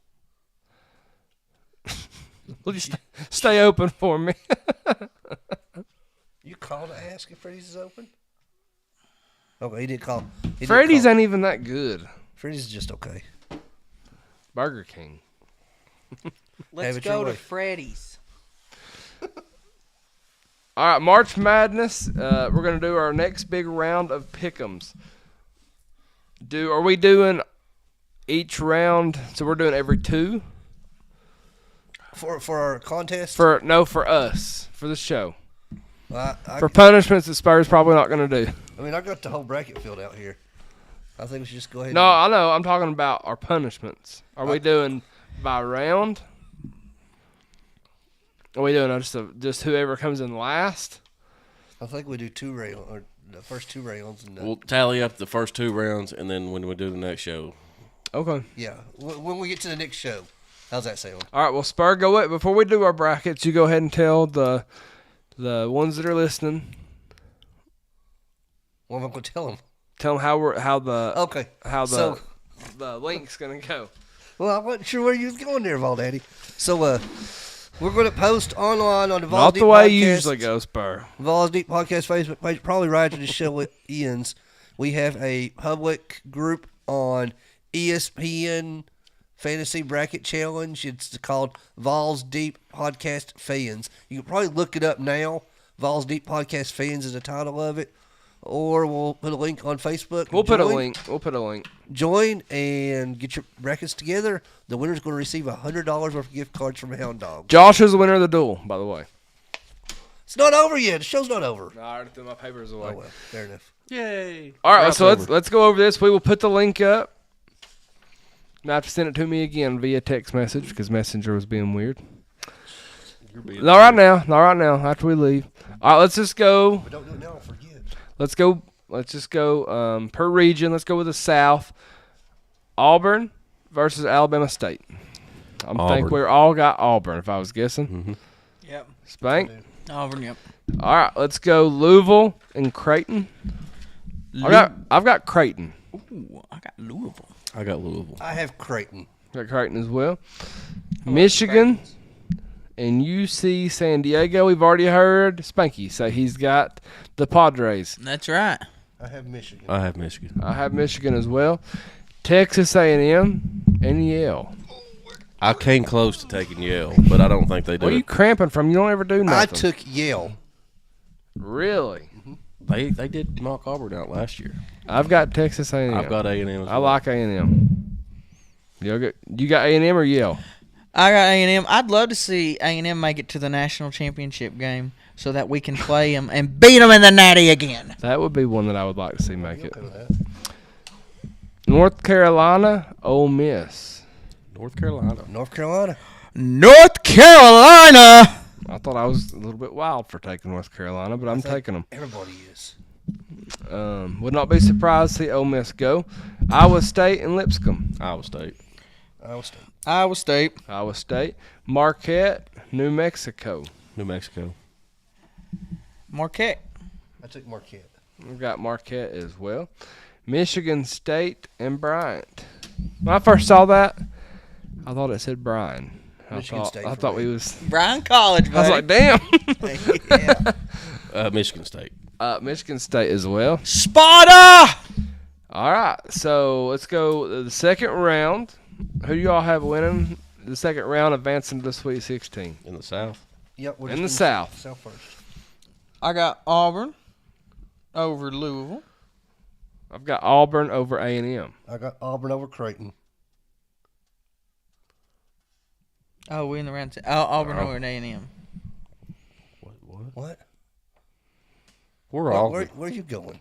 D: Will you stay open for me?
E: You call to ask if Freddy's is open? Okay, he didn't call.
D: Freddy's ain't even that good.
E: Freddy's is just okay.
D: Burger King.
G: Let's go to Freddy's.
D: All right, March Madness. We're going to do our next big round of pick'ems. Are we doing each round? So we're doing every two?
E: For our contest?
D: For us. For the show.
E: I
D: For punishments that Spurs probably not going to do.
E: I mean, I got the whole bracket filled out here. I think we should just go ahead.
D: No, I know. I'm talking about our punishments. Are we doing by round? Are we doing just whoever comes in last?
E: I think we do 2 rounds, or the first 2 rounds. And
F: We'll tally up the first 2 rounds, and then when we do the next show.
D: Okay.
E: yeah, when we get to the next show. How's that sound?
D: All right. Well, Spur, go ahead. Before we do our brackets, you go ahead and tell the ones that are listening.
E: What am I going to tell them?
D: Tell them how the link's gonna go.
E: Well, I wasn't sure where you was going there, Val Daddy. So, we're going to post online on the Vawls
D: Not
E: Deep
D: the way
E: Podcast,
D: you usually go, Spur.
E: Vawls Deep Podcast Facebook page, probably right after the show ends. We have a public group on ESPN Fantasy Bracket Challenge. It's called Vawls Deep Podcast Fans. You can probably look it up now. Vawls Deep Podcast Fans is the title of it. Or we'll put a link on Facebook.
D: We'll put a link.
E: Join and get your brackets together. The winner's going to receive $100 worth of gift cards from Hound Dog.
D: Josh is the winner of the duel, by the way.
E: It's not over yet. The show's not over.
D: No, I already threw my papers away.
E: Oh, well. Fair enough.
F: Yay!
D: All right, so let's go over this. We will put the link up. Now have to send it to me again via text message because Messenger was being weird. Not right now. After we leave. All right, let's just go.
E: But don't do it now. I'll forget.
D: Let's just go per region. Let's go with the South. Auburn versus Alabama State. I think we all got Auburn, if I was guessing.
F: Mm-hmm.
G: Yep.
D: Spank.
G: Auburn, yep.
D: All right, let's go Louisville and Creighton. I've got Creighton.
G: Ooh, I got Louisville.
F: I got Louisville.
E: I have Creighton.
D: Got Creighton as well. Michigan and UC San Diego. We've already heard Spanky say he's got the Padres.
G: That's right.
E: I have Michigan.
F: I have Michigan.
D: I have Michigan as well. Texas A&M and Yale.
F: I came close to taking Yale, but I don't think they do
D: Where are you
F: it.
D: cramping from? You don't ever do nothing.
E: I took Yale.
D: Really?
F: They did knock Auburn out last year.
D: I've got Texas A&M.
F: I've got A&M as well.
D: I like A&M. You got A&M or Yale?
G: I got A&M. I'd love to see A&M make it to the national championship game so that we can play them and beat them in the natty again.
D: That would be one that I would like to see make it.
E: Okay with that.
D: North Carolina, Ole Miss.
F: North Carolina.
E: North Carolina.
G: North Carolina.
D: I thought I was a little bit wild for taking North Carolina, but I'm taking them.
E: Everybody is.
D: Would not be surprised to see Ole Miss go. Iowa State and Lipscomb.
F: Iowa State.
E: Iowa State.
G: Iowa State.
D: Iowa State. Marquette, New Mexico.
F: New Mexico.
G: Marquette.
E: I took Marquette.
D: We've got Marquette as well. Michigan State and Bryant. When I first saw that, I thought it said Bryan.
E: Michigan State
D: I
E: for
D: thought
E: me.
D: we was.
G: Bryan College, buddy.
D: I was like, damn.
G: Yeah.
F: Michigan State.
D: Michigan State as well.
G: Sparta.
D: All right, so let's go to the second round. Who do y'all have winning the second round, advancing to the Sweet 16?
F: In the South.
E: Yep. We're
D: In
E: just
D: the
E: doing
D: South.
E: South first.
G: I got Auburn over Louisville.
D: I've got Auburn over A&M.
E: I got Auburn over Creighton.
G: Oh, we in the round. Auburn over A&M.
E: What?
F: We're all.
E: Where are you going?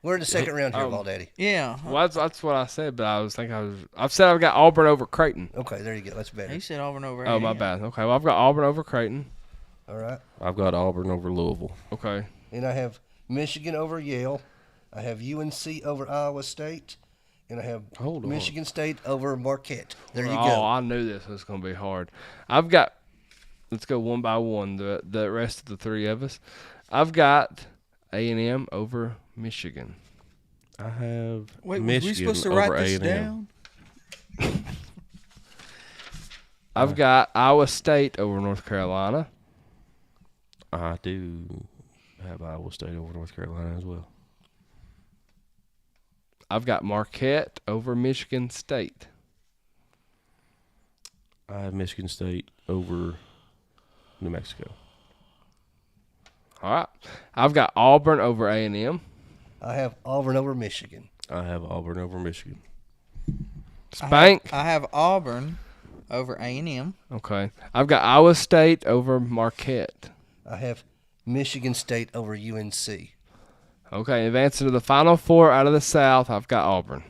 E: We're in the second round here, Ball Daddy.
G: Yeah.
D: Well, that's what I said, but I've said I've got Auburn over Creighton.
E: Okay, there you go. That's better.
G: He said Auburn over
D: Oh,
G: A&M.
D: my bad. Okay, well, I've got Auburn over Creighton.
E: All right.
F: I've got Auburn over Louisville.
D: Okay.
E: And I have Michigan over Yale. I have UNC over Iowa State. And I have
F: Hold on.
E: Michigan State over Marquette. There you
D: Oh,
E: go.
D: I knew this was going to be hard. I've got, let's go one by one, the rest of the three of us. I've got A&M over Michigan.
F: I have
G: Wait,
F: Michigan
G: was we supposed to
F: over
G: write this
F: A&M.
G: down?
D: I've got Iowa State over North Carolina.
F: I do have Iowa State over North Carolina as well.
D: I've got Marquette over Michigan State.
F: I have Michigan State over New Mexico.
D: All right. I've got Auburn over A&M.
E: I have Auburn over Michigan.
F: I have Auburn over Michigan.
D: Spank.
G: I have Auburn over A&M.
D: Okay. I've got Iowa State over Marquette.
E: I have Michigan State over UNC.
D: Okay, advancing to the Final Four out of the South, I've got Auburn.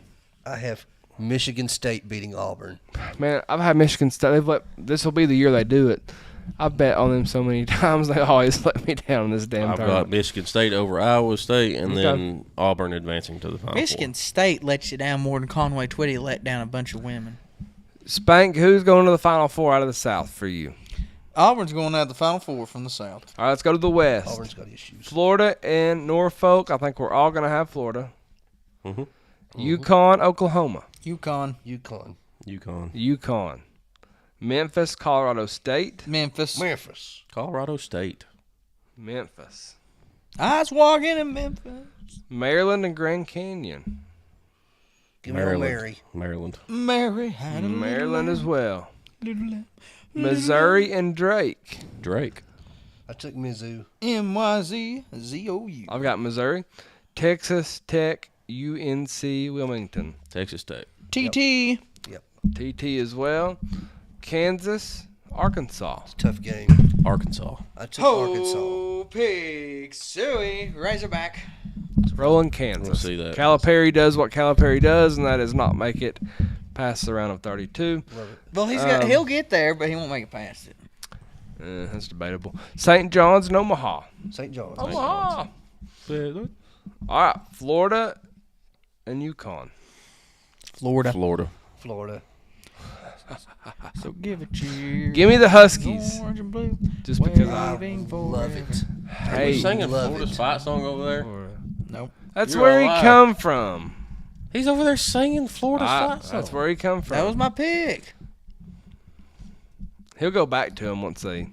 E: I have Michigan State beating Auburn.
D: Man, I've had Michigan State. This will be the year they do it. I bet on them so many times. They always let me down in this damn
F: I've
D: tournament.
F: got Michigan State over Iowa State, and then Auburn advancing to the Final
G: Michigan State lets you down more than Conway Twitty let down a bunch of women.
D: Spank, who's going to the Final Four out of the South for you?
G: Auburn's going out the Final Four from the South.
D: All right, let's go to the West.
E: Auburn's got issues.
D: Florida and Norfolk. I think we're all going to have Florida.
F: Mhm.
D: UConn, Oklahoma.
G: UConn.
F: UConn.
D: Memphis, Colorado State.
G: Memphis.
F: Colorado State.
D: Memphis.
G: I was walking in Memphis.
D: Maryland and Grand Canyon.
E: Give me Mary.
F: Maryland.
G: Mary had a
D: Maryland as well.
G: little
D: Missouri and Drake.
F: Drake.
E: I took Mizzou.
G: MYZZOU.
D: I've got Missouri. Texas Tech, UNC, Wilmington.
F: Texas Tech.
G: TT.
D: TT as well. Kansas, Arkansas.
E: Tough game.
F: Arkansas.
E: I took Arkansas.
G: Ho, pig, suey, Razorback.
D: Rolling Kansas.
F: We'll see that.
D: Calipari does what Calipari does, and that is not make it past the round of 32.
E: Love it.
G: Well, he'll get there, but he won't make it past it.
D: That's debatable. St. John's and Omaha.
E: St. John's.
D: Omaha. All right, Florida and UConn.
G: Florida.
E: Florida.
G: So give it cheer.
D: Give me the Huskies.
G: Orange and blue.
D: Just because I
G: Waving
E: Love
G: forever.
E: it.
D: hey,
F: singing
E: love
F: Florida's
E: it.
F: fight song over there.
G: Nope.
D: that's
F: You're
D: where
F: alive.
D: he come from.
F: He's over there singing Florida's fight song.
D: That's where he come from.
G: That was my pick.
D: He'll go back to him once they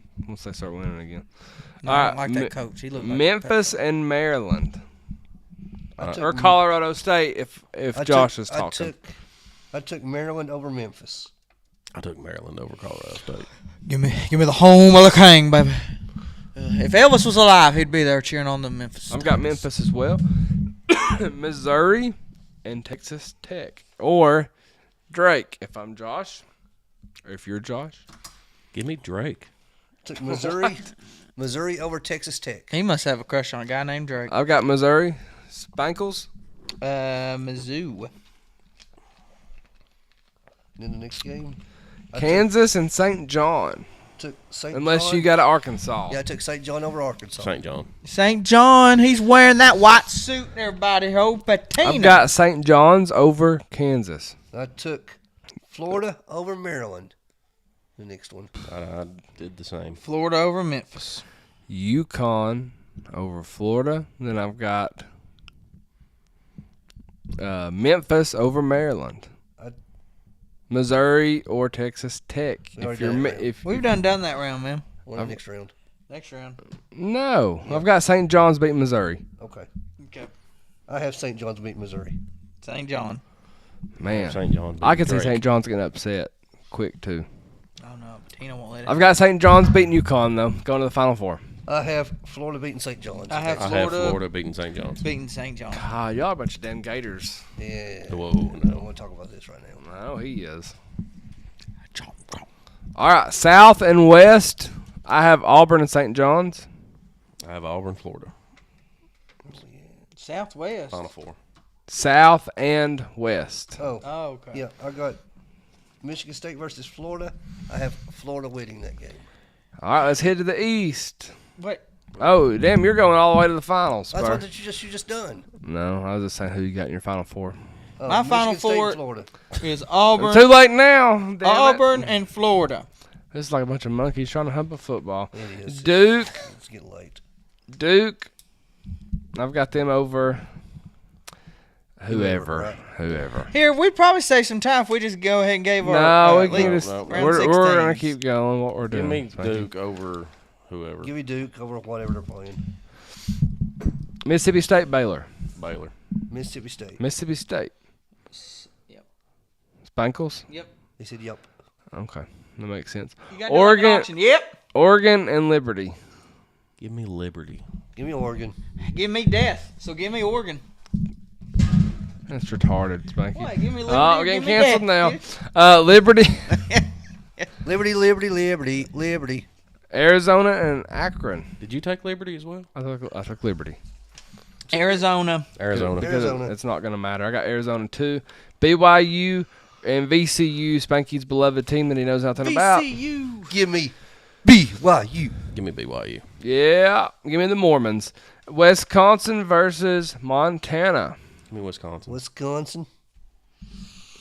D: start winning again.
G: No,
D: All
G: I
D: right,
G: don't like that coach. He looked like
D: Memphis and Maryland,
E: I took,
D: or Colorado State if Josh is talking.
E: I took Maryland over Memphis.
F: I took Maryland over Colorado State.
G: Give me the home of the king, baby. If Elvis was alive, he'd be there cheering on the Memphis.
D: I've got Memphis as well. Missouri and Texas Tech, or Drake if I'm Josh, or if you're Josh.
F: Give me Drake.
E: Took Missouri. Missouri over Texas Tech.
G: He must have a crush on a guy named Drake.
D: I've got Missouri. Spankles.
G: Mizzou.
E: And in the next game, I
D: Kansas and St. John.
E: took St.
D: Unless
E: John.
D: you got Arkansas.
E: Yeah, I took St. John over Arkansas.
F: St. John.
G: St. John, he's wearing that white suit and everybody. Oh, patina.
D: I've got St. John's over Kansas.
E: I took Florida over Maryland. The next one.
F: I did the same.
G: Florida over Memphis.
D: UConn over Florida. Then I've got Memphis over Maryland. Missouri or Texas Tech.
E: We already done that round.
G: We've done that round, man.
E: One next round.
G: Next round.
D: No, I've got St. John's beating Missouri.
E: Okay.
G: Okay.
E: I have St. John's beat Missouri.
G: St. John.
D: Man,
F: St. John.
D: I could see
F: Drake.
D: St. John's getting upset quick too.
G: Oh, no. Patina won't let it.
D: I've got St. John's beating UConn though, going to the Final Four.
E: I have Florida beating St. John's.
G: I have
F: I have Florida beating St. John's.
G: beating St. John.
D: God, y'all are a bunch of damn Gators.
E: Yeah.
F: Whoa,
E: I don't
F: no.
E: want to talk about this right now.
D: No, he is. All right, South and West. I have Auburn and St. John's.
F: I have Auburn, Florida.
G: Southwest.
F: Final Four.
D: South and West.
E: Oh,
G: Oh, okay.
E: yeah. I got Michigan State versus Florida. I have Florida winning that game.
D: All right, let's head to the East.
G: Wait.
D: Oh, damn, you're going all the way to the finals.
E: That's
D: Spur.
E: what you just done.
D: No, I was just saying who you got in your Final Four.
G: My Final
E: Michigan State
G: Four
E: and Florida.
G: is Auburn.
D: Too late now. Damn it.
G: Auburn and Florida.
D: This is like a bunch of monkeys trying to hump a football.
E: It is.
D: Duke.
E: It's getting late.
D: Duke. I've got them over whoever.
E: Whoever,
D: Whoever.
G: Here, we'd probably save some time if we just go ahead and gave our.
D: No, we
G: lead.
D: can just.
F: no,
G: round
D: We're going
G: 16s.
D: to keep going what we're
F: Give
D: doing.
F: me
D: Thank you.
F: Duke over whoever.
E: Give me Duke over whatever they're playing.
D: Mississippi State, Baylor.
F: Baylor.
E: Mississippi State.
D: Mississippi State.
G: Yep.
D: Spankles?
G: Yep.
E: They said, "Yep."
D: Okay. That makes sense.
G: You got to do like an
D: Oregon,
G: auction. Yep.
D: Oregon and Liberty.
F: Give me Liberty.
E: Give me Oregon.
G: Give me death. So give me Oregon.
D: That's retarded, Spanky.
G: What? Give me Liberty.
D: Oh,
G: or
D: we're getting
G: give me
D: canceled
G: death.
D: now. Liberty.
E: Liberty, Liberty, Liberty, Liberty.
D: Arizona and Akron.
F: Did you take Liberty as well?
D: I took Liberty.
G: Arizona.
F: Arizona.
D: Because
E: Arizona.
D: it's not going to matter. I got Arizona 2. BYU and VCU, Spanky's beloved team that he knows nothing about.
G: VCU.
E: Give me BYU.
F: Give me BYU.
D: Yeah, give me the Mormons. Wisconsin versus Montana.
F: Give me Wisconsin.
E: Wisconsin.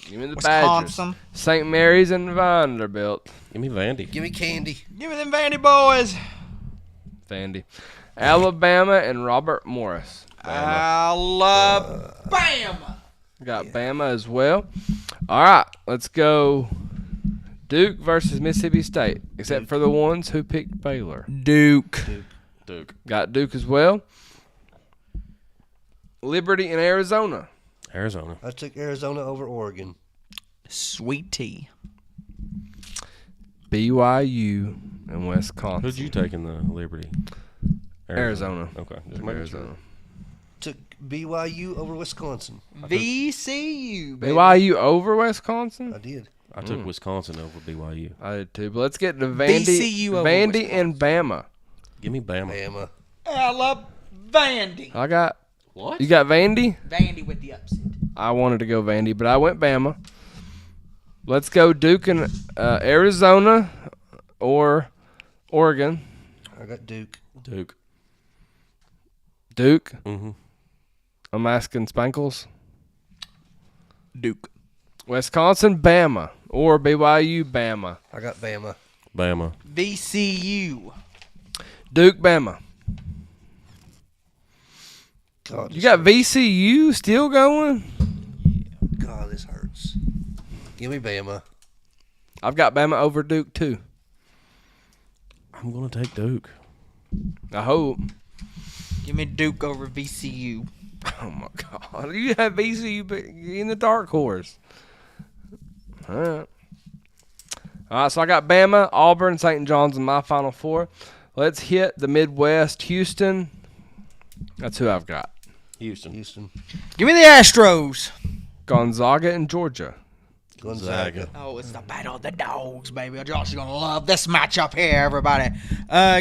D: Give me the Badgers.
G: Wisconsin.
D: St. Mary's and Vanderbilt.
F: Give me Vandy.
E: Give me Candy.
G: Give me them Vandy boys.
D: Vandy. Alabama and Robert Morris.
G: Alabama.
D: Got Bama as well. All right, let's go. Duke versus Mississippi State, except for the ones who picked Baylor.
G: Duke.
F: Duke.
D: Got Duke as well. Liberty and Arizona.
F: Arizona.
E: I took Arizona over Oregon.
G: Sweet tea.
D: BYU and Wisconsin.
F: Who'd you take in the Liberty?
D: Arizona.
F: Okay. Just
D: Took
F: making
D: Arizona.
F: sure.
E: Took BYU over Wisconsin.
G: VCU. Baby.
D: BYU over Wisconsin?
E: I did.
F: I took Wisconsin over BYU.
D: I did too. But let's get to Vandy,
G: VCU over
D: Vandy and Bama.
F: Give me Bama.
E: Bama.
G: Vandy.
D: I got.
F: What?
D: You got Vandy?
G: Vandy with the upset.
D: I wanted to go Vandy, but I went Bama. Let's go Duke and Arizona or Oregon.
E: I got Duke.
F: Duke.
D: Duke.
F: Mm-hmm.
D: I'm asking Spankles.
G: Duke.
D: Wisconsin, Bama, or BYU, Bama.
E: I got Bama.
F: Bama.
G: VCU.
D: Duke, Bama.
E: God,
D: You
E: this
D: got
E: hurts.
D: VCU still going?
E: God, this hurts. Give me Bama.
D: I've got Bama over Duke too.
F: I'm going to take Duke.
D: I hope.
G: Give me Duke over VCU.
D: Oh my God! You have VCU in the dark horse. All right. So I got Bama, Auburn, St. John's in my Final Four. Let's hit the Midwest. Houston. That's who I've got.
F: Houston.
E: Houston.
G: Give me the Astros.
D: Gonzaga and Georgia.
E: Gonzaga.
G: Oh, it's the battle of the dogs, baby. Josh is going to love this matchup here, everybody.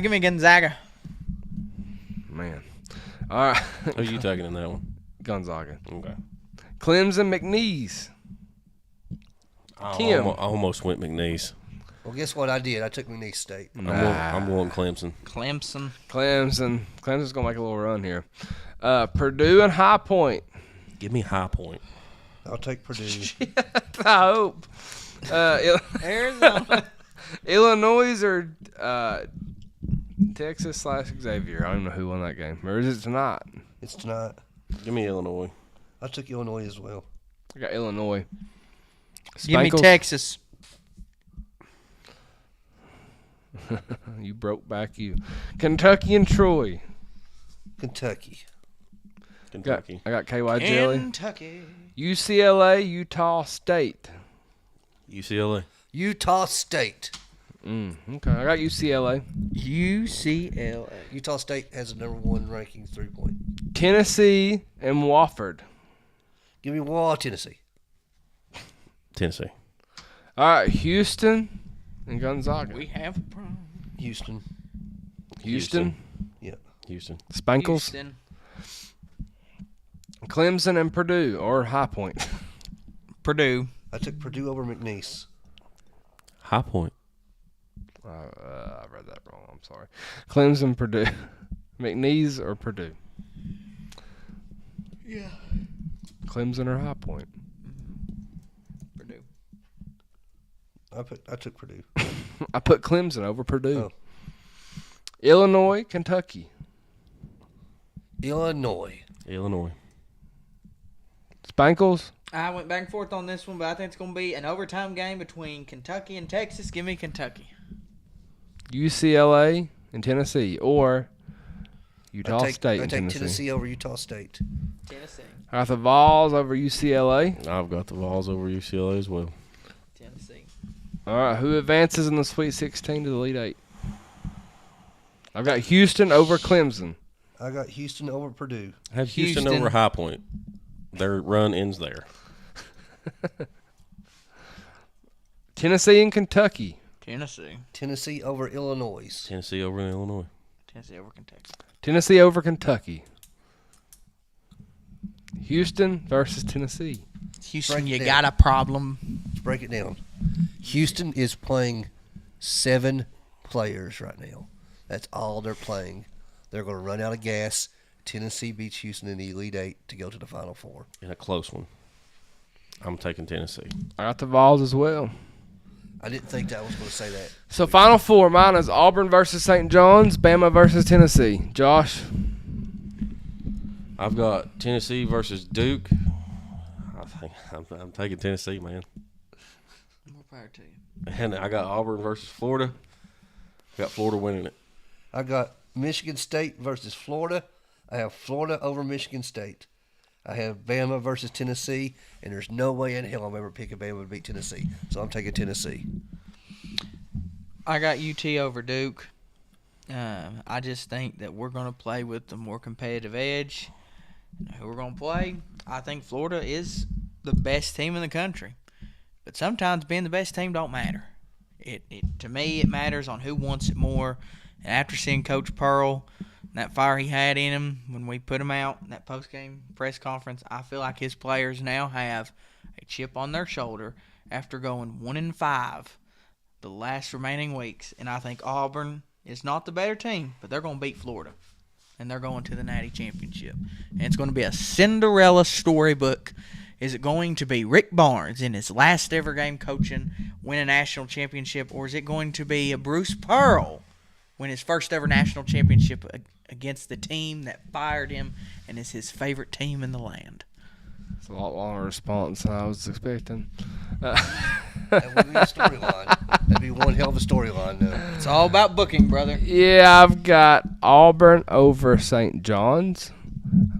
G: Give me Gonzaga.
D: Man. All right.
F: Who you taking in that one?
D: Gonzaga.
F: Okay.
D: Clemson, McNeese. Kim.
F: I almost went McNeese.
E: Well, guess what I did? I took McNeese State.
F: I'm going Clemson.
G: Clemson.
D: Clemson's going to make a little run here. Purdue and High Point.
F: Give me High Point.
E: I'll take Purdue.
D: I hope.
G: Arizona.
D: Illinois or Texas / Xavier. I don't know who won that game. Or is it tonight?
E: It's tonight.
F: Give me Illinois.
E: I took Illinois as well.
D: I got Illinois.
G: Give me
D: Spankles?
G: Texas.
D: You broke back, you. Kentucky and Troy.
E: Kentucky.
F: Kentucky.
D: I got KY Jelly.
G: Kentucky.
D: UCLA, Utah State.
F: UCLA.
E: Utah State.
D: Okay, I got UCLA.
G: UCLA.
E: Utah State has the number 1 ranking 3-point.
D: Tennessee and Wofford.
E: Give me Tennessee.
F: Tennessee.
D: All right, Houston and Gonzaga.
G: We have a problem.
E: Houston.
D: Houston.
E: Yeah.
F: Houston.
D: Spankles.
G: Houston.
D: Clemson and Purdue, or High Point.
G: Purdue.
E: I took Purdue over McNeese.
F: High Point.
D: I read that wrong. I'm sorry. Clemson, Purdue. McNeese or Purdue?
G: Yeah.
D: Clemson or High Point?
G: Purdue.
E: I took Purdue.
D: I put Clemson over Purdue.
E: Oh.
D: Illinois, Kentucky.
E: Illinois.
F: Illinois.
D: Spankles.
G: I went back and forth on this one, but I think it's going to be an overtime game between Kentucky and Texas. Give me Kentucky.
D: UCLA and Tennessee, or Utah State
E: I
D: and
E: take
D: Tennessee.
E: Tennessee over Utah State.
G: Tennessee.
D: I got the Vawls over UCLA.
F: I've got the Vawls over UCLA as well.
G: Tennessee.
D: All right, who advances in the Sweet 16 to the Elite 8? I've got Houston over Clemson.
E: I got Houston over Purdue.
F: I have Houston
G: Houston.
F: over High Point. Their run ends there.
D: Tennessee and Kentucky.
E: Tennessee over Illinois.
F: Tennessee over Illinois.
G: Tennessee over Kentucky.
D: Tennessee over Kentucky. Houston versus Tennessee.
G: Houston,
E: Break it
G: you
E: down.
G: got a problem.
E: Let's break it down. Houston is playing 7 players right now. That's all they're playing. They're going to run out of gas. Tennessee beats Houston in the Elite Eight to go to the Final Four.
F: In a close one. I'm taking Tennessee.
D: I got the Vawls as well.
E: I didn't think that I was going to say that.
D: So Final Four, mine is Auburn versus St. John's, Bama versus Tennessee. Josh?
F: I've got Tennessee versus Duke. I'm taking Tennessee, man.
G: More power to you.
F: And I got Auburn versus Florida. I got Florida winning it.
E: I got Michigan State versus Florida. I have Florida over Michigan State. I have Bama versus Tennessee, and there's no way in hell I'm ever picking Bama to beat Tennessee. So I'm taking Tennessee.
G: I got UT over Duke. I just think that we're going to play with the more competitive edge. Who we're going to play? I think Florida is the best team in the country. But sometimes being the best team don't matter. To me, it matters on who wants it more. And after seeing Coach Pearl, that fire he had in him when we put him out in that post-game press conference, I feel like his players now have a chip on their shoulder after going 1-5 the last remaining weeks. And I think Auburn is not the better team, but they're going to beat Florida. And they're going to the Natty Championship. And it's going to be a Cinderella storybook. Is it going to be Rick Barnes in his last ever game coaching win a national championship, or is it going to be a Bruce Pearl win his first ever national championship against the team that fired him and is his favorite team in the land?
D: It's a lot longer response than I was expecting.
E: That would be a storyline. That'd be one hell of a storyline, though.
G: It's all about booking, brother.
D: Yeah, I've got Auburn over St. John's.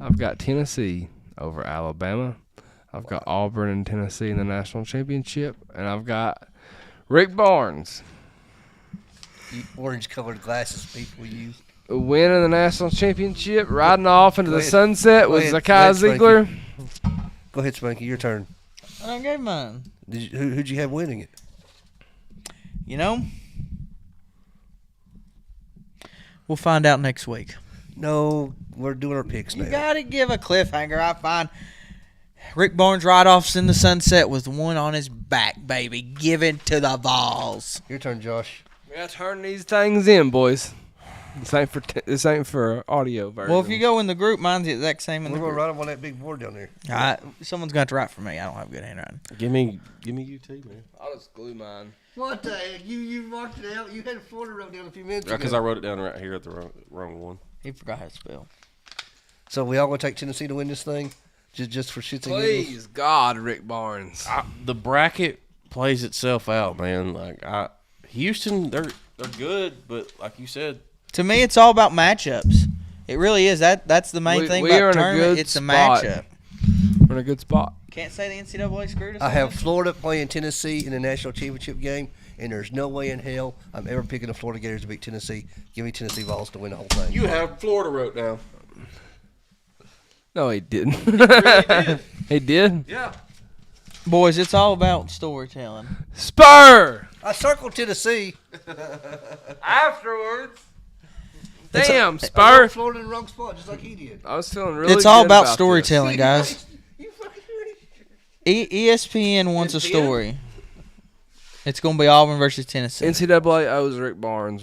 D: I've got Tennessee over Alabama. I've got Auburn and Tennessee in the national championship. And I've got Rick Barnes.
E: You orange-colored glasses people use.
D: Winning the national championship, riding off into
E: Go
D: the
E: ahead.
D: sunset
E: Go
D: with
E: ahead.
D: Zakai
E: Go ahead,
D: Ziegler.
E: Go ahead, Spanky. Your turn.
G: I don't gave mine.
E: Who'd you have winning it?
G: You know, we'll find out next week.
E: No, we're doing our picks now.
G: You got to give a cliffhanger. I find Rick Barnes ride-offs in the sunset with one on his back, baby. Give it to the Vawls.
E: Your turn, Josh.
D: We got to turn these things in, boys. This ain't for audio version.
G: Well, if you go in the group, mine's the exact same in
E: We're
G: the
E: going to
G: group.
E: write them on that big board down there.
G: Someone's got to write for me. I don't have good handwriting.
F: Give me UT, man.
D: I'll just glue mine.
E: What the heck? You marked it out. You had Florida wrote down a few minutes ago.
F: Because I wrote it down right here at the wrong one.
G: He forgot how to spell.
E: So we all going to take Tennessee to win this thing? Just for shits and giggles?
D: Please, God, Rick Barnes.
F: The bracket plays itself out, man. Houston, they're good, but like you said,
G: To me, it's all about matchups. It really is. That's the main thing
D: we
G: about
D: are in a
G: tournament.
D: good
G: It's a
D: spot.
G: matchup.
D: We're in a good spot.
G: Can't say the NCAA screwed us.
E: I
G: on
E: have
G: this.
E: Florida playing Tennessee in the national championship game, and there's no way in hell I'm ever picking the Florida Gators to beat Tennessee. Give me Tennessee Vols to win the whole thing.
F: you have Florida wrote down.
D: No, he didn't.
F: did.
D: He did?
F: Yeah.
G: Boys, it's all about storytelling.
D: Spur!
E: I circled Tennessee.
D: Afterwards.
G: It's
D: Damn,
E: I
D: Spur.
E: wrote Florida in the wrong spot, just like he did.
D: I was feeling really
G: It's all
D: good
G: about
D: this.
G: storytelling, guys.
E: You fucking
G: ESPN wants a story. It's going to be Auburn versus Tennessee.
D: NCAA owes Rick Barnes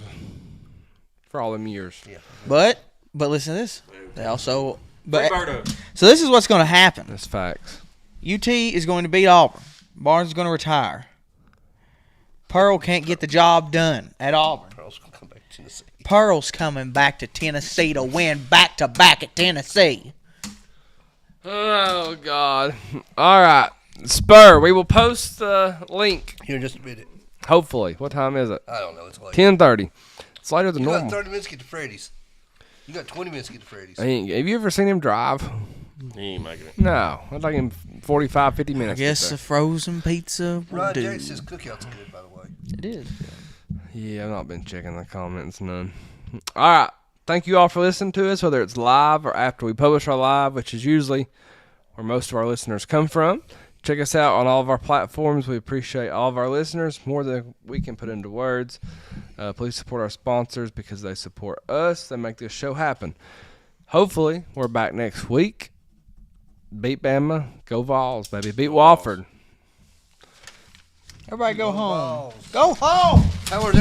D: for all them years.
E: Yeah.
G: But listen to this. They also
F: Roberto.
G: so this is what's going to happen.
D: That's facts.
G: UT is going to beat Auburn. Barnes is going to retire. Pearl can't get the job done at Auburn.
E: Pearl's gonna come back to Tennessee.
G: Pearl's coming back to Tennessee to win back-to-back at Tennessee.
D: Oh, God. All right. Spur, we will post the link,
E: Here in just a minute.
D: hopefully. What time is it?
E: I don't know. It's late.
D: 10:30. It's later than
E: You got
D: normal.
E: 30 minutes to get to Freddy's. You got 20 minutes to get to Freddy's.
D: Have you ever seen him drive?
F: He ain't making it.
D: No. I'd like him 45, 50
G: I
D: minutes.
G: guess a frozen pizza will
E: Ryan
G: do.
E: Jackson says cookout's good, by the way.
G: It is.
D: Yeah, I've not been checking the comments, none. All right. Thank you all for listening to us, whether it's live or after we publish our live, which is usually where most of our listeners come from. check us out on all of our platforms. We appreciate all of our listeners more than we can put into words. Please support our sponsors because they support us. They make this show happen. Hopefully, we're back next week. Beat Bama. Go Vawls, baby. Beat Wofford.
G: Everybody go home.
E: Vawls.
G: Go home.
E: How are they?